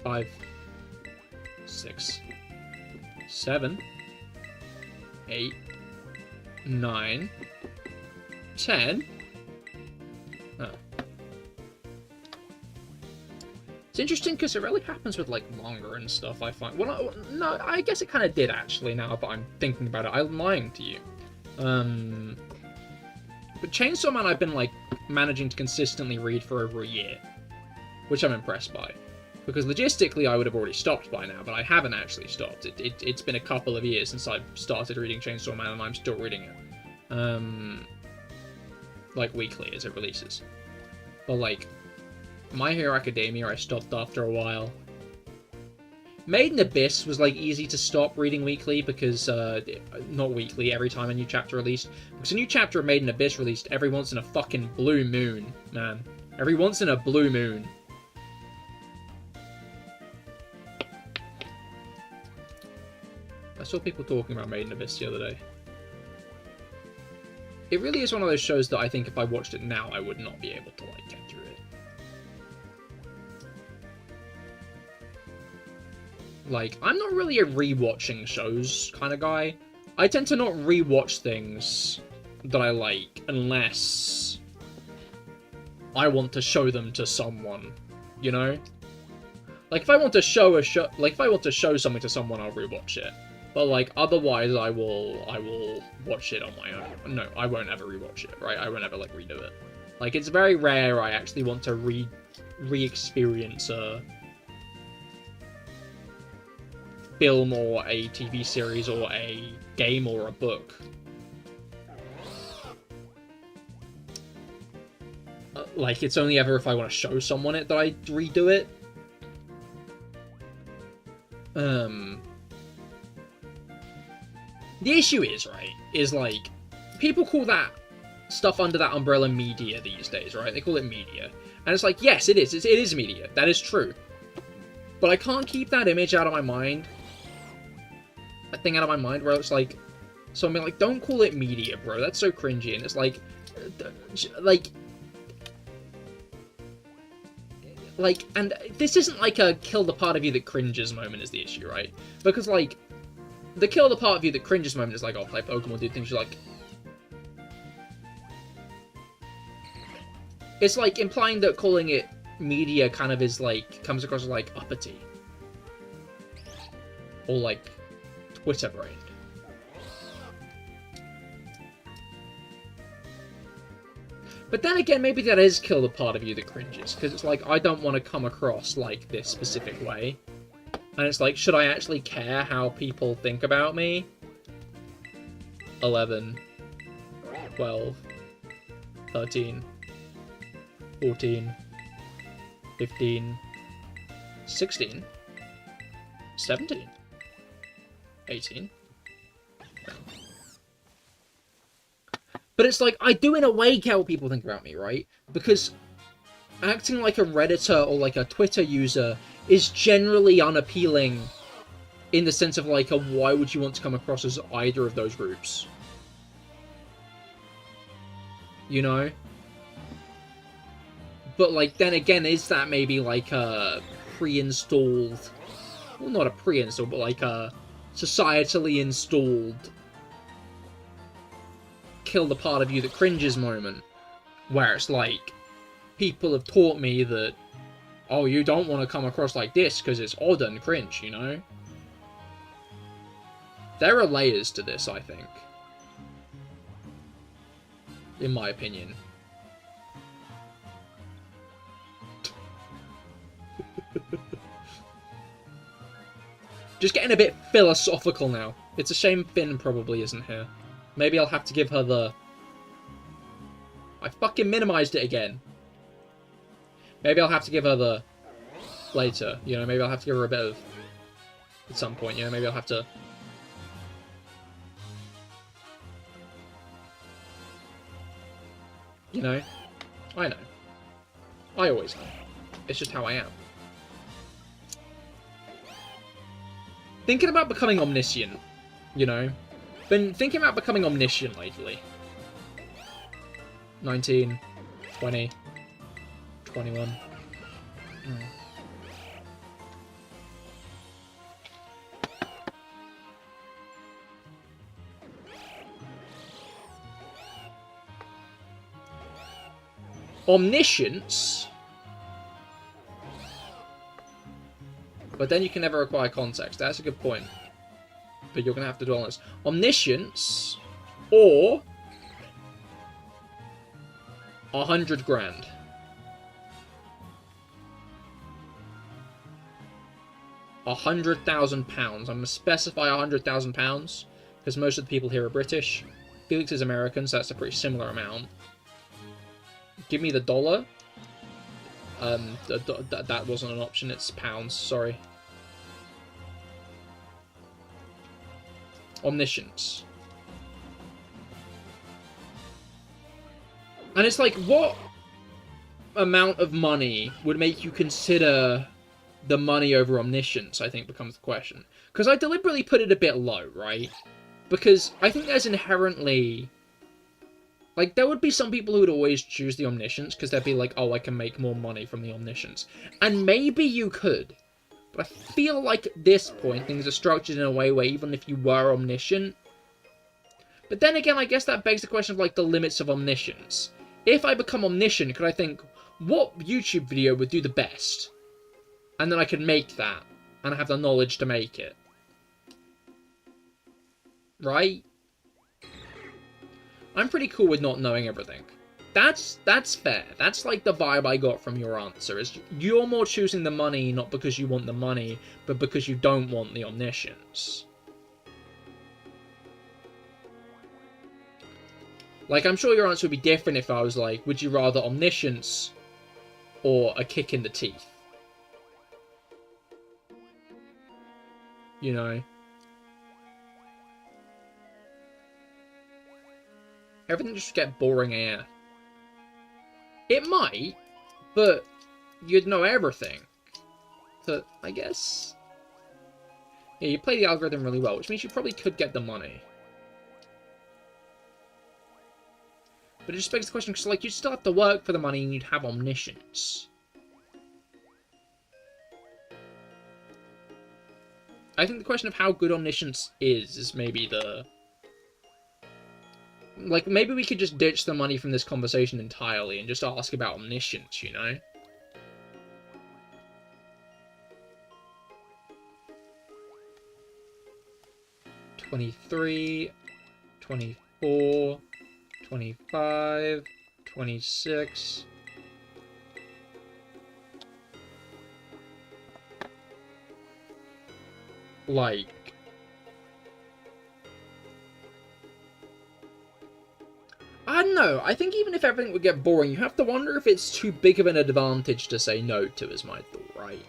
5, 6, 7, 8, 9, 10. Oh. It's interesting because it really happens with, like, manga and stuff, I find. Well, no, I guess it kind of did, actually, now that I'm thinking about it. I'm lying to you. But Chainsaw Man I've been, like, managing to consistently read for over a year. Which I'm impressed by. Because logistically I would have already stopped by now, but I haven't actually stopped. It's been a couple of years since I've started reading Chainsaw Man, and I'm still reading it. Like, weekly as it releases. But, like, My Hero Academia I stopped after a while. Made in Abyss was, like, easy to stop reading weekly because, not weekly, every time a new chapter released. Because a new chapter of Made in Abyss released every once in a fucking blue moon, man. Every once in a blue moon. I saw people talking about Made in Abyss the other day. It really is one of those shows that I think if I watched it now, I would not be able to, like, get through it. Like, I'm not really a rewatching shows kind of guy. I tend to not rewatch things that I like unless I want to show them to someone, you know? Like, if I want to show if I want to show something to someone, I'll rewatch it. But, like, otherwise I will watch it on my own. No, I won't ever rewatch it, right? I won't ever, like, redo it. Like, it's very rare I actually want to re-experience a film or a TV series or a game or a book. Like, it's only ever if I want to show someone it that I redo it. The issue is, right, is, like, people call that stuff under that umbrella media these days, right? They call it media. And it's like, yes, it is. It is media. That is true. But I can't keep that image out of my mind. That thing out of my mind where it's like, something like, don't call it media, bro. That's so cringy. And it's like, and this isn't like a kill the part of you that cringes moment is the issue, right? Because, like, the kill the part of you that cringes moment is like, oh, play Pokemon, do things you like. It's like implying that calling it media kind of is like, comes across as like uppity. Or like Twitter brained. But then again, maybe that is kill the part of you that cringes, because it's like, I don't want to come across like this specific way. And it's like, should I actually care how people think about me? 11, 12, 13, 14, 15, 16, 17, 18. But it's like, I do in a way care what people think about me, right? Because acting like a Redditor or like a Twitter user is generally unappealing in the sense of like, why would you want to come across as either of those groups? You know? But like, then again, is that maybe like a pre-installed, well, not a pre-installed, but like a societally installed kill the part of you that cringes moment, where it's like, people have taught me that, oh, you don't want to come across like this because it's odd and cringe, you know? There are layers to this, I think. In my opinion. Just getting a bit philosophical now. It's a shame Finn probably isn't here. Maybe I'll have to give her the... I fucking minimized it again. Maybe I'll have to give her the... later, you know, maybe I'll have to give her a bit of... at some point, you know, maybe I'll have to... You know? I know. I always know. It's just how I am. Thinking about becoming omniscient, you know? Been thinking about becoming omniscient lately. 19, 20, 21. Omniscience? But then you can never acquire context. That's a good point. But you're going to have to dwell on this. Omniscience or 100 grand. 100,000 pounds. I'm going to specify 100,000 pounds because most of the people here are British. Felix is American, so that's a pretty similar amount. Give me the dollar. That wasn't an option, it's pounds, sorry. Omniscience. And it's like, what amount of money would make you consider the money over omniscience, I think becomes the question. Because I deliberately put it a bit low, right? Because I think there's inherently... like, there would be some people who would always choose the omniscience, because they'd be like, oh, I can make more money from the omniscience. And maybe you could. But I feel like at this point, things are structured in a way where even if you were omniscient... But then again, I guess that begs the question of, like, the limits of omniscience. If I become omniscient, could I think, what YouTube video would do the best? And then I could make that, and I have the knowledge to make it. right? I'm pretty cool with not knowing everything. That's fair. That's like the vibe I got from your answer, is you're more choosing the money not because you want the money, but because you don't want the omniscience. Like, I'm sure your answer would be different if I was like, would you rather omniscience or a kick in the teeth? You know? Everything just get boring AF. It might, but you'd know everything. So, I guess... Yeah, you play the algorithm really well, which means you probably could get the money. But it just begs the question, because, like, you'd still have to work for the money and you'd have omniscience. I think the question of how good omniscience is maybe the... Like, maybe we could just ditch the money from this conversation entirely and just ask about omniscience, you know? $23, $24, $25, $26... Like... I don't know, I think even if everything would get boring, you have to wonder if it's too big of an advantage to say no to, is my thought, right?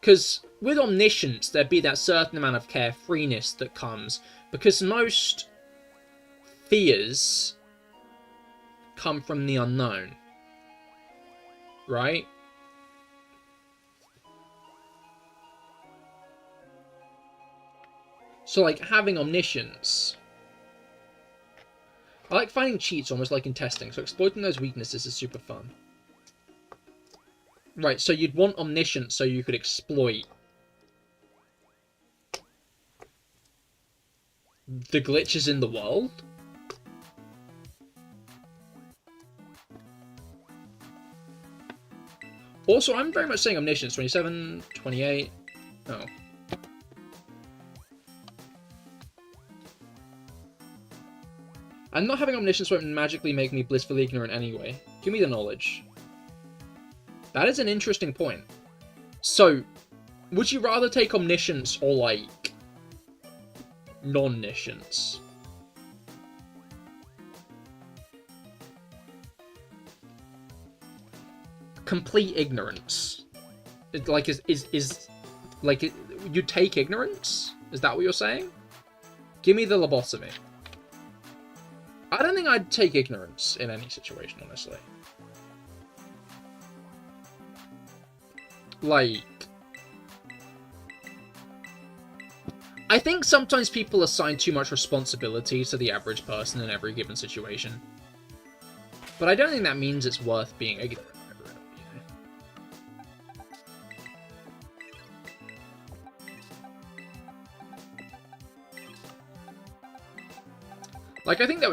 Because with omniscience, there'd be that certain amount of carefreeness that comes, because most fears come from the unknown, right? So, like, having omniscience... I like finding cheats almost like in testing, so exploiting those weaknesses is super fun. Right, so you'd want omniscience so you could exploit the glitches in the world? Also, I'm very much saying omniscience. 27, 28... Oh. And not having omniscience won't magically make me blissfully ignorant anyway. Give me the knowledge. That is an interesting point. So, would you rather take omniscience or, like, non-niscience? Complete ignorance. It, like, you take ignorance? Is that what you're saying? Give me the lobotomy. I don't think I'd take ignorance in any situation, honestly. Like... I think sometimes people assign too much responsibility to the average person in every given situation. But I don't think that means it's worth being ignorant over it, you know? Like, I think there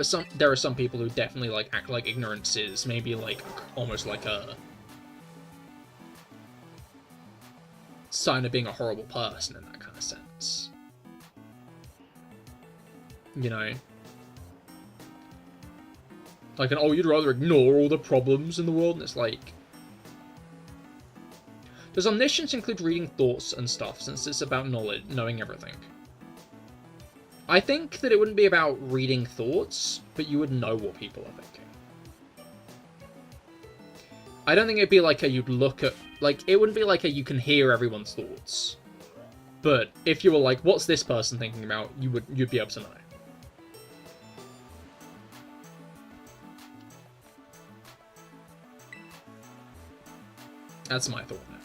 are some people who definitely, like, act like ignorance is maybe, like, almost like a sign of being a horrible person in that kind of sense. You know? Like an, oh, you'd rather ignore all the problems in the world, and it's like... Does omniscience include reading thoughts and stuff, since it's about knowledge, knowing everything? I think that it wouldn't be about reading thoughts, but you would know what people are thinking. I don't think it'd be like a you'd look at... Like, it wouldn't be like a you can hear everyone's thoughts. But if you were like, what's this person thinking about, you'd be able to know. That's my thought on it.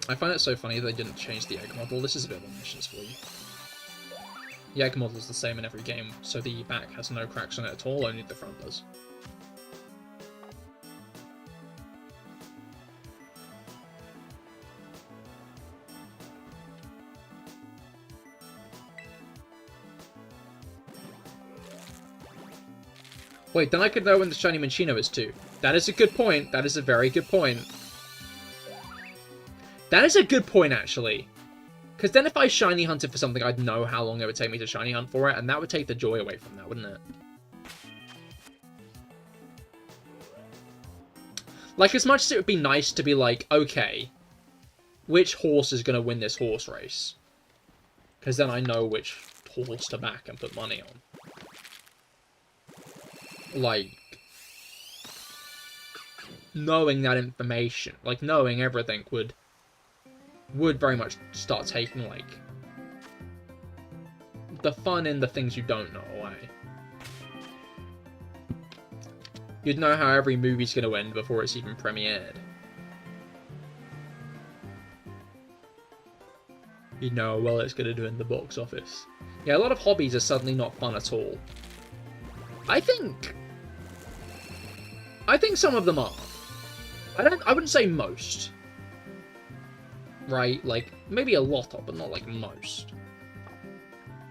I find it so funny they didn't change the egg model. This is a bit of omniscience for you. The egg model is the same in every game, so the back has no cracks on it at all, only the front does. Wait, then I could know when the shiny Minccino is too. That is a good point. That is a very good point. That is a good point, actually. Because then if I shiny hunted for something, I'd know how long it would take me to shiny hunt for it, and that would take the joy away from that, wouldn't it? Like, as much as it would be nice to be like, okay, which horse is going to win this horse race? Because then I know which horse to back and put money on. Like, knowing that information, like, knowing everything would very much start taking, like, the fun in the things you don't know away. You'd know how every movie's going to end before it's even premiered. You'd know how well it's going to do in the box office. Yeah, a lot of hobbies are suddenly not fun at all. I think some of them are. I wouldn't say most. Right? Like, maybe a lot of, but not like most.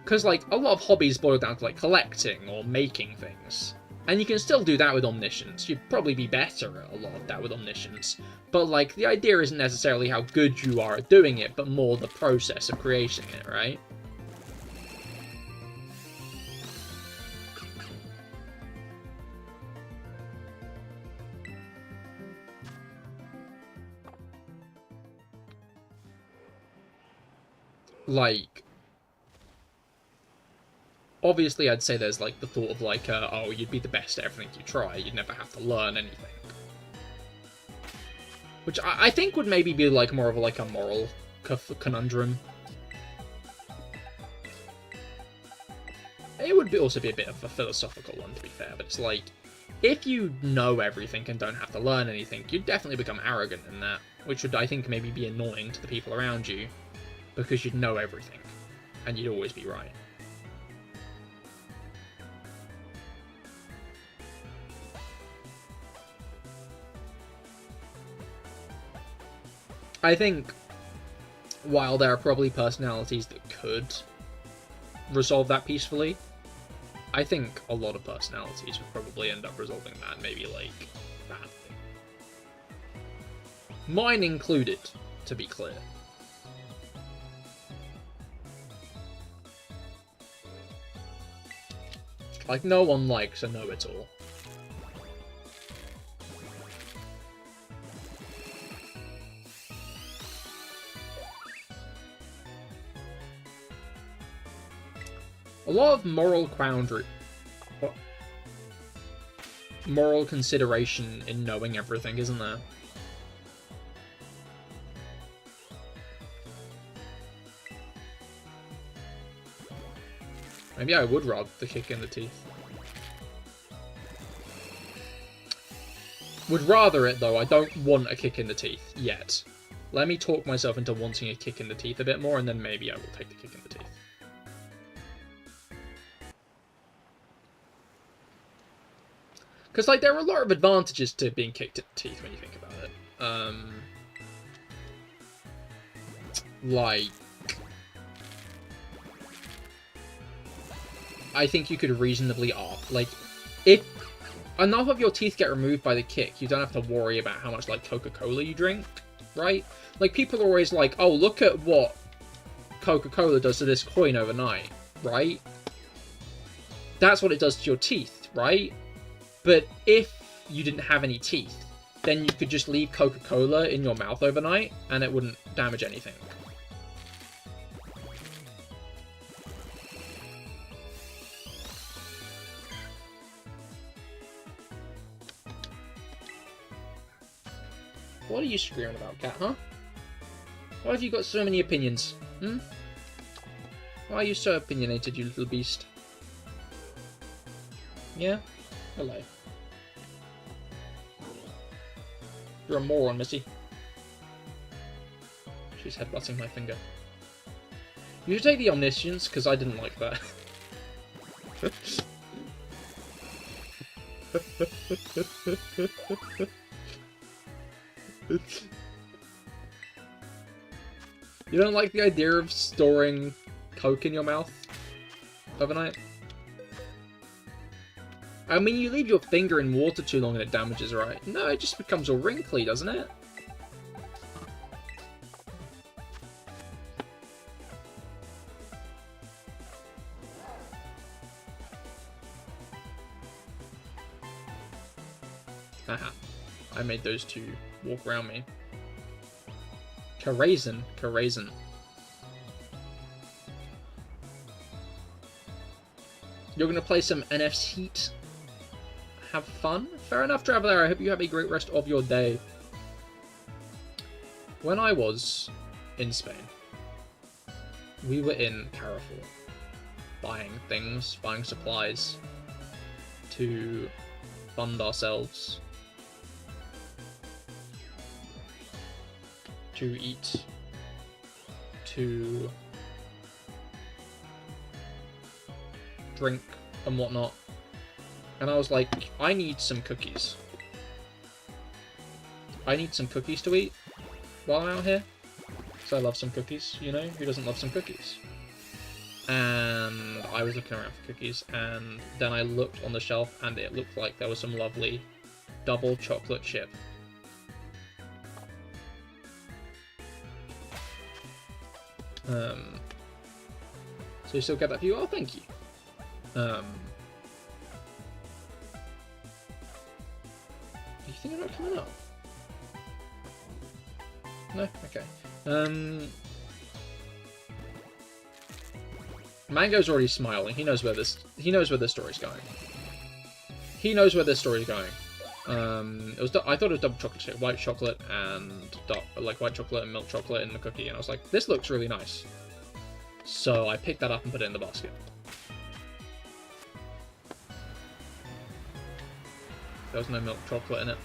Because, like, a lot of hobbies boil down to, like, collecting or making things. And you can still do that with Omniscience. You'd probably be better at a lot of that with Omniscience. But, like, the idea isn't necessarily how good you are at doing it, but more the process of creating it, right? Like, obviously I'd say there's, like, the thought of, like, oh, you'd be the best at everything you try, you'd never have to learn anything. Which I think would maybe be, like, more of, like, a moral conundrum. It would also be a bit of a philosophical one, to be fair, but it's like, if you know everything and don't have to learn anything, you'd definitely become arrogant in that, which would, I think, maybe be annoying to the people around you. Because you'd know everything, and you'd always be right. I think, while there are probably personalities that could resolve that peacefully, I think a lot of personalities would probably end up resolving that, maybe, like, badly. Mine included, to be clear. Like, no one likes a know-it-all. A lot of moral consideration in knowing everything, isn't there? Maybe I would rather the kick in the teeth. Would rather it, though. I don't want a kick in the teeth yet. Let me talk myself into wanting a kick in the teeth a bit more, and then maybe I will take the kick in the teeth. Because, like, there are a lot of advantages to being kicked in the teeth when you think about it. Like, I think you could reasonably like, if enough of your teeth get removed by the kick, you don't have to worry about how much, like, Coca-Cola you drink, right? Like, people are always like, oh, look at what Coca-Cola does to this coin overnight, right? That's what it does to your teeth, right? But if you didn't have any teeth, then you could just leave Coca-Cola in your mouth overnight, and it wouldn't damage anything. What are you screaming about, cat, huh? Why have you got so many opinions, hmm? Why are you so opinionated, you little beast? Yeah? Hello. You're a moron, Missy. She's headbutting my finger. You should take the Omniscience, because I didn't like that. You don't like the idea of storing Coke in your mouth overnight? I mean, you leave your finger in water too long and it damages, right? No, it just becomes all wrinkly, doesn't it? Haha. I made those two walk around me. Karazin. You're gonna play some NF's Heat. Have fun? Fair enough, Traveler. I hope you have a great rest of your day. When I was in Spain, we were in Carrefour, buying things, buying supplies to fund ourselves, to eat, to drink and whatnot. And I was like, I need some cookies. I need some cookies to eat while I'm out here. So I love some cookies, you know? Who doesn't love some cookies? And I was looking around for cookies, and then I looked on the shelf, and it looked like there was some lovely double chocolate chip. So you still get that for you? Oh, thank you. Are you thinking about coming up? No? Okay. Mango's already smiling. He knows where this story's going. He knows where this story's going. I thought it was double chocolate chip, white chocolate and white chocolate and milk chocolate in the cookie, and I was like, this looks really nice. So I picked that up and put it in the basket. There was no milk chocolate in it.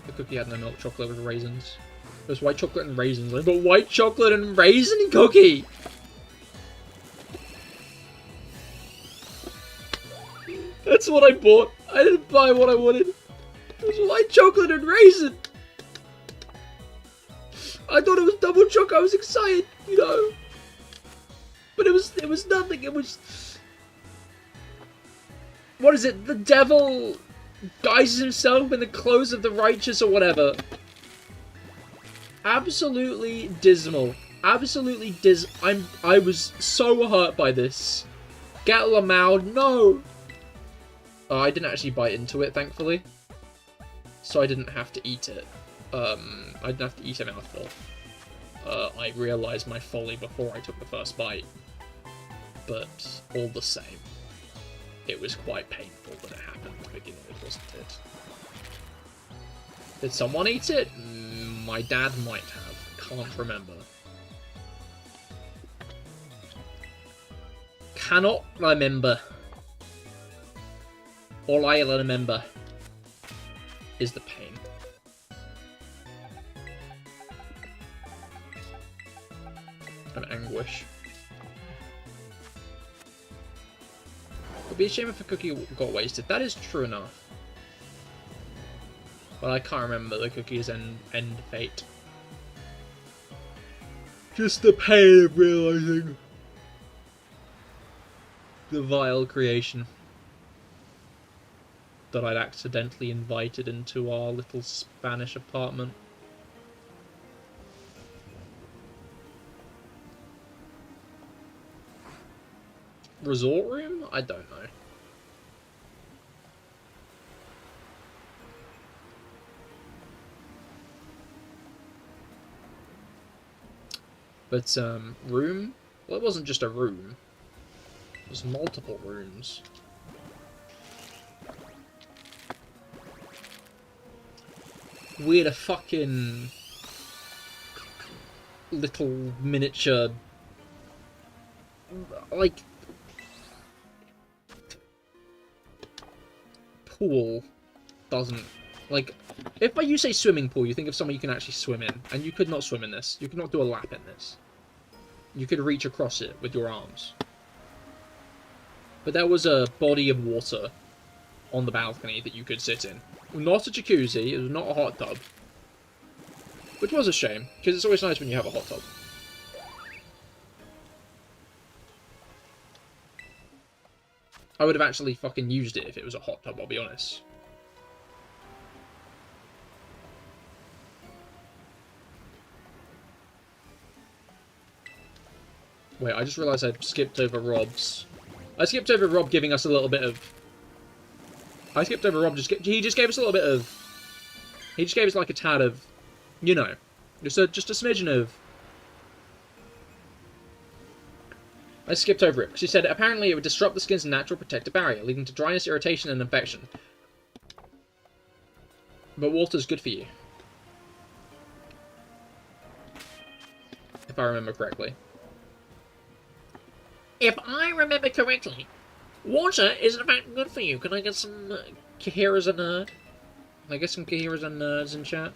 The cookie had no milk chocolate with raisins. It was white chocolate and raisins. I bought white chocolate and raisin cookie! That's what I bought. I didn't buy what I wanted. It was white chocolate and raisin. I thought it was double chocolate. I was excited, you know. But it was nothing. It was... What is it? The devil guises himself in the clothes of the righteous or whatever. Absolutely dismal. Absolutely I was so hurt by this. Get Lamau, no! I didn't actually bite into it, thankfully. So I didn't have to eat it. I didn't have to eat a mouthful. I realised my folly before I took the first bite. But all the same, it was quite painful that it happened to begin with, wasn't it? Did someone eat it? My dad might have. Can't remember. Cannot remember. All I remember is the pain. And anguish. It would be a shame if a cookie got wasted. That is true enough. But I can't remember the cookie's end fate. Just the pain of realising the vile creation that I'd accidentally invited into our little Spanish apartment. Resort room? I don't know. But, room? Well, it wasn't just a room. It was multiple rooms. We had a fucking little miniature, like, pool doesn't, like, if by you say swimming pool, you think of somewhere you can actually swim in, and you could not swim in this. You could not do a lap in this. You could reach across it with your arms. But there was a body of water on the balcony that you could sit in. Not a jacuzzi, it was not a hot tub. Which was a shame, because it's always nice when you have a hot tub. I would have actually fucking used it if it was a hot tub, I'll be honest. Wait, I just realised I skipped over Rob's. I skipped over Rob giving us a little bit of I skipped over Rob. He just gave us a little bit of... He just gave us like a tad of, you know, just a smidgen of... I skipped over it. She said, apparently it would disrupt the skin's natural protective barrier, leading to dryness, irritation, and infection. But water's good for you. If I remember correctly. If I remember correctly, water is in fact good for you. Can I get some Cahir as a nerd? Can I get some Cahir as a nerds in chat?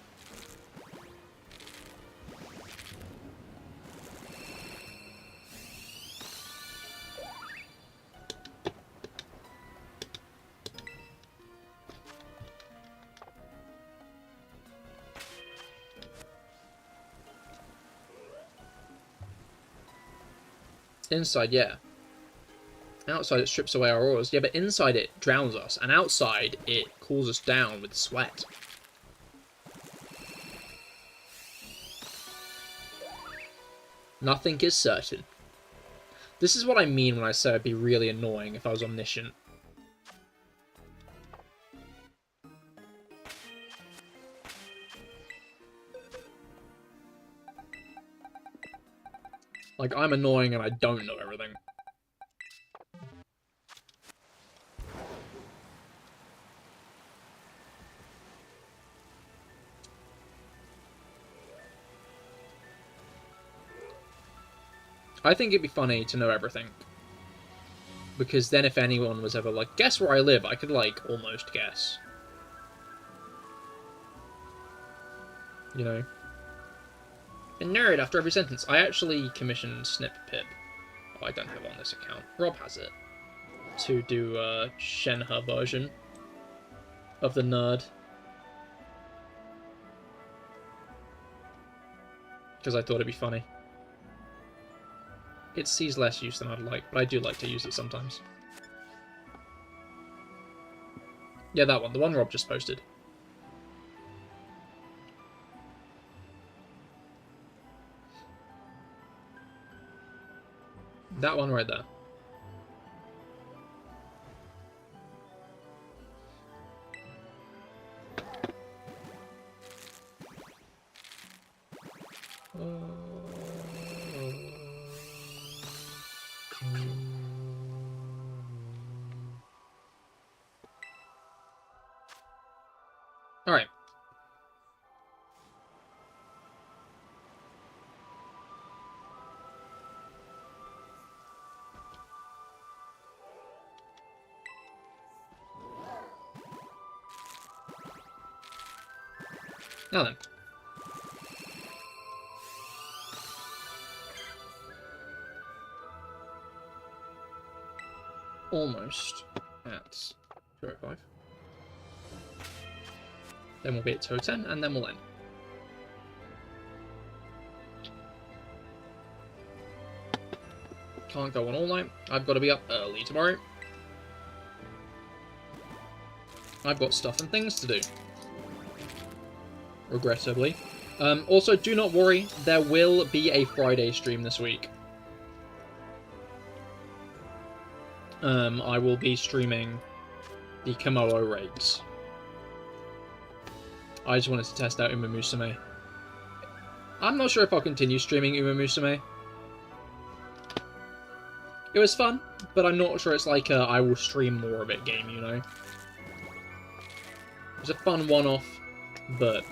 Inside, yeah. Outside it strips away our auras. Yeah, but inside it drowns us. And outside it cools us down with sweat. Nothing is certain. This is what I mean when I say it'd be really annoying if I was omniscient. Like, I'm annoying and I don't know everything. I think it'd be funny to know everything. Because then if anyone was ever like, guess where I live, I could, like, almost guess. You know? A nerd after every sentence. I actually commissioned Snip Pip. Oh, I don't have it on this account. Rob has it. To do a Shenhe version of the nerd. Because I thought it'd be funny. It sees less use than I'd like, but I do like to use it sometimes. Yeah, that one. The one Rob just posted. That one right there. Alright. Now then. Almost at 205. Then we'll be at 210, and then we'll end. Can't go on all night. I've got to be up early tomorrow. I've got stuff and things to do. Regrettably. Also, do not worry, there will be a Friday stream this week. I will be streaming the Komodo raids. I just wanted to test out Uma Musume. I'm not sure if I'll continue streaming Uma Musume. It was fun, but I'm not sure it's like a I will stream more of it game, you know? It was a fun one-off, but...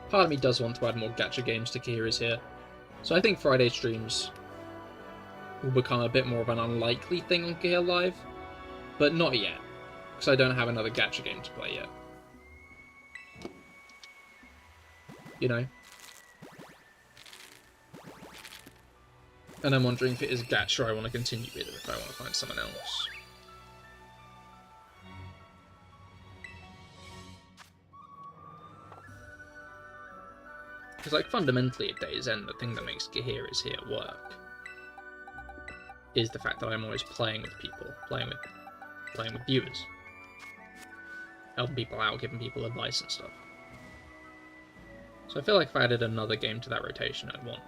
part of me does want to add more gacha games to Cahir's here. So I think Friday streams will become a bit more of an unlikely thing on CahirLIVE, but not yet, because I don't have another gacha game to play yet. You know? And I'm wondering if it is gacha I want to continue with, or if I want to find someone else. Because, like, fundamentally at Day's End, the thing that makes Cahir is here work is the fact that I'm always playing with people, playing with viewers, helping people out, giving people advice and stuff. So I feel like if I added another game to that rotation, I'd want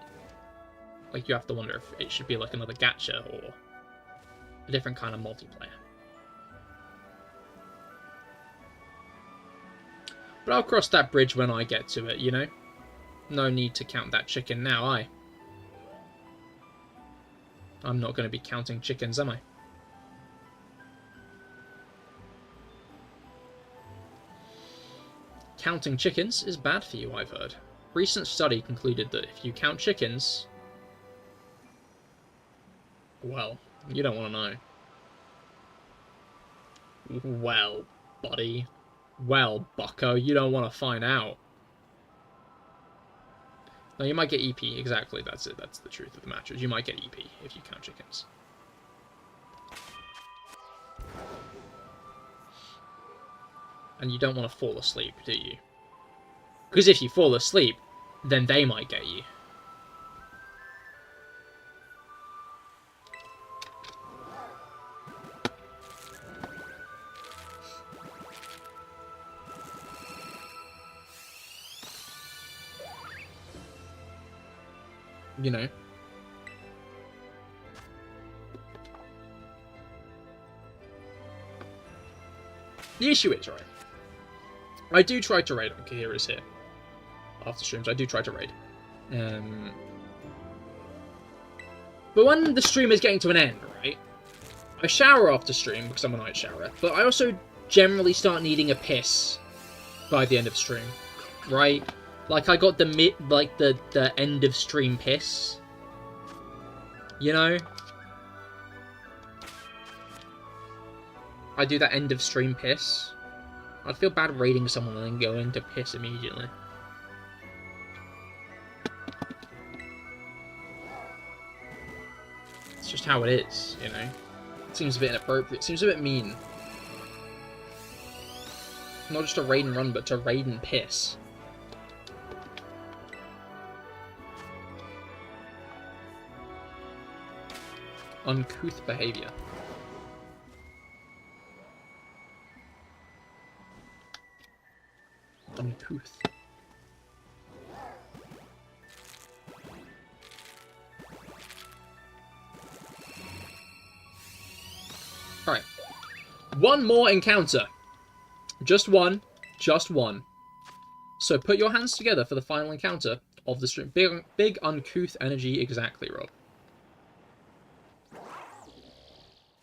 Like, you have to wonder if it should be like another gacha or a different kind of multiplayer. But I'll cross that bridge when I get to it, you know? No need to count that chicken now, I'm not going to be counting chickens, am I? Counting chickens is bad for you, I've heard. Recent study concluded that if you count chickens... Well, you don't want to know. Well, buddy. Well, bucko, you don't want to find out. No, you might get EP, exactly, that's it, that's the truth of the matter. You might get EP if you count chickens. And you don't want to fall asleep, do you? Because if you fall asleep, then they might get you. You know. The issue is, right, I do try to raid on Cahir is here. After streams, I do try to raid. But when the stream is getting to an end, right, I shower after stream because I'm a night showerer, but I also generally start needing a piss by the end of stream, right? Like, I got the end of stream piss. You know? I do that end of stream piss. I'd feel bad raiding someone and then go into piss immediately. It's just how it is, you know? It seems a bit inappropriate. It seems a bit mean. Not just to raid and run, but to raid and piss. Uncouth behavior. Uncouth. Alright. One more encounter. Just one. Just one. So put your hands together for the final encounter of the stream. Big uncouth energy exactly, Rob.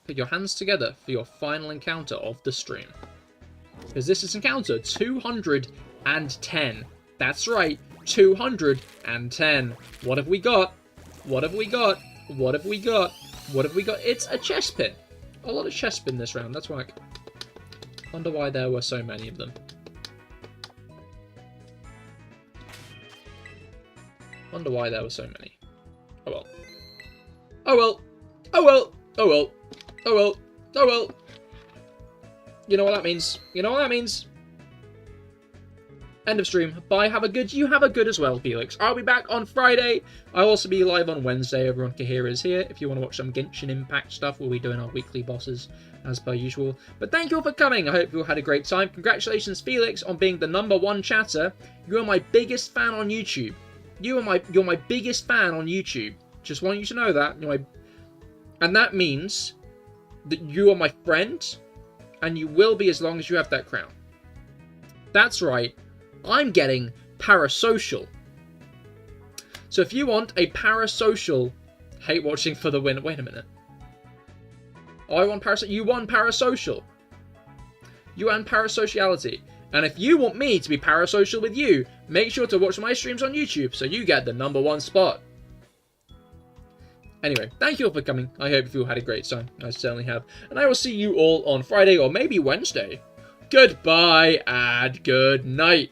Put your hands together for your final encounter of the stream. Because this is encounter 210. That's right, 210. What have we got? What have we got? What have we got? What have we got? It's a Chespin. A lot of Chespin this round, that's right. Wonder why there were so many of them. Wonder why there were so many. Oh well. Oh well. Oh well. Oh well. Oh well. Oh well. You know what that means. You know what that means. End of stream. Bye. Have a good. You have a good as well, Felix. I'll be back on Friday. I'll also be live on Wednesday. Everyone Cahir is here. If you want to watch some Genshin Impact stuff, we'll be doing our weekly bosses as per usual. But thank you all for coming. I hope you all had a great time. Congratulations, Felix, on being the #1 chatter. You are my biggest fan on YouTube. You're my biggest fan on YouTube. Just want you to know that. And that means that you are my friend, and you will be as long as you have that crown. That's right, I'm getting parasocial. So if you want a parasocial... Hate watching for the win. Wait a minute. I want parasocial. You want parasocial. You want parasociality. And if you want me to be parasocial with you, make sure to watch my streams on YouTube so you get the #1 spot. Anyway, thank you all for coming. I hope you all had a great time. I certainly have. And I will see you all on Friday or maybe Wednesday. Goodbye and good night.